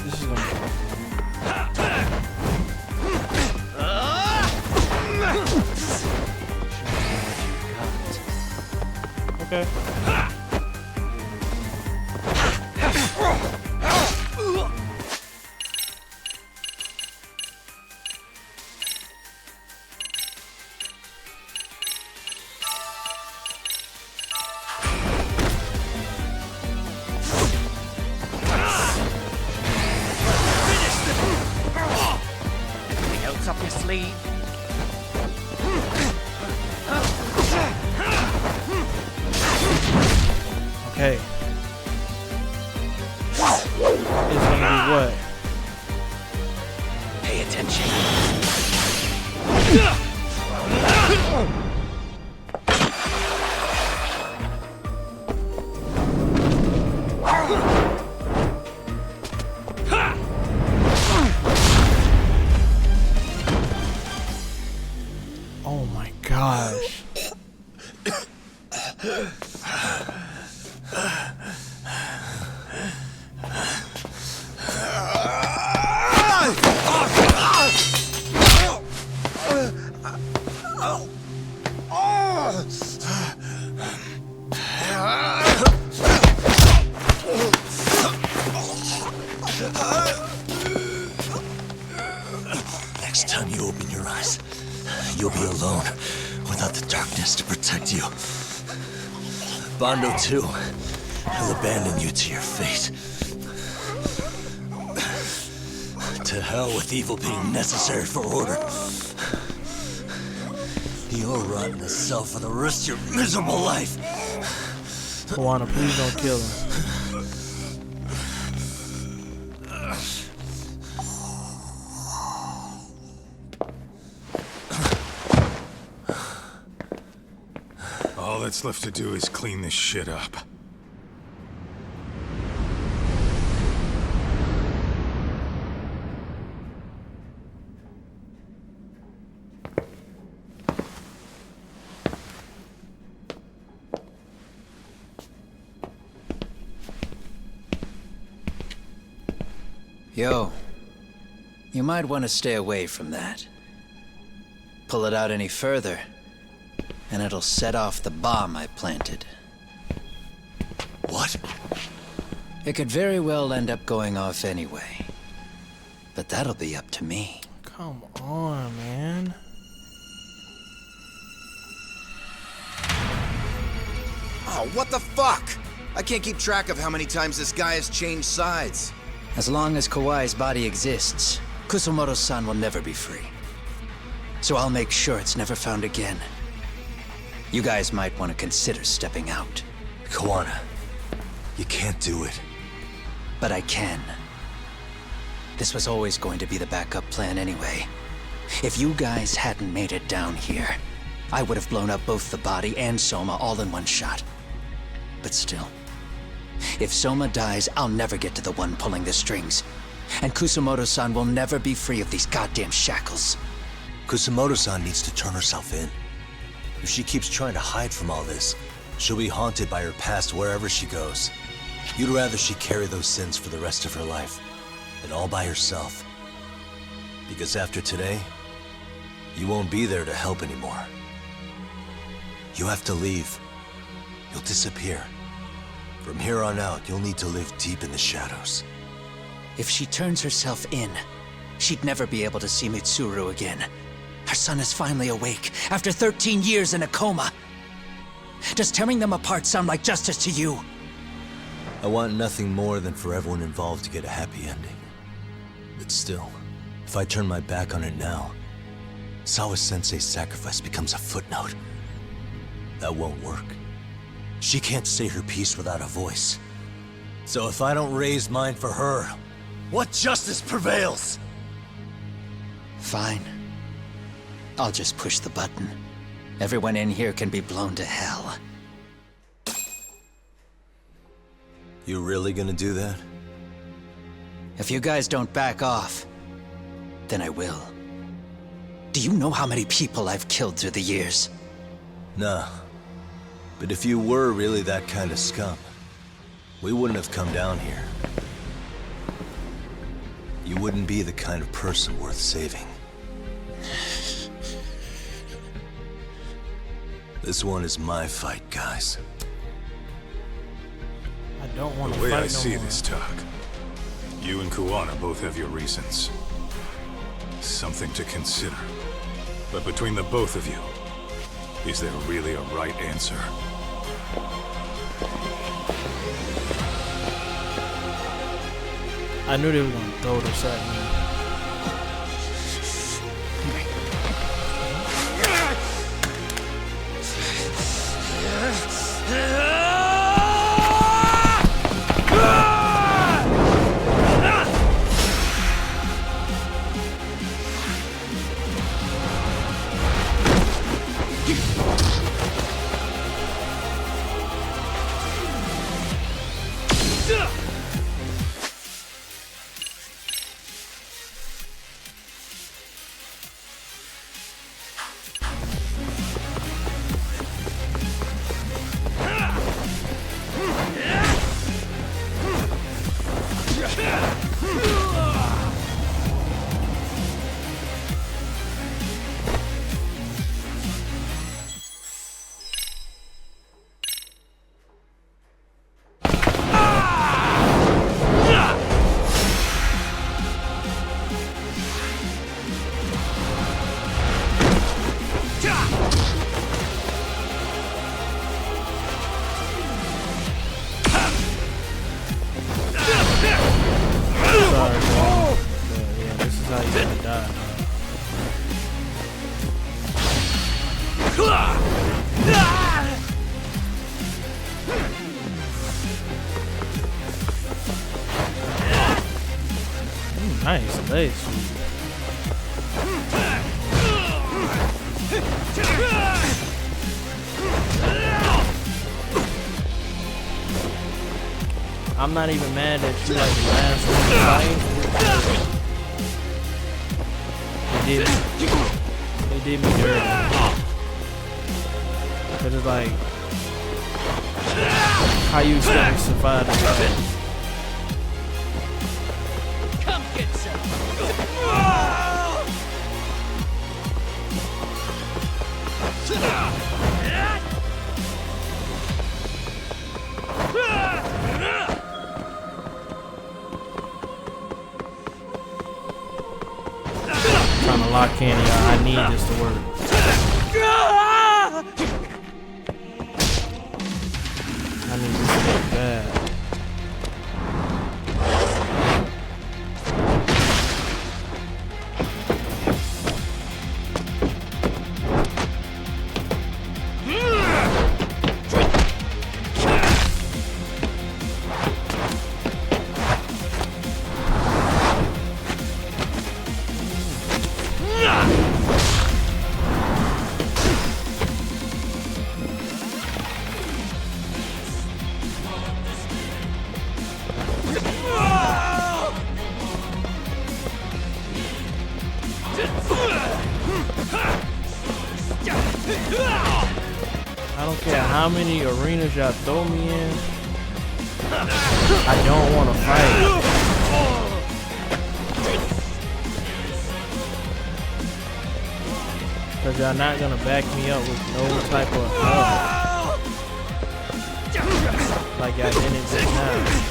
[SPEAKER 1] This is gonna okay.
[SPEAKER 9] Anything else up your sleeve?
[SPEAKER 1] gosh.
[SPEAKER 7] Next time you open your eyes, you'll be alone without the darkness to protect you. Bondo, too. He'll abandon you to your fate. To hell with evil being necessary for order. You'll rot in a cell for the rest of your miserable life.
[SPEAKER 1] Kawana, please don't kill him.
[SPEAKER 3] All that's left to do is clean this shit up.
[SPEAKER 4] Yo, you might want to stay away from that. Pull it out any further, and it'll set off the bomb I planted.
[SPEAKER 7] What?
[SPEAKER 4] It could very well end up going off anyway. But that'll be up to me.
[SPEAKER 1] Come on, man.
[SPEAKER 13] Oh, what the fuck? I can't keep track of how many times this guy has changed sides.
[SPEAKER 4] As long as Kawai's body exists, Kusumoto-san will never be free. So I'll make sure it's never found again. You guys might want to consider stepping out.
[SPEAKER 7] Kawana, you can't do it.
[SPEAKER 4] But I can. This was always going to be the backup plan anyway. If you guys hadn't made it down here, I would have blown up both the body and Soma all in one shot. But still, if Soma dies, I'll never get to the one pulling the strings. And Kusumoto-san will never be free of these goddamn shackles.
[SPEAKER 7] Kusumoto-san needs to turn herself in. If she keeps trying to hide from all this, she'll be haunted by her past wherever she goes. You'd rather she carry those sins for the rest of her life, and all by herself. Because after today, you won't be there to help anymore. You have to leave. You'll disappear. From here on out, you'll need to live deep in the shadows.
[SPEAKER 4] If she turns herself in, she'd never be able to see Mitsuru again. Her son is finally awake, after 13 years in a coma. Does tearing them apart sound like justice to you?
[SPEAKER 7] I want nothing more than for everyone involved to get a happy ending. But still, if I turn my back on it now, Sawa-sensei's sacrifice becomes a footnote. That won't work. She can't say her piece without a voice. So if I don't raise mine for her, what justice prevails?
[SPEAKER 4] Fine. I'll just push the button. Everyone in here can be blown to hell.
[SPEAKER 7] You really gonna do that?
[SPEAKER 4] If you guys don't back off, then I will. Do you know how many people I've killed through the years?
[SPEAKER 7] Nah. But if you were really that kind of scum, we wouldn't have come down here. You wouldn't be the kind of person worth saving. This one is my fight, guys.
[SPEAKER 1] I don't want to
[SPEAKER 3] fight.
[SPEAKER 1] fight
[SPEAKER 3] The way I
[SPEAKER 1] no
[SPEAKER 3] see
[SPEAKER 1] more.
[SPEAKER 3] this, Talk, you and Kuwana both have your reasons. Something to consider. But between the both of you, is there really a right answer?
[SPEAKER 1] I knew they were gonna throw this at me. face. I'm not even mad that you like the last one. They did me dirty. But it's like, how you expect to survive the fight?
[SPEAKER 15] Come get some.
[SPEAKER 1] Trying to lock in, y'all. I need this to work. I need this to work bad. I don't care how many arenas y'all throw me in. I don't want to fight. Because y'all not going to back me up with no type of help. Like y'all didn't just now.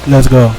[SPEAKER 1] Let's go.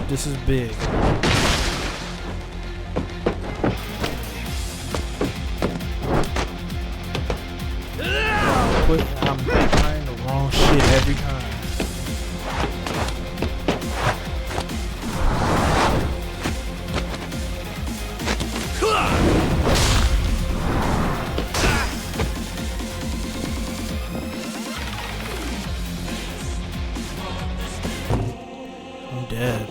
[SPEAKER 1] This is big. I'm buying the wrong shit every time. I'm dead.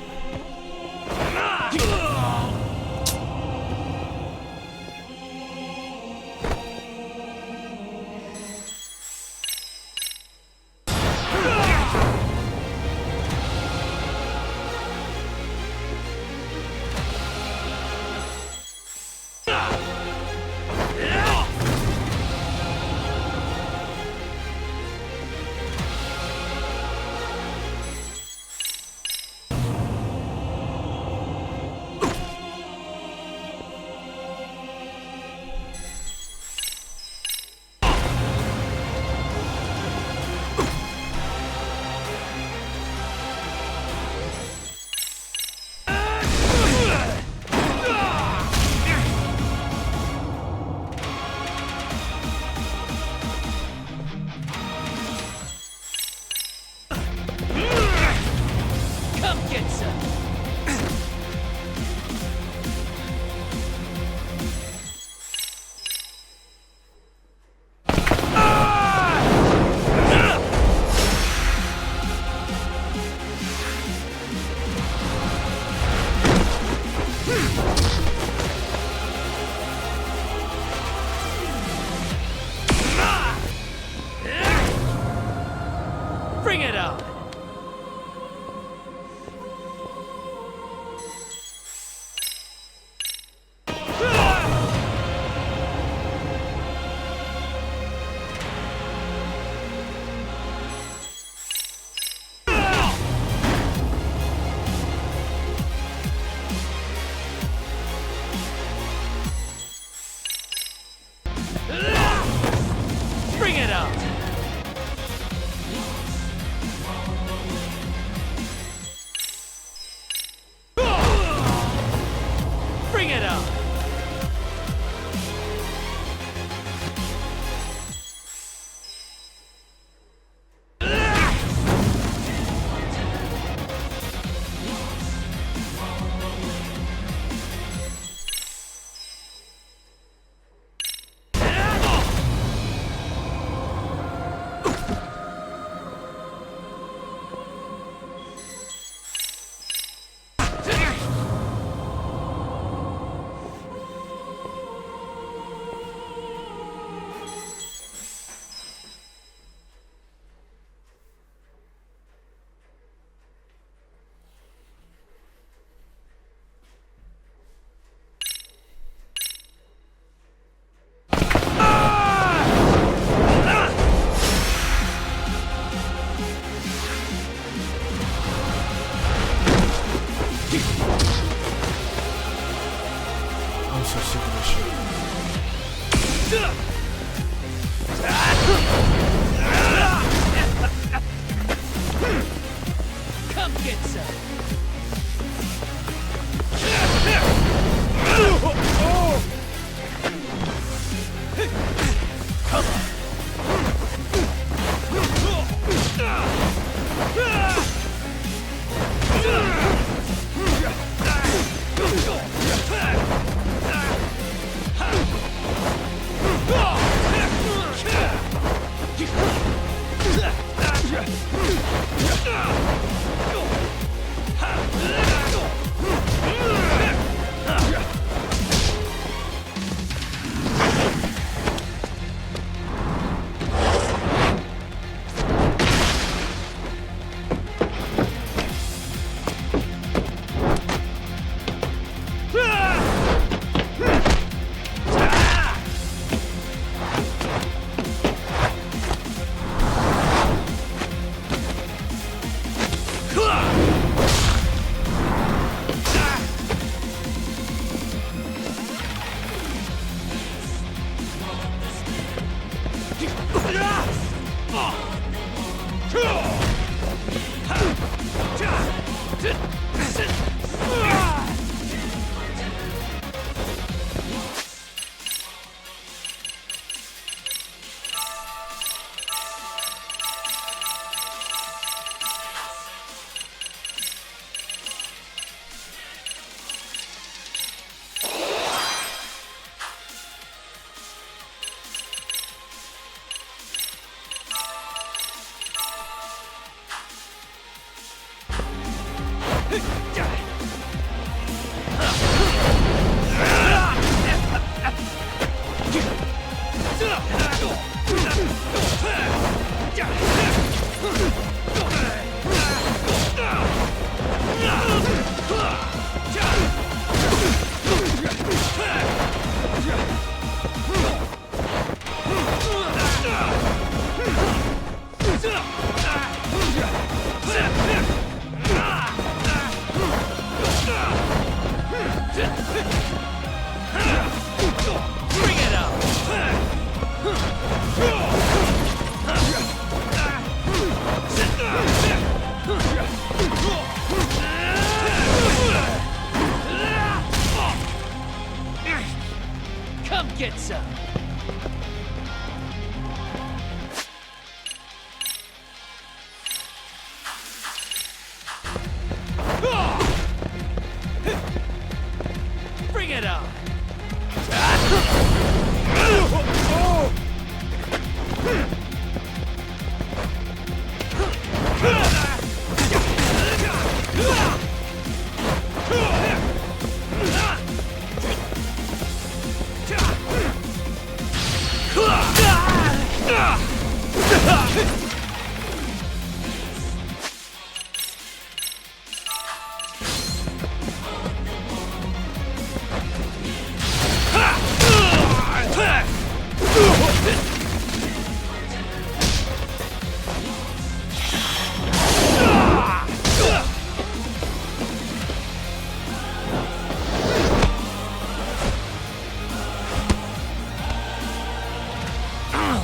[SPEAKER 9] Bring it on! Bring it on! Bring it on!
[SPEAKER 1] I'm so sick of this shit.
[SPEAKER 9] Come get some! Come on! get some! Bring it on!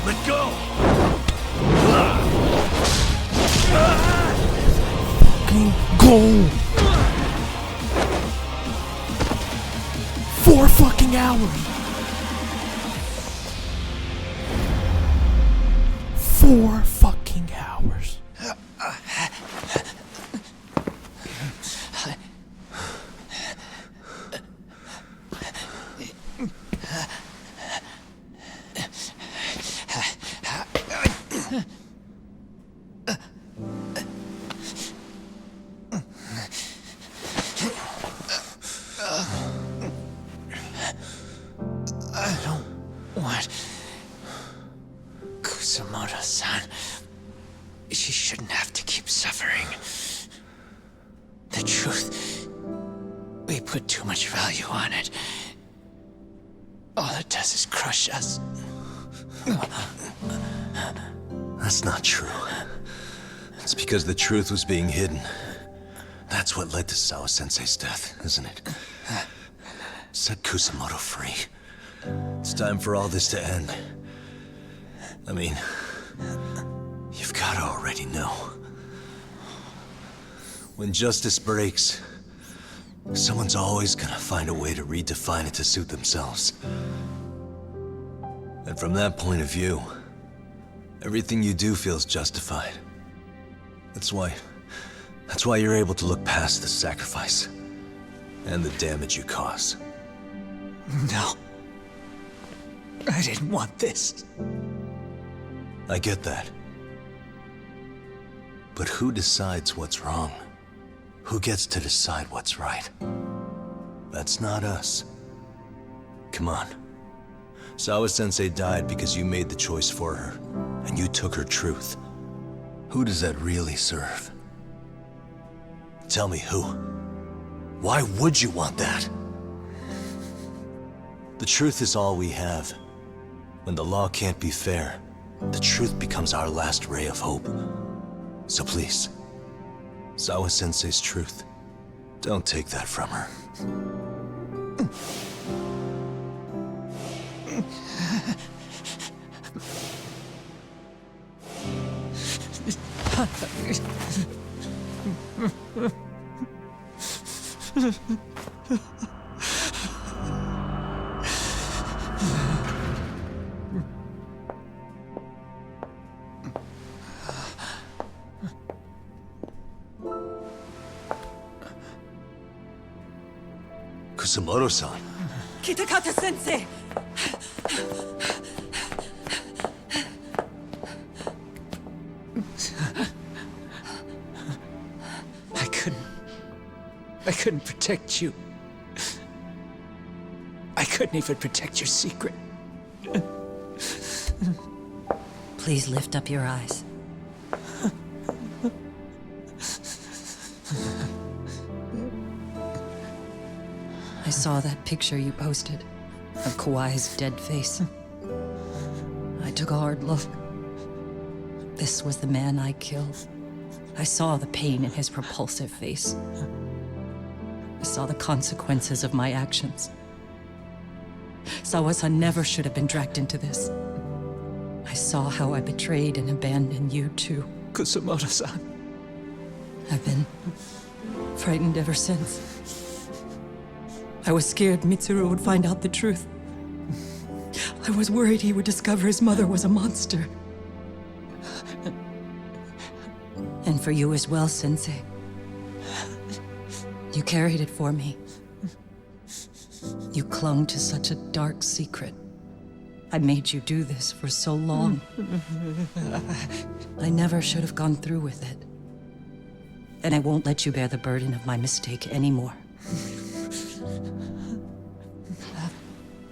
[SPEAKER 15] Let go!
[SPEAKER 1] Go! 4 fucking hours! 4 fucking hours.
[SPEAKER 4] I don't want Kusamoto-san. She shouldn't have to keep suffering. The truth, we put too much value on it. All it does is crush us.
[SPEAKER 7] That's not true. It's because the truth was being hidden. That's what led to Sawa-sensei's death, isn't it? Set Kusamoto free. It's time for all this to end. I mean, you've got to already know. When justice breaks, someone's always gonna find a way to redefine it to suit themselves. And from that point of view, everything you do feels justified. That's why you're able to look past the sacrifice and the damage you cause.
[SPEAKER 4] No. I didn't want this.
[SPEAKER 7] I get that. But who decides what's wrong? Who gets to decide what's right? That's not us. Come on. Sawa-sensei died because you made the choice for her, and you took her truth. Who does that really serve? Tell me who. Why would you want that? The truth is all we have. When the law can't be fair, the truth becomes our last ray of hope. So please, Sawa-sensei's truth, don't take that from her. Kusamoto-san.
[SPEAKER 14] Kitakata-sensei!
[SPEAKER 4] I couldn't protect you. I couldn't even protect your secret.
[SPEAKER 14] Please lift up your eyes. I saw that picture you posted of Kawai's dead face. I took a hard look. This was the man I killed. I saw the pain in his repulsive face. I saw the consequences of my actions. Sawa-san never should have been dragged into this. I saw how I betrayed and abandoned you too.
[SPEAKER 4] Kusamoto-san.
[SPEAKER 14] I've been frightened ever since. I was scared Mitsuru would find out the truth. I was worried he would discover his mother was a monster. And for you as well, Sensei. You carried it for me. You clung to such a dark secret. I made you do this for so long. I never should have gone through with it. And I won't let you bear the burden of my mistake anymore.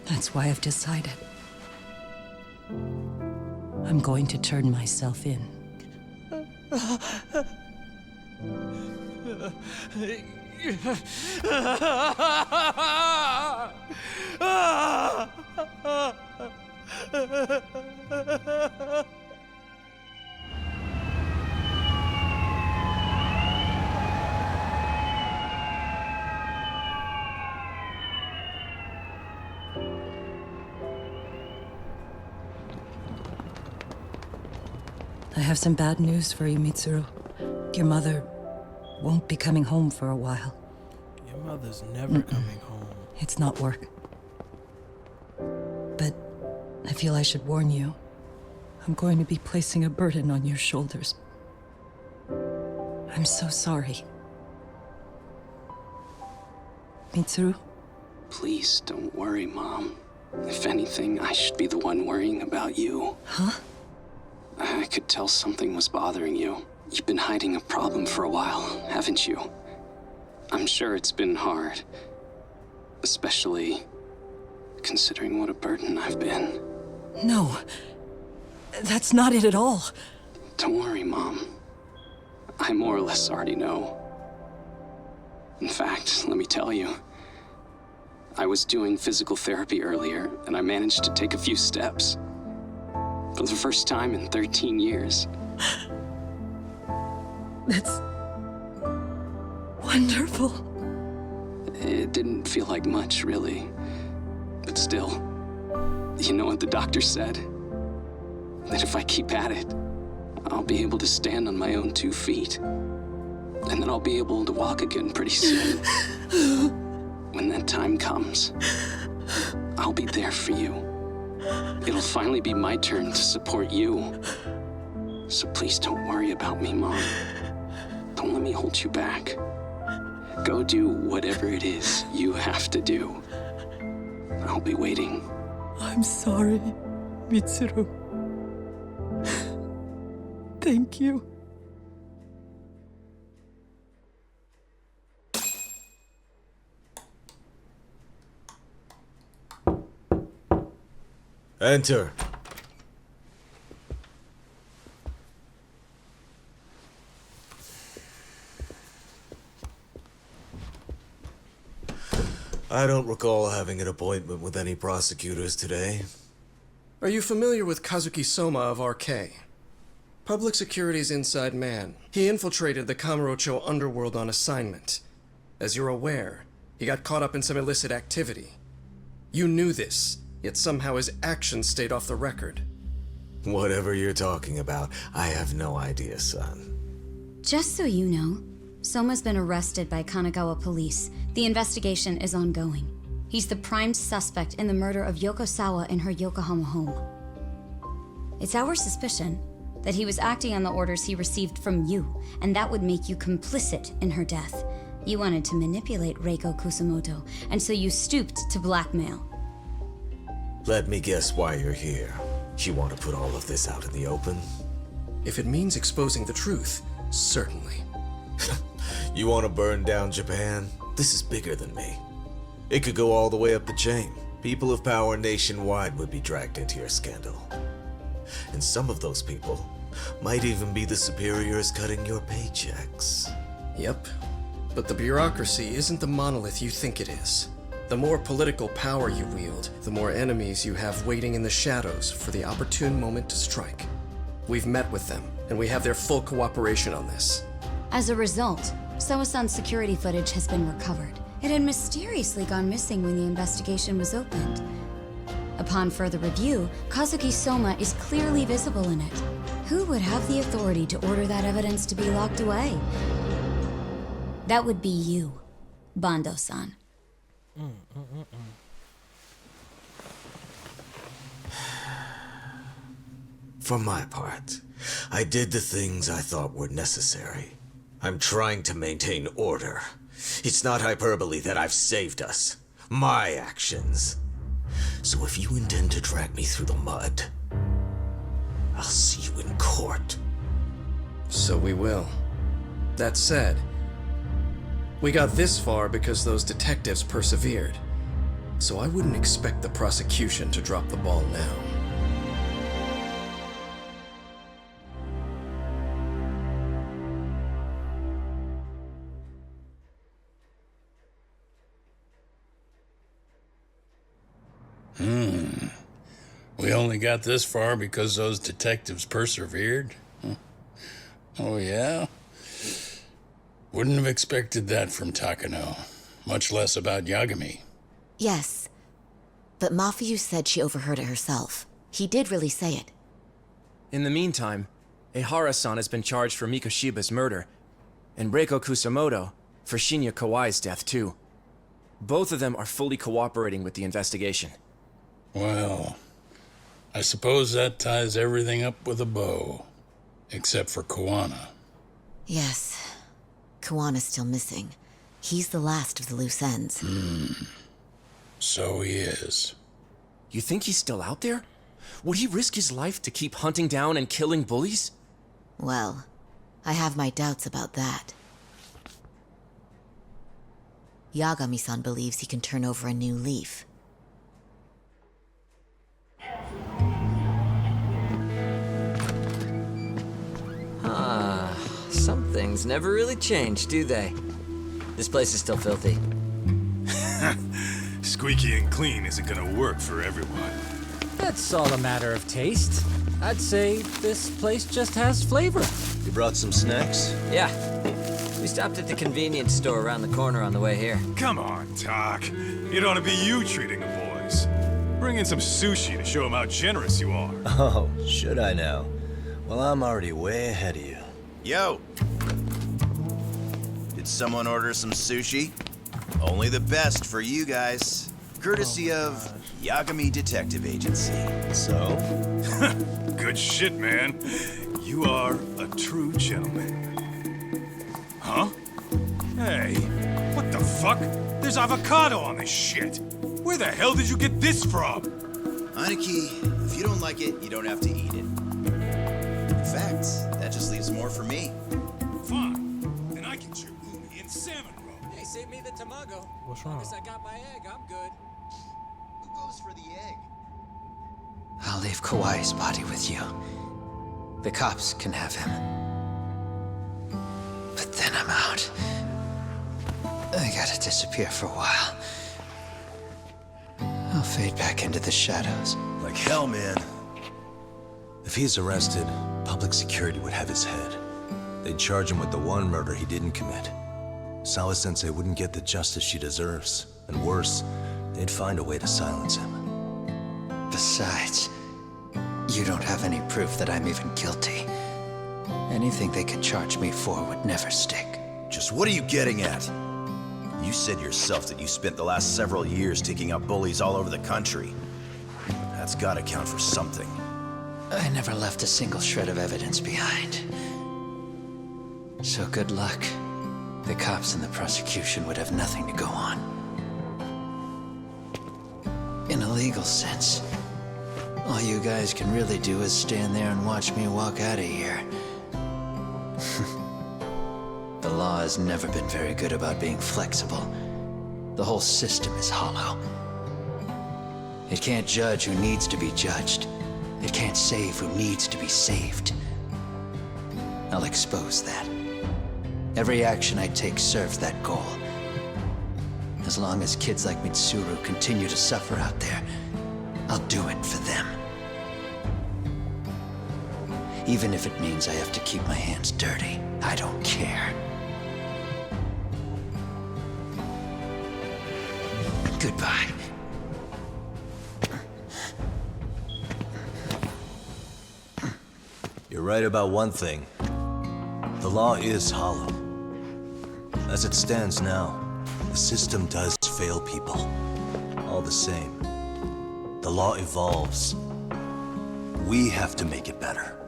[SPEAKER 14] That's why I've decided. I'm going to turn myself in. I have some bad news for you, Mitsuru. Your mother won't be coming home for a while.
[SPEAKER 1] Your mother's never coming home.
[SPEAKER 14] It's not work. But I feel I should warn you. I'm going to be placing a burden on your shoulders. I'm so sorry. Mitsuru?
[SPEAKER 21] Please don't worry, Mom. If anything, I should be the one worrying about you.
[SPEAKER 14] Huh?
[SPEAKER 21] I could tell something was bothering you. You've been hiding a problem for a while, haven't you? I'm sure it's been hard. Especially considering what a burden I've been.
[SPEAKER 14] No. That's not it at all.
[SPEAKER 21] Don't worry, Mom. I more or less already know. In fact, let me tell you. I was doing physical therapy earlier, and I managed to take a few steps. For the first time in 13 years.
[SPEAKER 14] That's wonderful.
[SPEAKER 21] It didn't feel like much, really. But still, you know what the doctor said? That if I keep at it, I'll be able to stand on my own 2 feet. And then I'll be able to walk again pretty soon. When that time comes, I'll be there for you. It'll finally be my turn to support you. So please don't worry about me, Mom. Don't let me hold you back. Go do whatever it is you have to do. I'll be waiting.
[SPEAKER 14] I'm sorry, Mitsuru. Thank you.
[SPEAKER 11] Enter. I don't recall having an appointment with any prosecutors today.
[SPEAKER 22] Are you familiar with Kazuki Soma of RK? Public Security's inside man. He infiltrated the Kamurocho underworld on assignment. As you're aware, he got caught up in some illicit activity. You knew this, yet somehow his actions stayed off the record.
[SPEAKER 11] Whatever you're talking about, I have no idea, son.
[SPEAKER 23] Just so you know, Soma's been arrested by Kanagawa police. The investigation is ongoing. He's the prime suspect in the murder of Yoko Sawa in her Yokohama home. It's our suspicion that he was acting on the orders he received from you, and that would make you complicit in her death. You wanted to manipulate Reiko Kusumoto, and so you stooped to blackmail.
[SPEAKER 11] Let me guess why you're here. You want to put all of this out in the open?
[SPEAKER 22] If it means exposing the truth, certainly.
[SPEAKER 11] You want to burn down Japan? This is bigger than me. It could go all the way up the chain. People of power nationwide would be dragged into your scandal. And some of those people might even be the superiors cutting your paychecks.
[SPEAKER 22] Yep. But the bureaucracy isn't the monolith you think it is. The more political power you wield, the more enemies you have waiting in the shadows for the opportune moment to strike. We've met with them, and we have their full cooperation on this.
[SPEAKER 23] As a result, Soa-san's security footage has been recovered. It had mysteriously gone missing when the investigation was opened. Upon further review, Kazuki Soma is clearly visible in it. Who would have the authority to order that evidence to be locked away? That would be you, Bando-san.
[SPEAKER 11] For my part, I did the things I thought were necessary. I'm trying to maintain order. It's not hyperbole that I've saved us. My actions. So if you intend to drag me through the mud, I'll see you in court.
[SPEAKER 22] So we will. That said, we got this far because those detectives persevered. So I wouldn't expect the prosecution to drop the ball now.
[SPEAKER 6] We only got this far because those detectives persevered? Huh. Oh, yeah? Wouldn't have expected that from Takano. Much less about Yagami.
[SPEAKER 18] Yes. But Mafuyu said she overheard it herself. He did really say it.
[SPEAKER 19] In the meantime, Ehara-san has been charged for Mikoshiba's murder, and Reiko Kusamoto for Shinya Kawai's death, too. Both of them are fully cooperating with the investigation.
[SPEAKER 6] Well, I suppose that ties everything up with a bow. Except for Kuwana.
[SPEAKER 18] Yes. Kuwana's still missing. He's the last of the loose ends.
[SPEAKER 6] So he is.
[SPEAKER 19] You think he's still out there? Would he risk his life to keep hunting down and killing bullies?
[SPEAKER 18] Well, I have my doubts about that. Yagami-san believes he can turn over a new leaf.
[SPEAKER 8] Some things never really change, do they? This place is still filthy.
[SPEAKER 3] Squeaky and clean isn't gonna work for everyone.
[SPEAKER 24] That's all a matter of taste. I'd say this place just has flavor.
[SPEAKER 7] You brought some snacks?
[SPEAKER 8] Yeah. We stopped at the convenience store around the corner on the way here.
[SPEAKER 3] Come on, Doc. It ought to be you treating the boys. Bring in some sushi to show them how generous you are.
[SPEAKER 7] Oh, should I now? Well, I'm already way ahead of you.
[SPEAKER 5] Yo! Did someone order some sushi? Only the best for you guys. Courtesy of Yagami Detective Agency.
[SPEAKER 7] So?
[SPEAKER 3] Good shit, man. You are a true gentleman. Huh? Hey, what the fuck? There's avocado on this shit. Where the hell did you get this from?
[SPEAKER 5] Aniki, if you don't like it, you don't have to eat it. In fact, that just leaves more for me.
[SPEAKER 3] Fine. Then I get your uni and salmon roll.
[SPEAKER 8] Hey, save me the tamago.
[SPEAKER 1] What's wrong?
[SPEAKER 8] As long as I got my egg, I'm good.
[SPEAKER 5] Who goes for the egg?
[SPEAKER 4] I'll leave Kawai's body with you. The cops can have him. But then I'm out. I gotta disappear for a while. I'll fade back into the shadows.
[SPEAKER 7] Like hell, man. If he's arrested, public security would have his head. They'd charge him with the one murder he didn't commit. Sawa-sensei wouldn't get the justice she deserves. And worse, they'd find a way to silence him.
[SPEAKER 4] Besides, you don't have any proof that I'm even guilty. Anything they could charge me for would never stick.
[SPEAKER 5] Just what are you getting at? You said yourself that you spent the last several years taking out bullies all over the country. That's gotta count for something.
[SPEAKER 4] I never left a single shred of evidence behind. So good luck. The cops and the prosecution would have nothing to go on. In a legal sense, all you guys can really do is stand there and watch me walk out of here. The law has never been very good about being flexible. The whole system is hollow. It can't judge who needs to be judged. It can't save who needs to be saved. I'll expose that. Every action I take serves that goal. As long as kids like Mitsuru continue to suffer out there, I'll do it for them. Even if it means I have to keep my hands dirty, I don't care. Goodbye.
[SPEAKER 7] You're right about one thing. The law is hollow. As it stands now, the system does fail people. All the same, the law evolves. We have to make it better.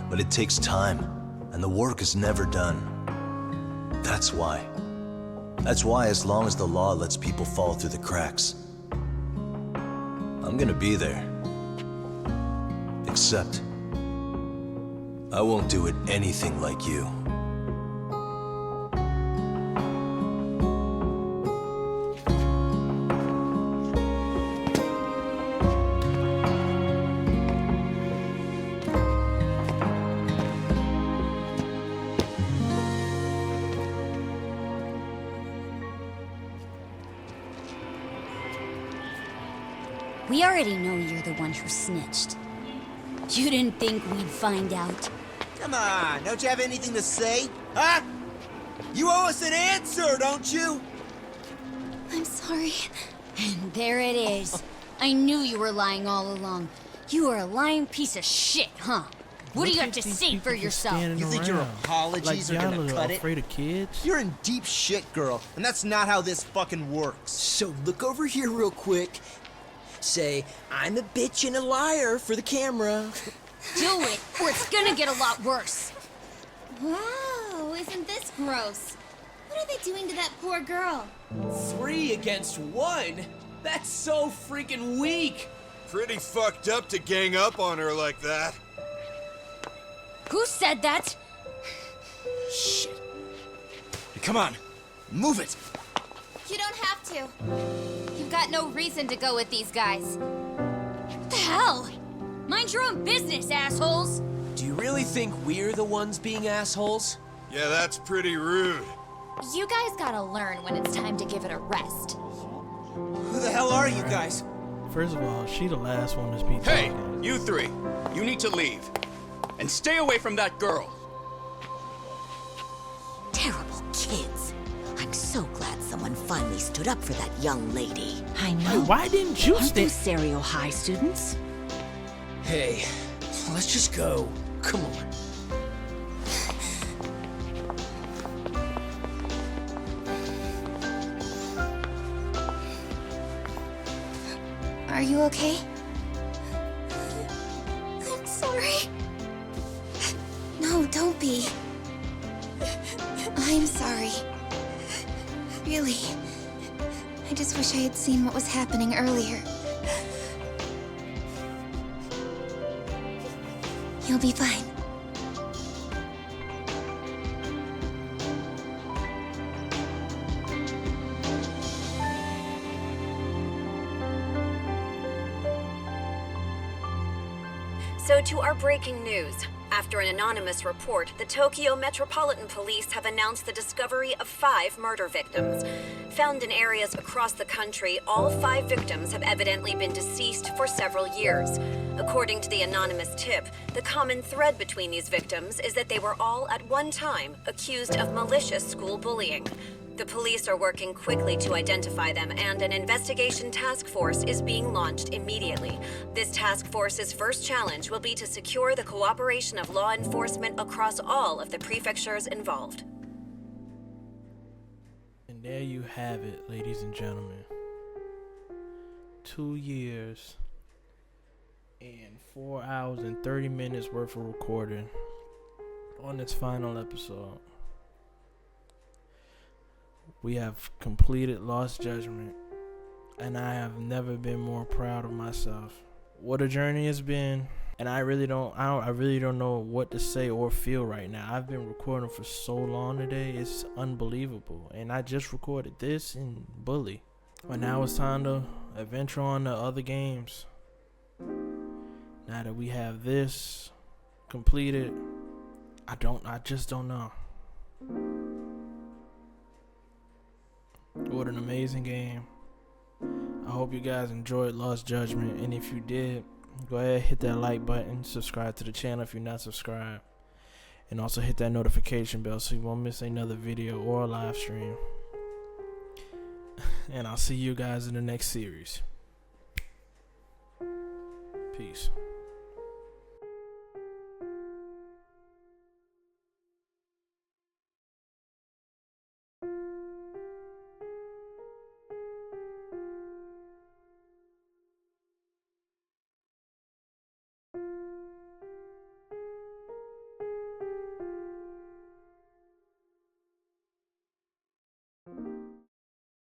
[SPEAKER 7] But it takes time, and the work is never done. That's why. That's why as long as the law lets people fall through the cracks, I'm gonna be there. Except, I won't do it anything like you.
[SPEAKER 23] We already know you're the one who snitched. You didn't think we'd find out.
[SPEAKER 2] Come on, don't you have anything to say? Huh? You owe us an answer, don't you?
[SPEAKER 23] I'm sorry. And there it is. I knew you were lying all along. You are a lying piece of shit, huh? What do you have to say for yourself?
[SPEAKER 2] You think your apologies are gonna cut it?
[SPEAKER 1] Afraid of kids?
[SPEAKER 2] You're in deep shit, girl, and that's not how this fucking works. So look over here real quick. Say, I'm a bitch and a liar for the camera.
[SPEAKER 23] Do it, or it's gonna get a lot worse.
[SPEAKER 10] Wow, isn't this gross? What are they doing to that poor girl?
[SPEAKER 12] 3 against 1? That's so freaking weak!
[SPEAKER 15] Pretty fucked up to gang up on her like that.
[SPEAKER 23] Who said that?
[SPEAKER 2] Shit. Come on, move it.
[SPEAKER 10] You don't have to. You've got no reason to go with these guys.
[SPEAKER 23] What the hell? Mind your own business, assholes!
[SPEAKER 12] Do you really think we're the ones being assholes?
[SPEAKER 15] Yeah, that's pretty rude.
[SPEAKER 10] You guys gotta learn when it's time to give it a rest.
[SPEAKER 2] Who the hell are you guys?
[SPEAKER 1] First of all, she the last one to be
[SPEAKER 17] Hey,
[SPEAKER 1] talking.
[SPEAKER 17] you three. You need to leave. And stay away from that girl.
[SPEAKER 18] Terrible kids. I'm so glad someone finally stood up for that young lady.
[SPEAKER 23] I know.
[SPEAKER 1] Why didn't you
[SPEAKER 18] Aren't
[SPEAKER 1] stay?
[SPEAKER 18] those Serio High students?
[SPEAKER 2] Hey, let's just go. Come on.
[SPEAKER 10] Are you okay? I'm sorry. No, don't be. I'm sorry. Really. I just wish I had seen what was happening earlier. You'll be fine.
[SPEAKER 16] So to our breaking news. After an anonymous report, the Tokyo Metropolitan Police have announced the discovery of 5 murder victims. Found in areas across the country, all 5 victims have evidently been deceased for several years. According to the anonymous tip, the common thread between these victims is that they were all at one time accused of malicious school bullying. The police are working quickly to identify them, and an investigation task force is being launched immediately. This task force's first challenge will be to secure the cooperation of law enforcement across all of the prefectures involved.
[SPEAKER 1] And there you have it, ladies and gentlemen. 2 years and 4 hours and 30 minutes worth of recording on this final episode. We have completed Lost Judgment, and I have never been more proud of myself. What a journey it's been, and I really don't know what to say or feel right now. I've been recording for so long today, it's unbelievable. And I just recorded this in Bully. But now it's time to adventure on to other games. Now that we have this completed, I just don't know. What an amazing game. I hope you guys enjoyed Lost Judgment, and if you did, go ahead, hit that like button, subscribe to the channel if you're not subscribed, and also hit that notification bell so you won't miss another video or a live stream. And I'll see you guys in the next series. Peace.